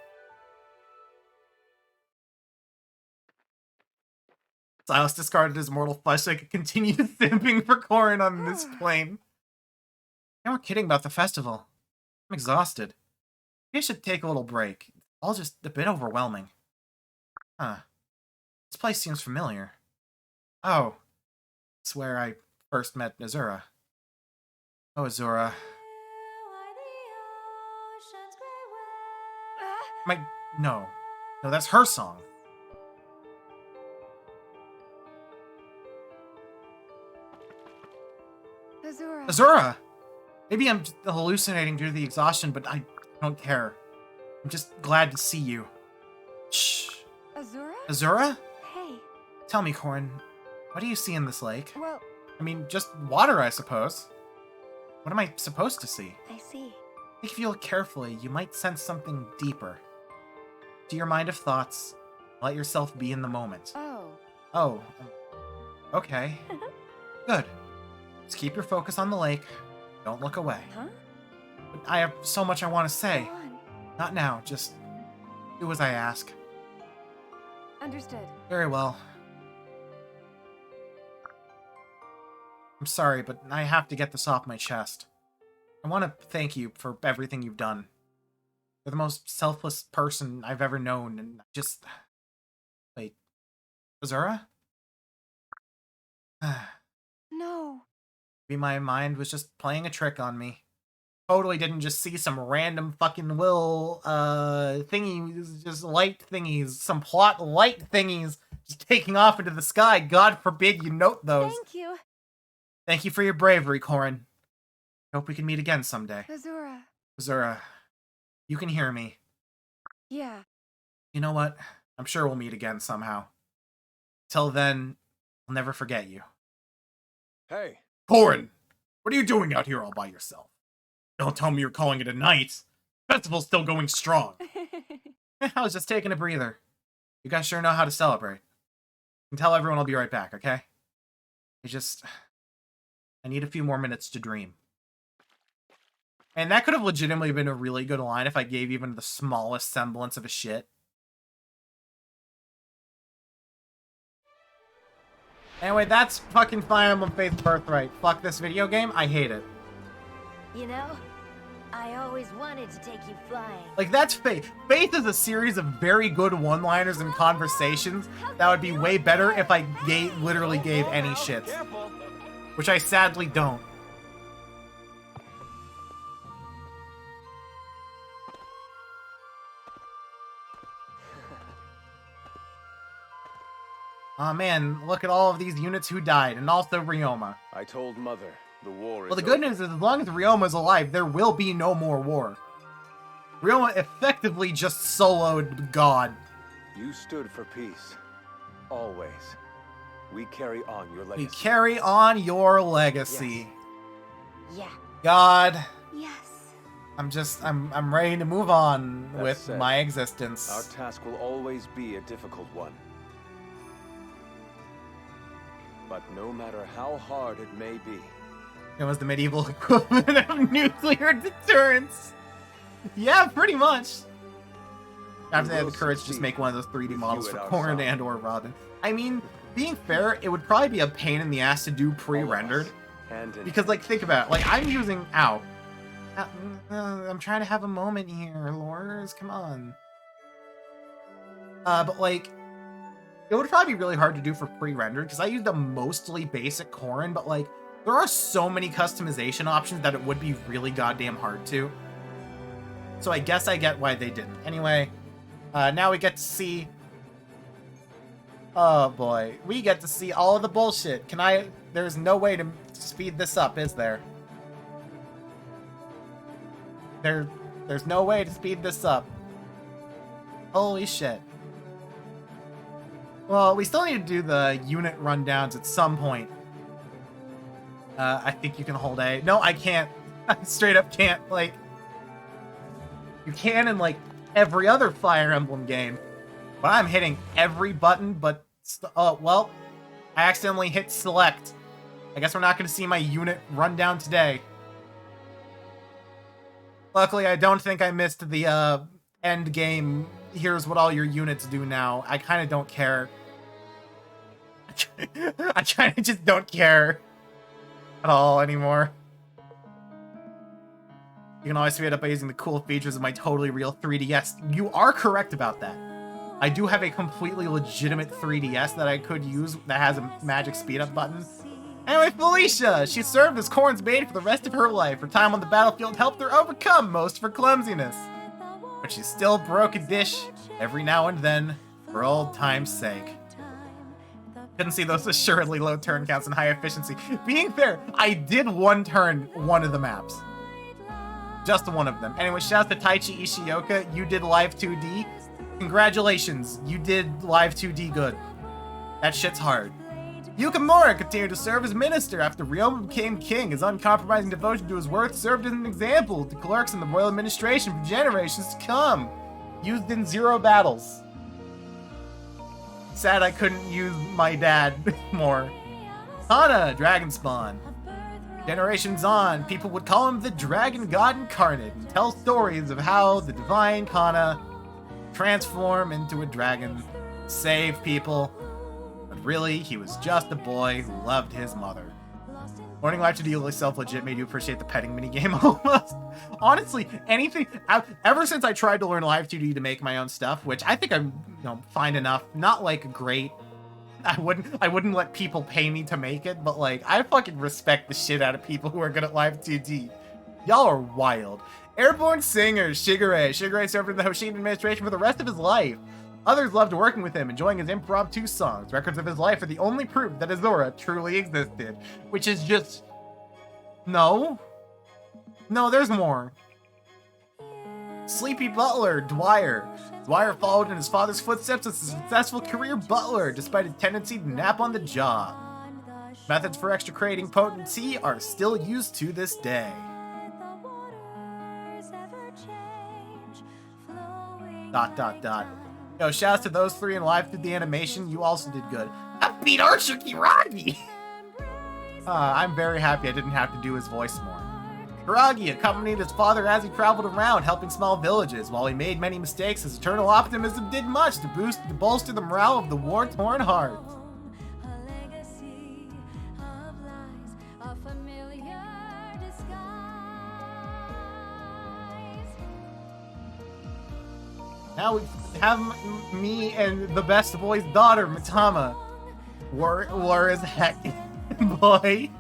Silas discarded his mortal flesh so he could continue simping for Corrin on this plane. And we're kidding about the festival. I'm exhausted. Maybe I should take a little break. It's all just a bit overwhelming. Huh. This place seems familiar. Oh. It's where I first met Azura. Oh, Azura. No. No, that's her song. Azura. Azura! Maybe I'm just hallucinating due to the exhaustion, but I don't care. I'm just glad to see you. Shh. Azura? Azura? Hey. Tell me, Corrin, what do you see in this lake? Well, I mean, just water, I suppose. What am I supposed to see? I see. I think if you look carefully, you might sense something deeper. To your mind of thoughts, let yourself be in the moment. Oh. Oh. Okay. Good. Just keep your focus on the lake. Don't look away. Huh? But I have so much I want to say. Go on. Not now, just do as I ask. Understood. Very well. I'm sorry, but I have to get this off my chest. I want to thank you for everything you've done. You're the most selfless person I've ever known, and just... Wait. Azura? No. Maybe my mind was just playing a trick on me. Totally didn't just see some random fucking will thingies, just light thingies, some plot light thingies just taking off into the sky. God forbid you note those. Thank you, Thank you for your bravery, Corin. Hope we can meet again someday. Azura. Zura, you can hear me. Yeah. You know what? I'm sure we'll meet again somehow. Till then, I'll never forget you. Hey, Corin, what are you doing out here all by yourself? Don't tell me you're calling it a night. Festival's still going strong. I was just taking a breather. You guys sure know how to celebrate. And tell everyone I'll be right back, okay? I need a few more minutes to dream. And that could have legitimately been a really good line if I gave even the smallest semblance of a shit. Anyway, that's fucking Fire Emblem Faith Birthright. Fuck this video game. I hate it. You know, I always wanted to take you flying. Like, that's Faith. Faith is a series of very good one-liners and conversations that would be way better if I literally gave any shits. careful. Which I sadly don't. Aw, man, look at all of these units who died, and also Ryoma. I told Mother the war is Well, the good over. news is, as long as Ryoma's alive, there will be no more war. Ryoma effectively just soloed God. You stood for peace. Always. We carry on your legacy. We carry on your legacy. Yeah. God, Yes. I'm ready to move on That with said, my existence. Our task will always be a difficult one. But no matter how hard it may be, It was the medieval equivalent of nuclear deterrence. Yeah, pretty much. I have to have the courage to just make one of those 3D models for Corin and or Robin. I mean, being fair, it would probably be a pain in the ass to do pre-rendered. hand in Because, like, think about it. Like, I'm using... Ow. I'm trying to have a moment here, Lors. Come on. But, like... It would probably be really hard to do for pre-rendered, because I used a mostly basic Corin, but, like, there are so many customization options that it would be really goddamn hard to. So I guess I get why they didn't. Anyway, now we get to see... Oh, boy. We get to see all of the bullshit. There's no way to speed this up, is there? There's no way to speed this up. Holy shit. Well, we still need to do the unit rundowns at some point. I think you can hold A. No, I can't. I straight up can't. Like, you can in, like, every other Fire Emblem game. But I'm hitting every button, but... Oh, well, I accidentally hit select. I guess we're not going to see my unit rundown today. Luckily, I don't think I missed the, end game. Here's what all your units do now. I kind of don't care. I kind of just don't care at all anymore. You can always speed it up by using the cool features of my totally real 3DS. You are correct about that. I do have a completely legitimate 3DS that I could use that has a magic speed up button. Anyway, Felicia! She served as Corrin's maid for the rest of her life. Her time on the battlefield helped her overcome most of her clumsiness. But she still broke a dish every now and then for old time's sake. Couldn't see those assuredly low turn counts and high efficiency. Being fair, I did one turn one of the maps. Just one of them. Anyway, shouts to Taichi Ishioka. You did live 2D. Congratulations, you did live 2D good. That shit's hard. Yukimura continued to serve as minister after Ryoma became king. His uncompromising devotion to his work served as an example to clerks in the royal administration for generations to come. Used in 0 battles. Sad I couldn't use my dad more. Hana, dragon spawn. Generations on, people would call him the dragon god incarnate and tell stories of how the divine Kana transform into a dragon, save people, but really, he was just a boy who loved his mother. Learning life to deal with self-legit made you appreciate the petting minigame almost. Honestly, anything, ever since I tried to learn Live 2D to make my own stuff, which I think I'm, fine enough, not like great, I wouldn't let people pay me to make it, but like, I fucking respect the shit out of people who are good at live 2D. Y'all are wild. Airborne singer Shigure. Shigure served in the Hoshiden administration for the rest of his life. Others loved working with him, enjoying his impromptu songs. Records of his life are the only proof that Azura truly existed. Which is just... No. No, there's more. Sleepy butler, Dwyer. Dwyer followed in his father's footsteps as a successful career butler, despite his tendency to nap on the job. Methods for extra creating potent tea are still used to this day. Yo, shouts to those three in live through the animation. You also did good. I beat Archer Kiragi! I'm very happy I didn't have to do his voice more. Kiragi accompanied his father as he traveled around, helping small villages. While he made many mistakes, his eternal optimism did much to bolster the morale of the war-torn hearts. Now we have me and the best boy's daughter, Mitama. War as heck, boy.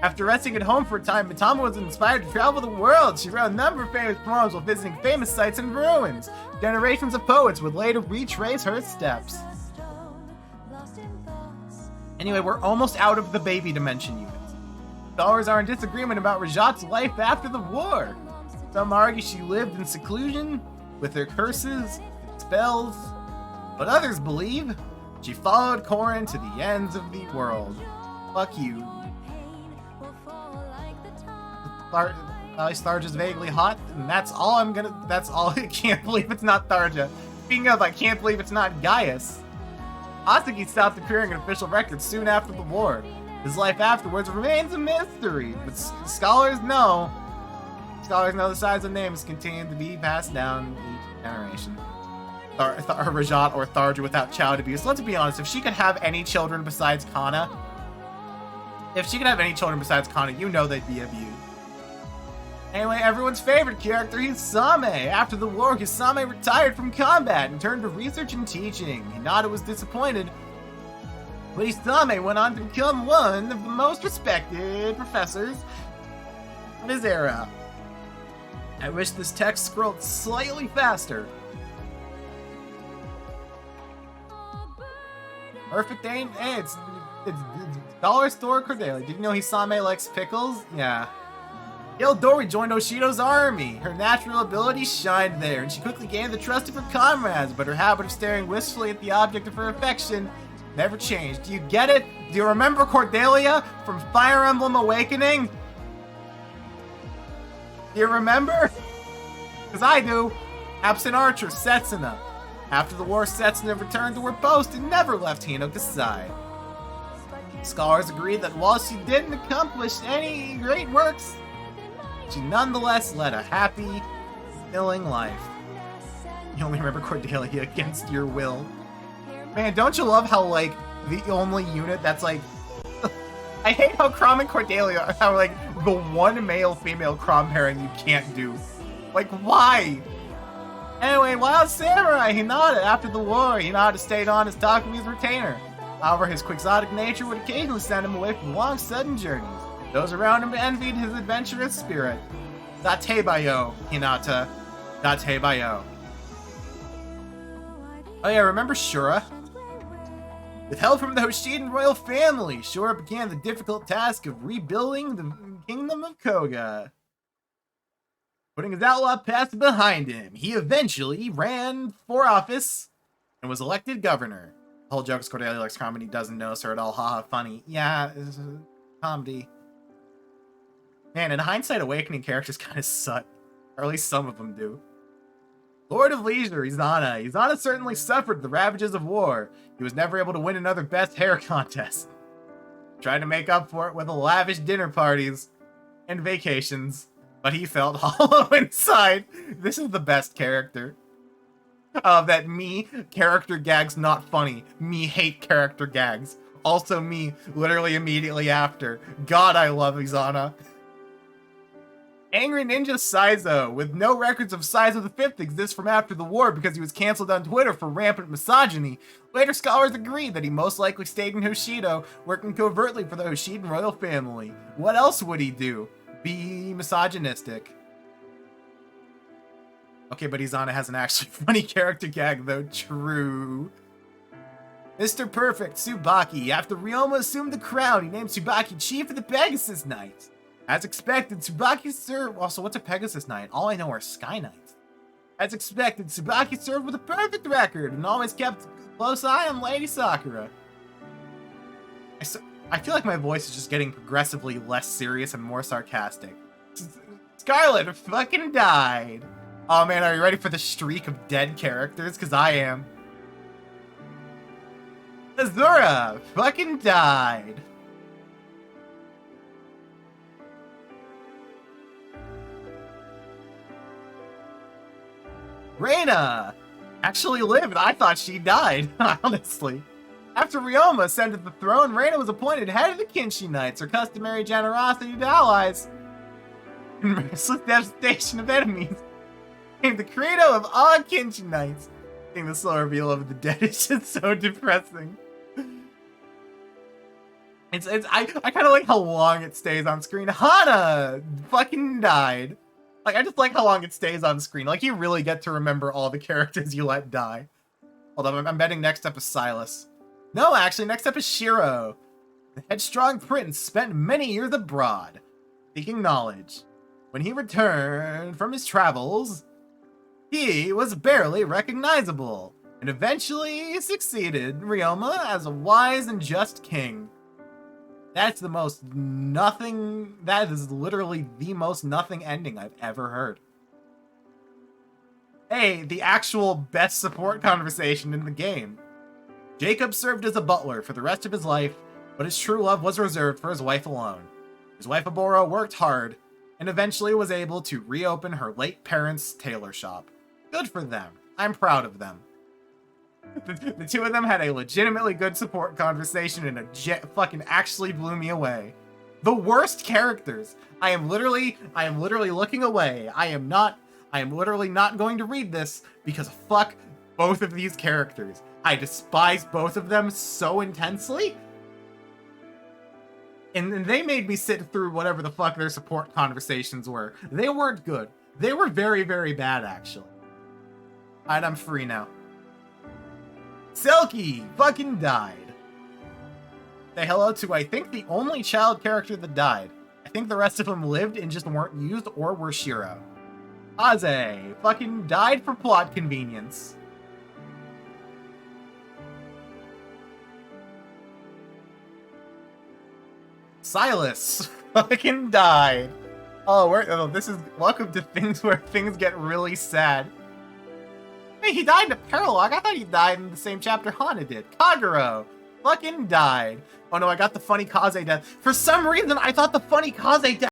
After resting at home for a time, Mitama was inspired to travel the world. She wrote a number of famous poems while visiting famous sites and ruins. Generations of poets would later retrace her steps. Anyway, we're almost out of the baby dimension units. Scholars are in disagreement about Rajat's life after the war. Some argue she lived in seclusion, with her curses and spells, but others believe she followed Corrin to the ends of the world. Fuck you. Tharja's vaguely hot, and that's all I can't believe it's not Tharja. Speaking of, I can't believe it's not Gaius. Asagi stopped appearing in official records soon after the war. His life afterwards remains a mystery, but scholars know the size of names continue to be passed down each generation. Rajat or Tharja without child abuse. Let's be honest, if she could have any children besides Kana, you know they'd be abused. Anyway, everyone's favorite character, Hisame. After the war, Hisame retired from combat and turned to research and teaching. Hinata was disappointed, but Hisame went on to become one of the most respected professors of his era. I wish this text scrolled slightly faster. Perfect ain't. Hey, it's Dollar Store Cordelia. Did you know Hisame likes pickles? Yeah. Dori joined Oshido's army. Her natural ability shined there, and she quickly gained the trust of her comrades, but her habit of staring wistfully at the object of her affection never changed. Do you get it? Do you remember Cordelia from Fire Emblem Awakening? Do you remember? Because I do. Absent archer Setsuna. After the war, Setsuna returned to her post and never left Hinoka's side. Scholars agree that while she didn't accomplish any great works, she nonetheless led a happy, fulfilling life. You only remember Cordelia against your will. Man, don't you love how, like, the only unit that's, like... I hate how Chrom and Cordelia are, like, the one male-female Chrom pairing you can't do. Like, why? Anyway, Wild Samurai Hinata. After the war, Hinata stayed on as Takumi's retainer. However, his quixotic nature would occasionally send him away from long, sudden journeys. Those around him envied his adventurous spirit. Datebayo, Hinata. Datebayo. Oh yeah, remember Shura? With help from the Hoshiden royal family, Shura began the difficult task of rebuilding the kingdom of Koga. Putting his outlaw past behind him, he eventually ran for office and was elected governor. The whole joke is Cordelia likes comedy, doesn't notice her at all. Haha, funny. Yeah, it's comedy. Man, in hindsight, Awakening characters kind of suck. Or at least some of them do. Lord of Leisure, Izana. Izana certainly suffered the ravages of war. He was never able to win another best hair contest. Tried to make up for it with lavish dinner parties and vacations, but he felt hollow inside. This is the best character. That me, character gags not funny. Me hate character gags. Also me, literally immediately after. God, I love Izana. Angry Ninja Saizo, with no records of Saizo V exist from after the war because he was cancelled on Twitter for rampant misogyny. Later scholars agree that he most likely stayed in Hoshido, working covertly for the Hoshidan royal family. What else would he do? Be misogynistic. Okay, but Izana has an actually funny character gag though, true. Mr. Perfect, Tsubaki. After Ryoma assumed the crown, he named Tsubaki chief of the Pegasus Knights. As expected, Tsubaki served... Also, what's a Pegasus Knight? All I know are Sky Knights. As expected, Tsubaki served with a perfect record and always kept a close eye on Lady Sakura. I feel like my voice is just getting progressively less serious and more sarcastic. Scarlet fucking died. Oh man, are you ready for the streak of dead characters? Because I am. Azura fucking died. Reina actually lived. I thought she died, honestly. After Ryoma ascended the throne, Reina was appointed head of the Kinshi Knights, her customary generosity to allies and merciless devastation of enemies. Named the credo of all Kinshi Knights. Seeing the slow reveal of the dead is just so depressing. I kind of like how long it stays on screen. Hana fucking died. Like, I just like how long it stays on screen. Like, you really get to remember all the characters you let die. Although, I'm betting next up is Silas. No, actually, next up is Shiro. The headstrong prince spent many years abroad, seeking knowledge. When he returned from his travels, he was barely recognizable, and eventually succeeded Ryoma as a wise and just king. That's the most nothing... That is literally the most nothing ending I've ever heard. Hey, the actual best support conversation in the game. Jacob served as a butler for the rest of his life, but his true love was reserved for his wife alone. His wife Aboro worked hard, and eventually was able to reopen her late parents' tailor shop. Good for them. I'm proud of them. The two of them had a legitimately good support conversation and fucking actually blew me away. The worst characters. I am literally looking away. I am literally not going to read this because fuck both of these characters. I despise both of them so intensely. And they made me sit through whatever the fuck their support conversations were. They weren't good. They were very, very bad, actually. Alright, I'm free now. Silky fucking died. Say hello to, I think, the only child character that died. I think the rest of them lived and just weren't used or were Shiro. Kaze fucking died for plot convenience. Silas fucking died. Oh, this is welcome to things where things get really sad. Hey, he died in a paralogue. I thought he died in the same chapter Hana did. Kagero fucking died. Oh no, I got the funny Kaze death. For some reason, I thought the funny Kaze death